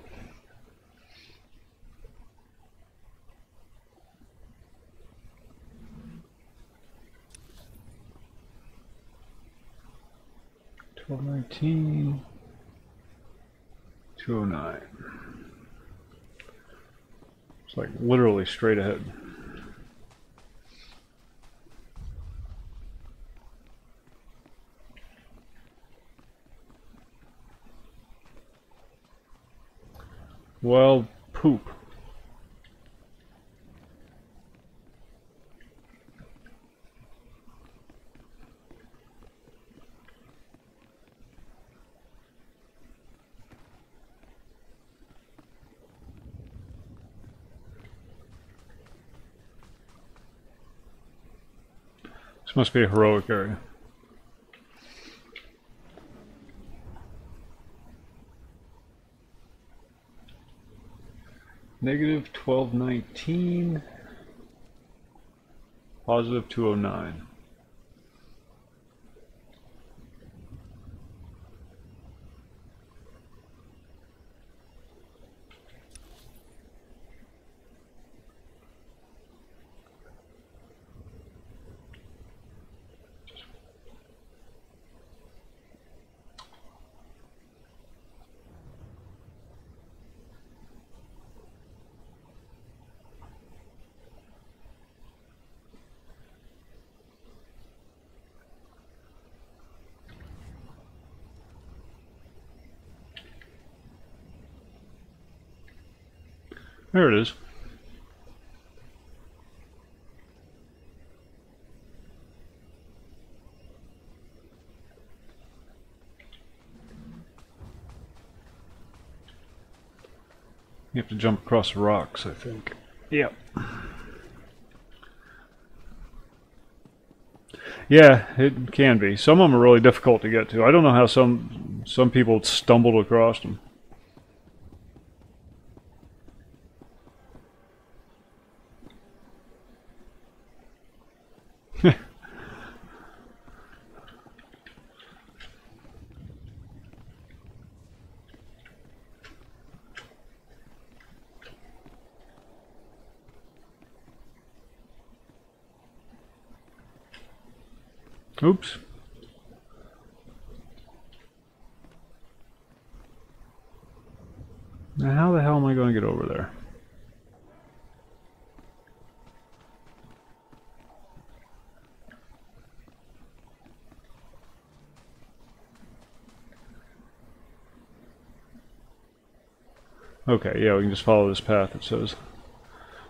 $12.19, $2.09. It's like literally straight ahead. Well, poop. This must be a heroic area. Negative 1219, positive 209. There it is. You have to jump across the rocks, I think. Yep. Yeah, it can be. Some of them are really difficult to get to. I don't know how some people stumbled across them. Oops. Now how the hell am I going to get over there? Okay, yeah, we can just follow this path, it says.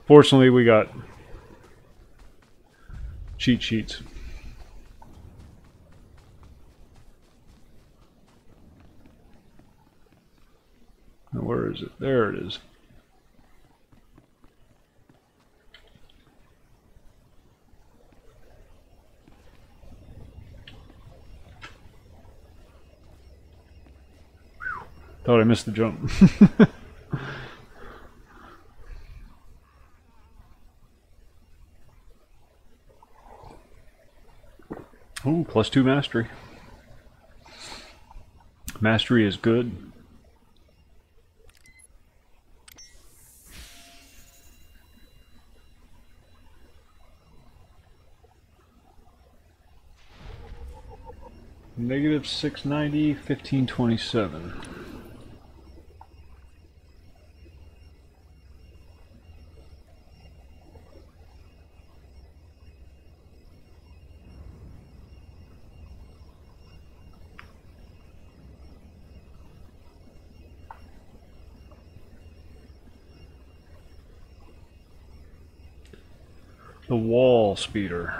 Fortunately, we got cheat sheets. Now, where is it? There it is. Thought I missed the jump. Ooh, +2 mastery. Mastery is good. -690, 1527. The wall speeder.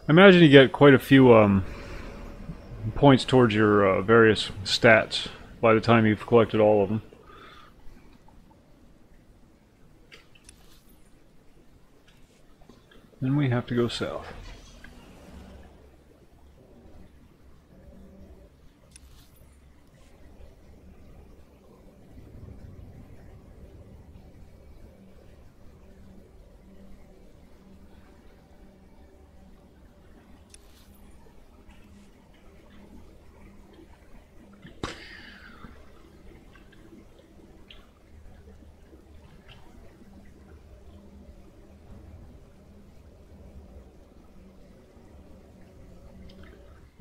I imagine you get quite a few points towards your various stats by the time you've collected all of them. Then we have to go south.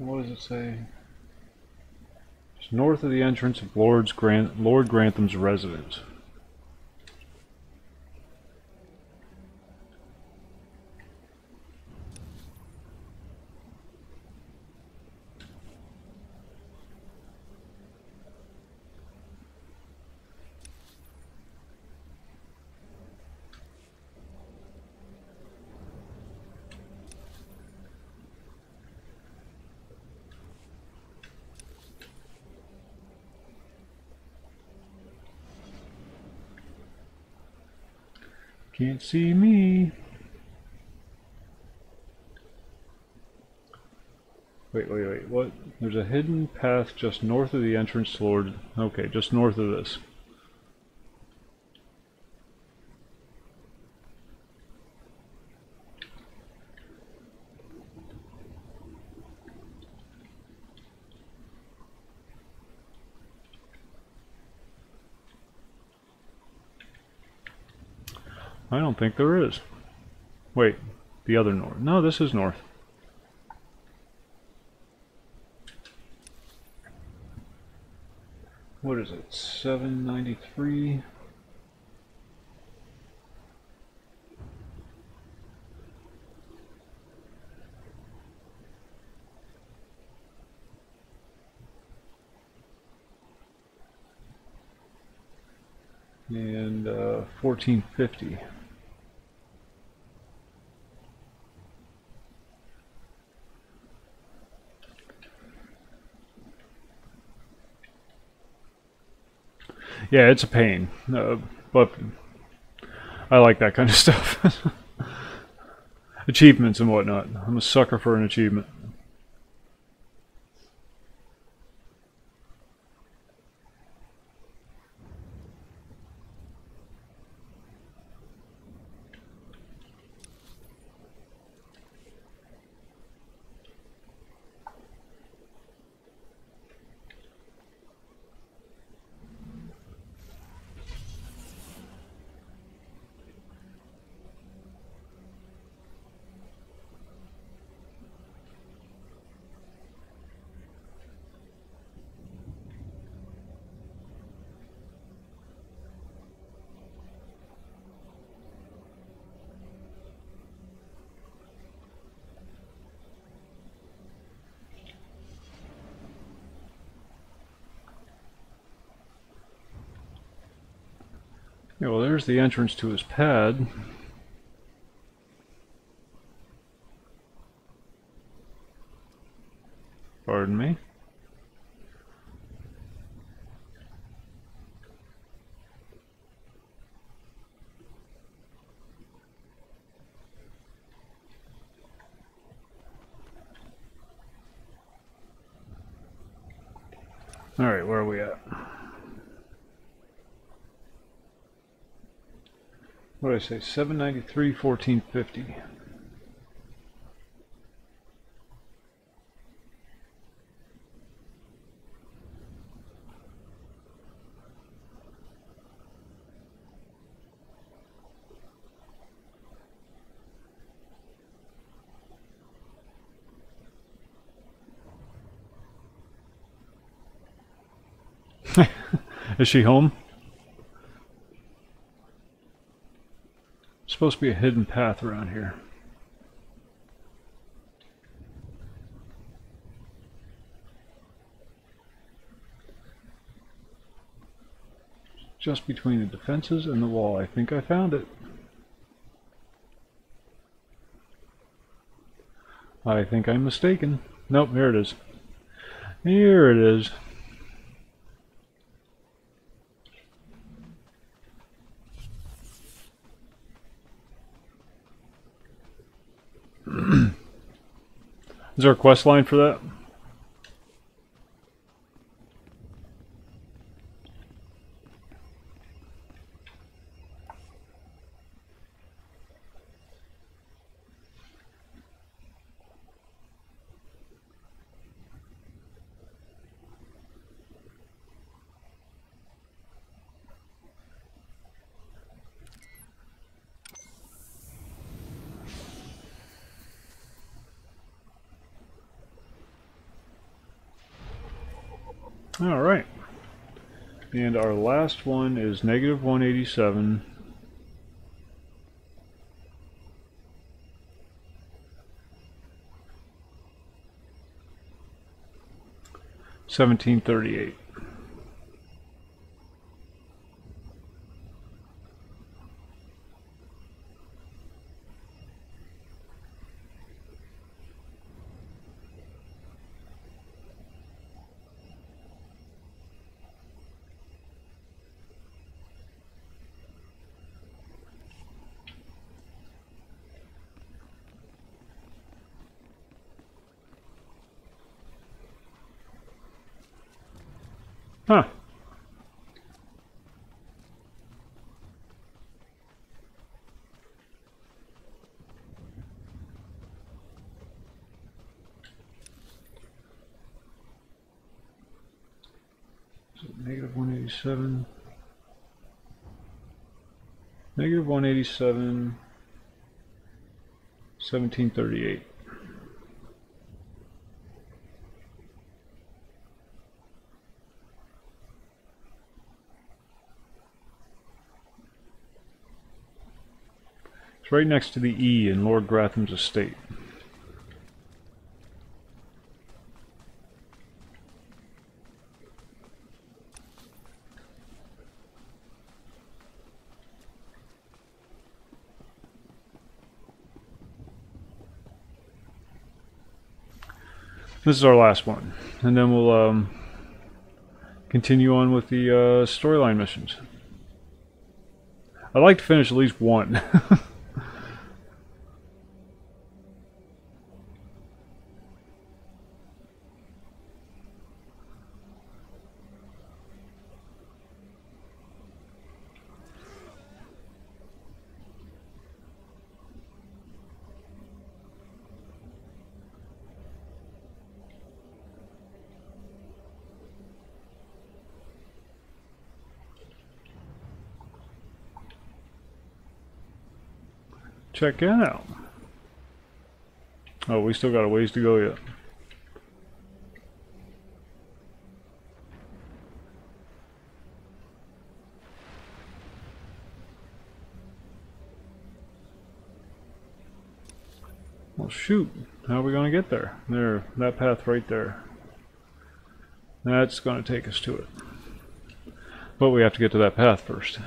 What does it say? It's north of the entrance of Lord Grantham's residence. Can't see me. Wait, what? There's a hidden path just north of the entrance to Lord... Okay, just north of this. I don't think there is. Wait, the other north. No, this is north. What is it? 793. And 1450. Yeah, it's a pain, but I like that kind of stuff. Achievements and whatnot. I'm a sucker for an achievement. Yeah, well, there's the entrance to his pad. Pardon me. Alright, where are we at? What did I say? 793, 1450. Is she home? Supposed to be a hidden path around here. Just between the defenses and the wall. I think I found it. I think I'm mistaken. Nope, here it is. Here it is. Is there a quest line for that? All right. And our last one is negative 187. $17.38. Huh. So negative 187. Negative 187. 1738. It's right next to the E in Lord Gratham's estate. This is our last one, and then we'll continue on with the storyline missions. I'd like to finish at least one. Check it out. Oh, we still got a ways to go yet. Well, shoot. How are we going to get there? There, that path right there. That's going to take us to it. But we have to get to that path first.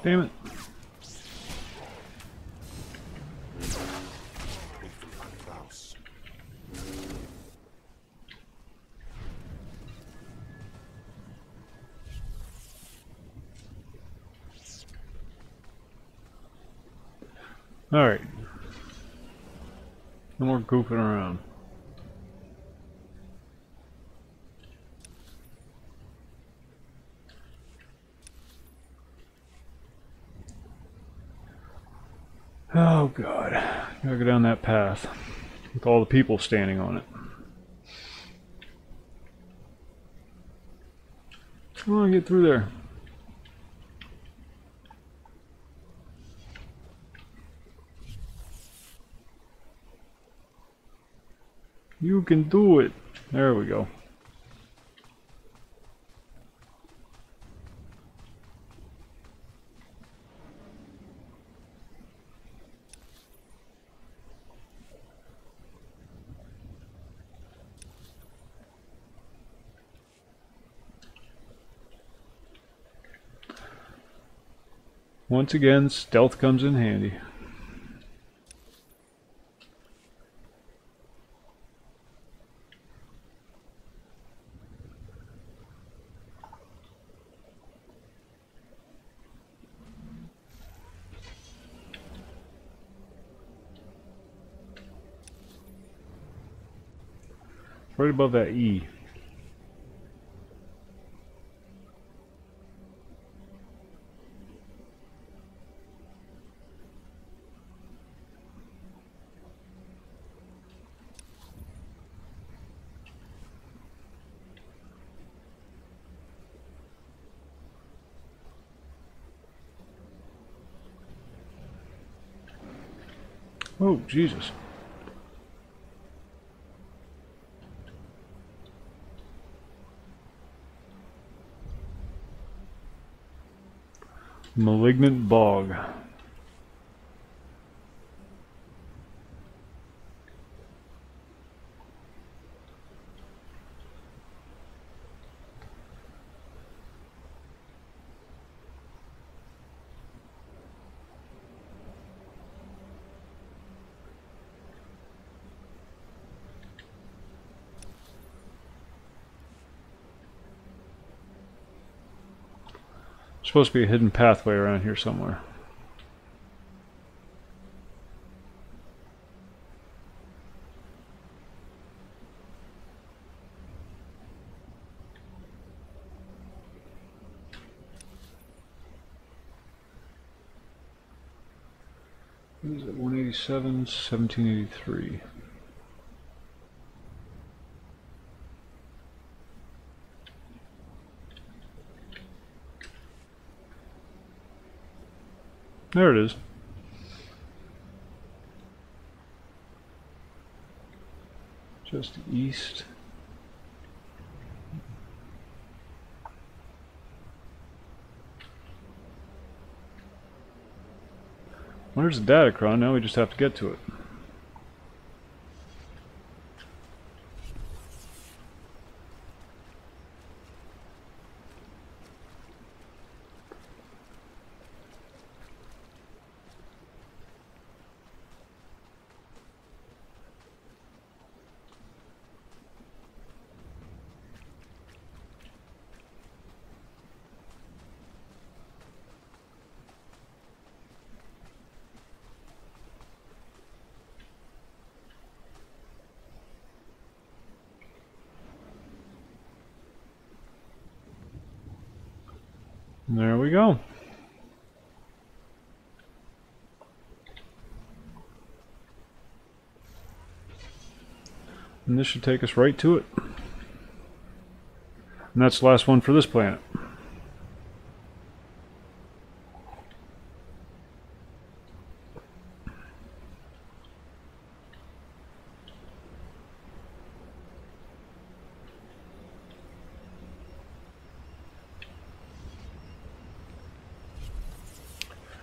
Damn it. Alright. No more goofing around. Oh god. Gotta go down that path with all the people standing on it. Come on, get through there. You can do it. There we go. Once again, stealth comes in handy. Right above that E. Oh, Jesus. Malignant bog. Supposed to be a hidden pathway around here somewhere. What is it? 187, 1783. There it is. Just east. Where's the Datacron? Now we just have to get to it. There we go. And this should take us right to it. And that's the last one for this planet.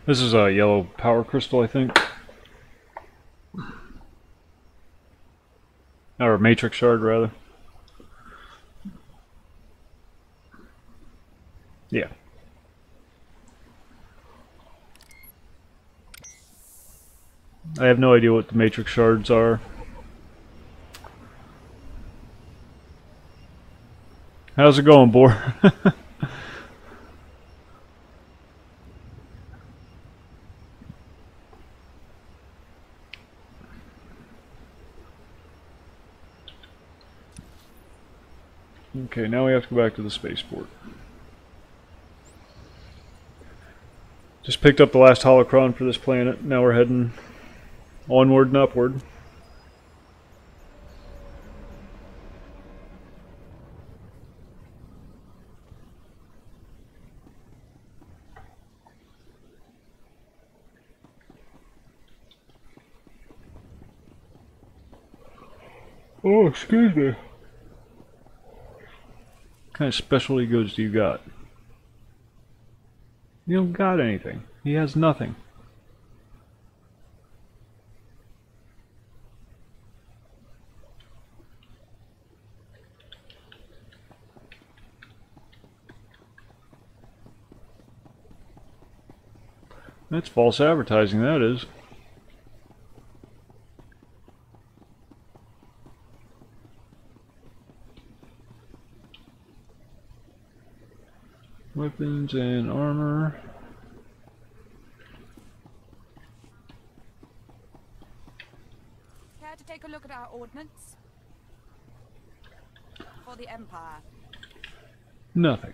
This is a yellow power crystal, I think. Or a matrix shard, rather. Yeah. I have no idea what the matrix shards are. How's it going, Boar? Okay, now we have to go back to the spaceport. Just picked up the last holocron for this planet. Now we're heading onward and upward. Oh, excuse me. What kind of specialty goods do you got? You don't got anything. He has nothing. That's false advertising, that is. Weapons and armor.
Care to take a look at our ordnance? For the Empire.
Nothing.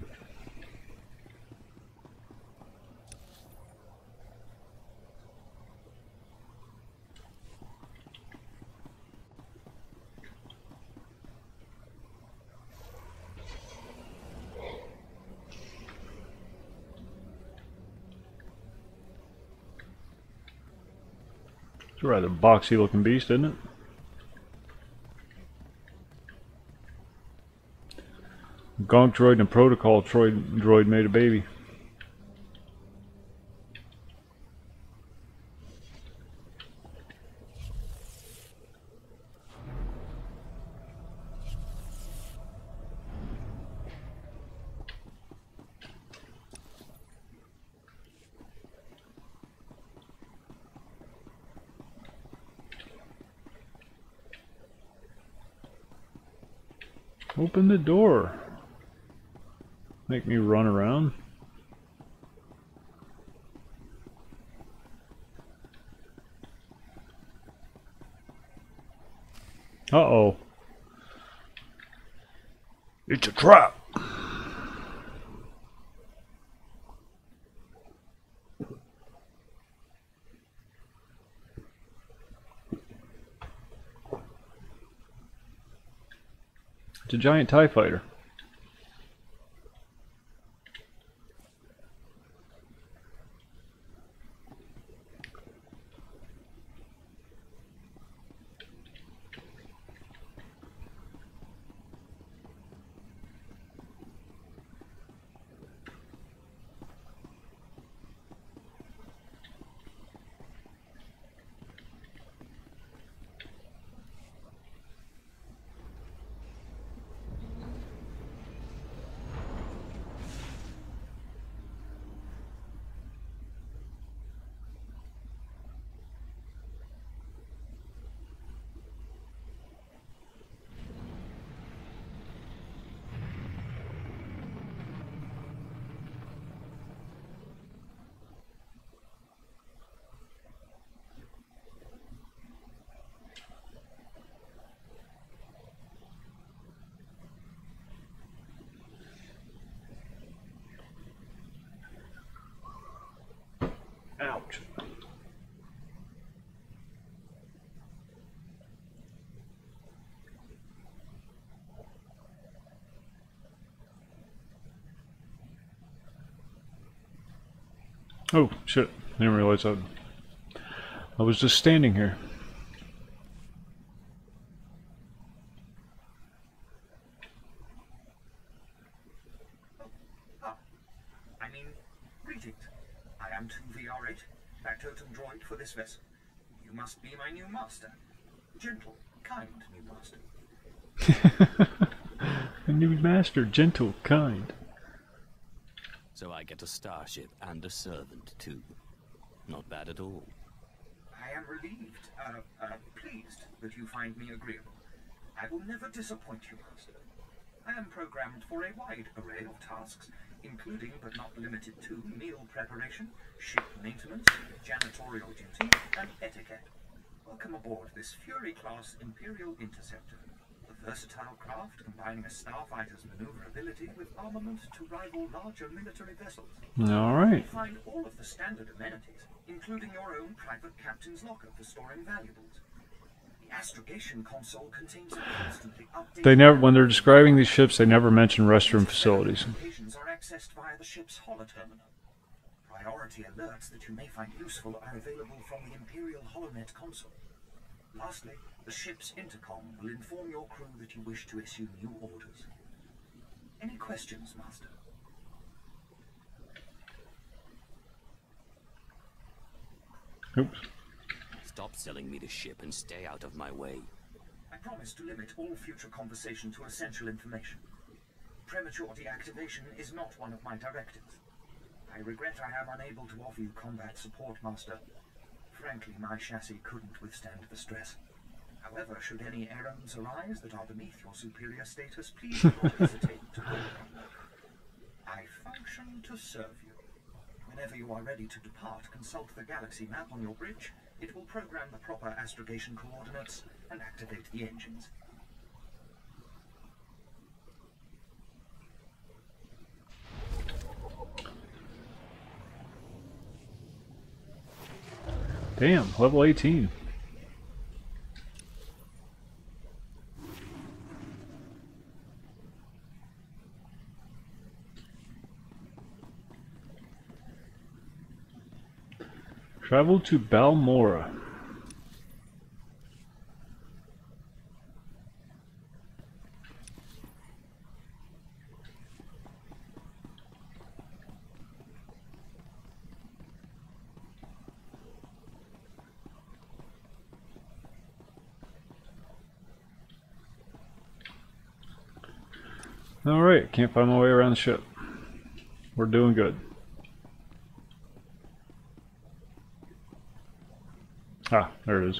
It's a rather boxy looking beast, isn't it? Gonk droid and protocol droid made a baby. Open the door. Make me run around. Uh-oh. It's a trap. It's a giant TIE fighter. Ouch. Oh, shit. I didn't realize I was just standing here.
I mean, greetings. I am 2VR8, Factotum droid for this vessel. You must be my new master. Gentle, kind new master.
A new master, gentle, kind.
So I get a starship and a servant too. Not bad at all.
I am relieved, pleased that you find me agreeable. I will never disappoint you, Master. I am programmed for a wide array of tasks, including but not limited to meal preparation, ship maintenance, janitorial duty, and etiquette. Welcome aboard this Fury-class Imperial Interceptor. A versatile craft combining a starfighter's maneuverability with armament to rival larger military vessels.
All right.
You find all of the standard amenities, including your own private captain's locker for storing valuables. The astrogation console contains a constantly updated...
They never, when they're describing these ships, they never mention restroom facilities.
Applications are accessed via the ship's holoterminal. Priority alerts that you may find useful are available from the Imperial HoloNet console. Lastly, the ship's intercom will inform your crew that you wish to issue new orders. Any questions, Master?
Oops.
Stop selling me the ship and stay out of my way.
I promise to limit all future conversation to essential information. Premature deactivation is not one of my directives. I regret I am unable to offer you combat support, Master. Frankly, my chassis couldn't withstand the stress. However, should any errands arise that are beneath your superior status, please do not hesitate to call upon me. I function to serve you. Whenever you are ready to depart, consult the galaxy map on your bridge. It will program the proper astrogation coordinates and activate the engines.
Damn, level 18. Travel to Balmora. Alright, can't find my way around the ship. We're doing good. Ah, there it is.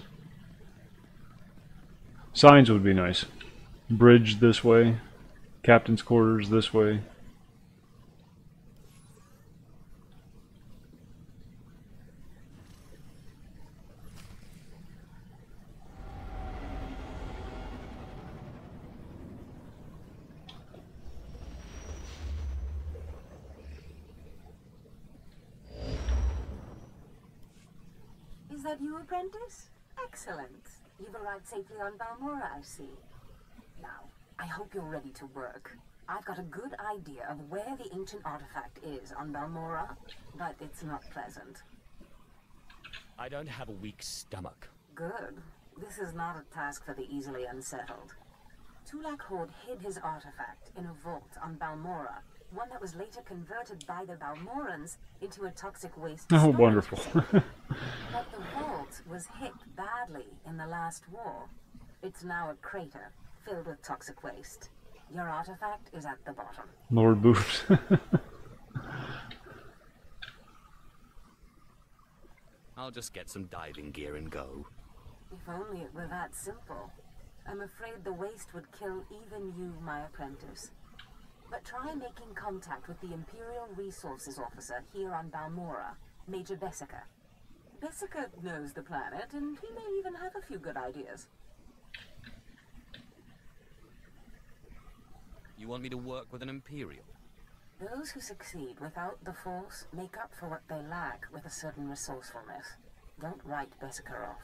Signs would be nice. Bridge this way. Captain's quarters this way.
Is that you, apprentice? Excellent. You've arrived safely on Balmora, I see. Now, I hope you're ready to work. I've got a good idea of where the ancient artifact is on Balmora, but it's not pleasant.
I don't have a weak stomach.
Good. This is not a task for the easily unsettled. Tulak Horde hid his artifact in a vault on Balmora, one that was later converted by the Balmorans into a toxic waste.
Oh, wonderful.
But the vault was hit badly in the last war. It's now a crater filled with toxic waste. Your artifact is at the bottom.
Lord Boobs.
I'll just get some diving gear and go.
If only it were that simple. I'm afraid the waste would kill even you, my apprentice. But try making contact with the Imperial Resources Officer here on Balmora, Major Bessica. Bessica knows the planet, and he may even have a few good ideas.
You want me to work with an Imperial?
Those who succeed without the Force make up for what they lack with a certain resourcefulness. Don't write Bessica off.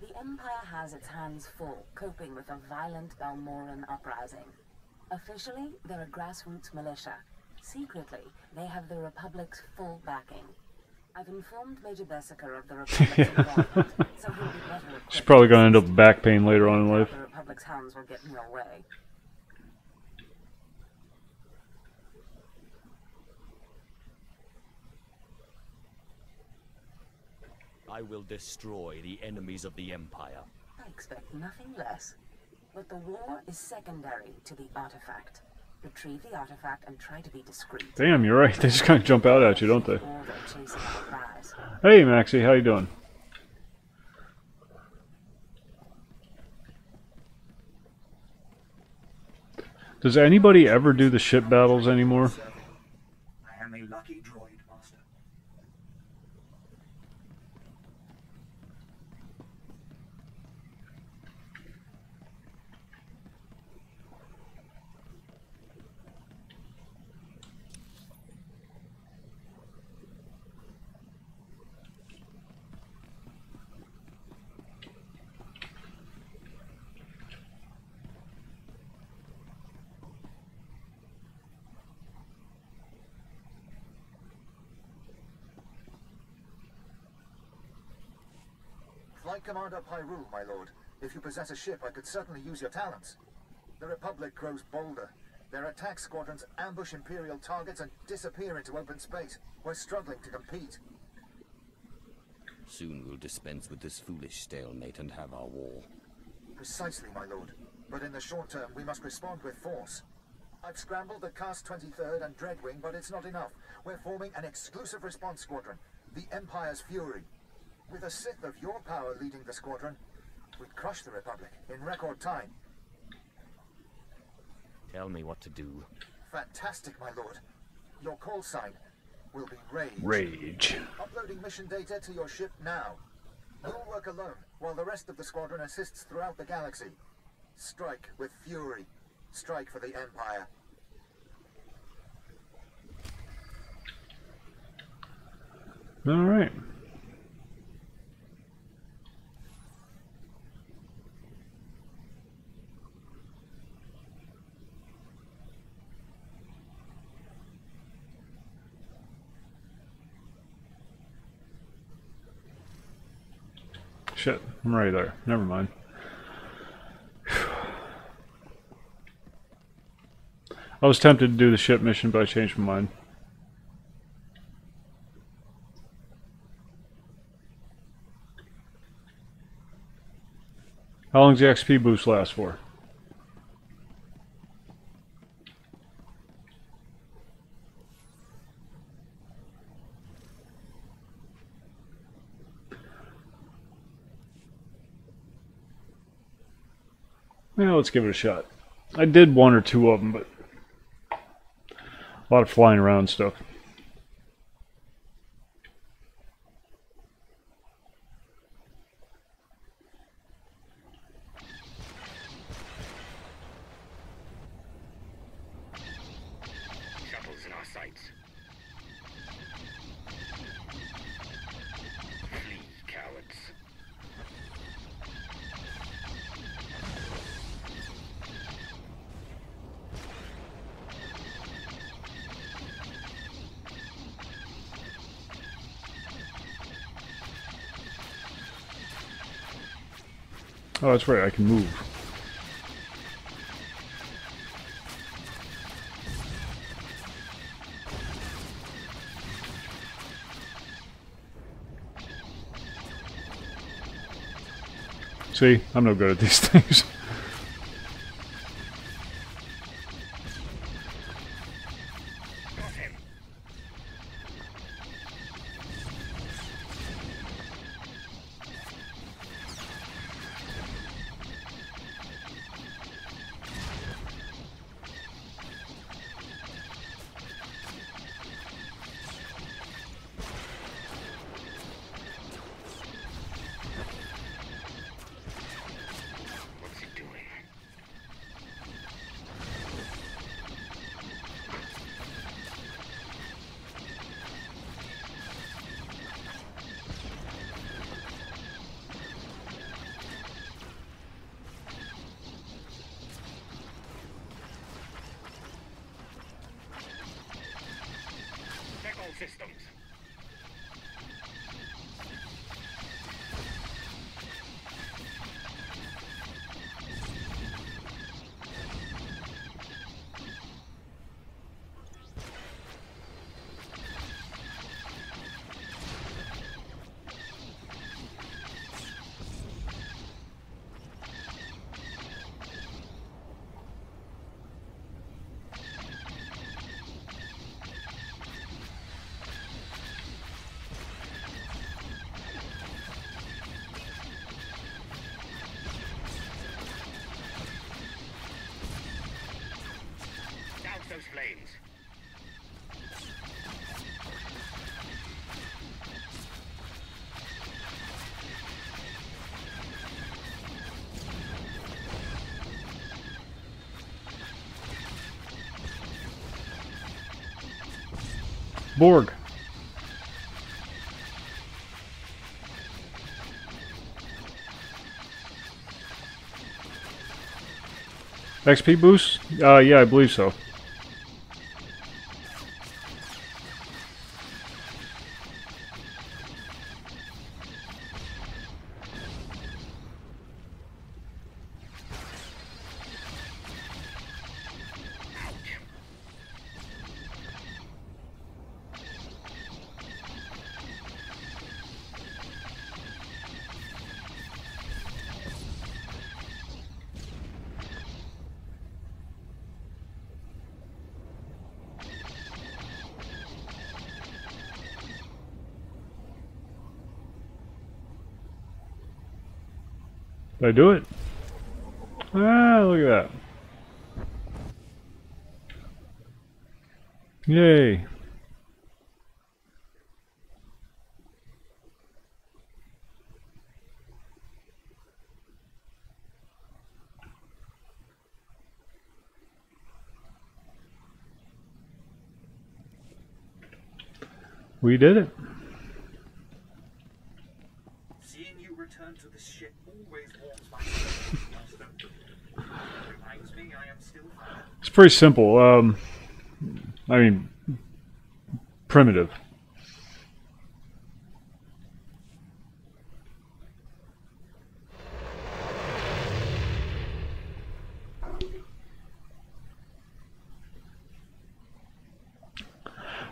The Empire has its hands full coping with a violent Balmoran uprising. Officially, they're a grassroots militia. Secretly, they have the Republic's full backing. I've informed Major Bessica of the Republic's involvement, so he'll be better equipped.
She's probably going to end up with back pain later on in life.
The Republic's hounds will get in your way.
I will destroy the enemies of the Empire.
I expect nothing less. But the war is secondary to the artifact. Retrieve the artifact and try to be discreet.
Damn, you're right. They just kind of jump out at you, don't they? Hey, Maxie, how you doing? Does anybody ever do the ship battles anymore?
I am a lucky droid, Master.
Flight Commander Pyrul, my lord. If you possess a ship, I could certainly use your talents. The Republic grows bolder. Their attack squadrons ambush Imperial targets and disappear into open space. We're struggling to compete.
Soon we'll dispense with this foolish stalemate and have our war.
Precisely, my lord. But in the short term, we must respond with force. I've scrambled the Cast 23rd and Dreadwing, but it's not enough. We're forming an exclusive response squadron, the Empire's Fury. With a Sith of your power leading the squadron, we'd crush the Republic in record time.
Tell me what to do.
Fantastic, my lord. Your call sign will be Rage.
Rage.
Uploading mission data to your ship now. You'll work alone, while the rest of the squadron assists throughout the galaxy. Strike with fury. Strike for the Empire.
All right. Shit, I'm right there. Never mind. I was tempted to do the ship mission, but I changed my mind. How long does the XP boost last for? Yeah, let's give it a shot. I did one or two of them, but a lot of flying around stuff.
Shuttles in our sights. Flee, cowards.
Oh, that's right, I can move. See, I'm no good at these things.
flames.
Borg. XP boost? Yeah, I believe so. Did I do it? Ah, look at that. Yay. We did it.
Seeing you return to this ship always warms my soul, Master. Reminds me I am still fine.
It's pretty simple. I mean, primitive.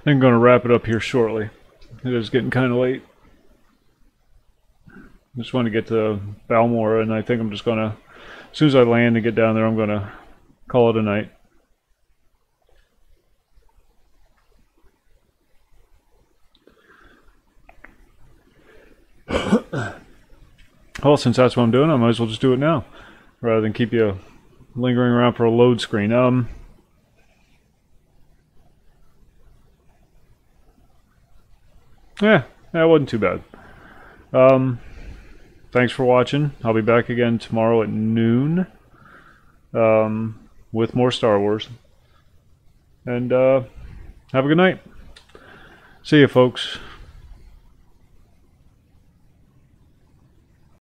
I'm going to wrap it up here shortly. It is getting kind of late. Just want to get to Balmora, and I think I'm just going to, as soon as I land and get down there, I'm going to call it a night. Well, since that's what I'm doing, I might as well just do it now, rather than keep you lingering around for a load screen. Yeah, that wasn't too bad. Thanks for watching. I'll be back again tomorrow at noon with more Star Wars. And have a good night. See you, folks.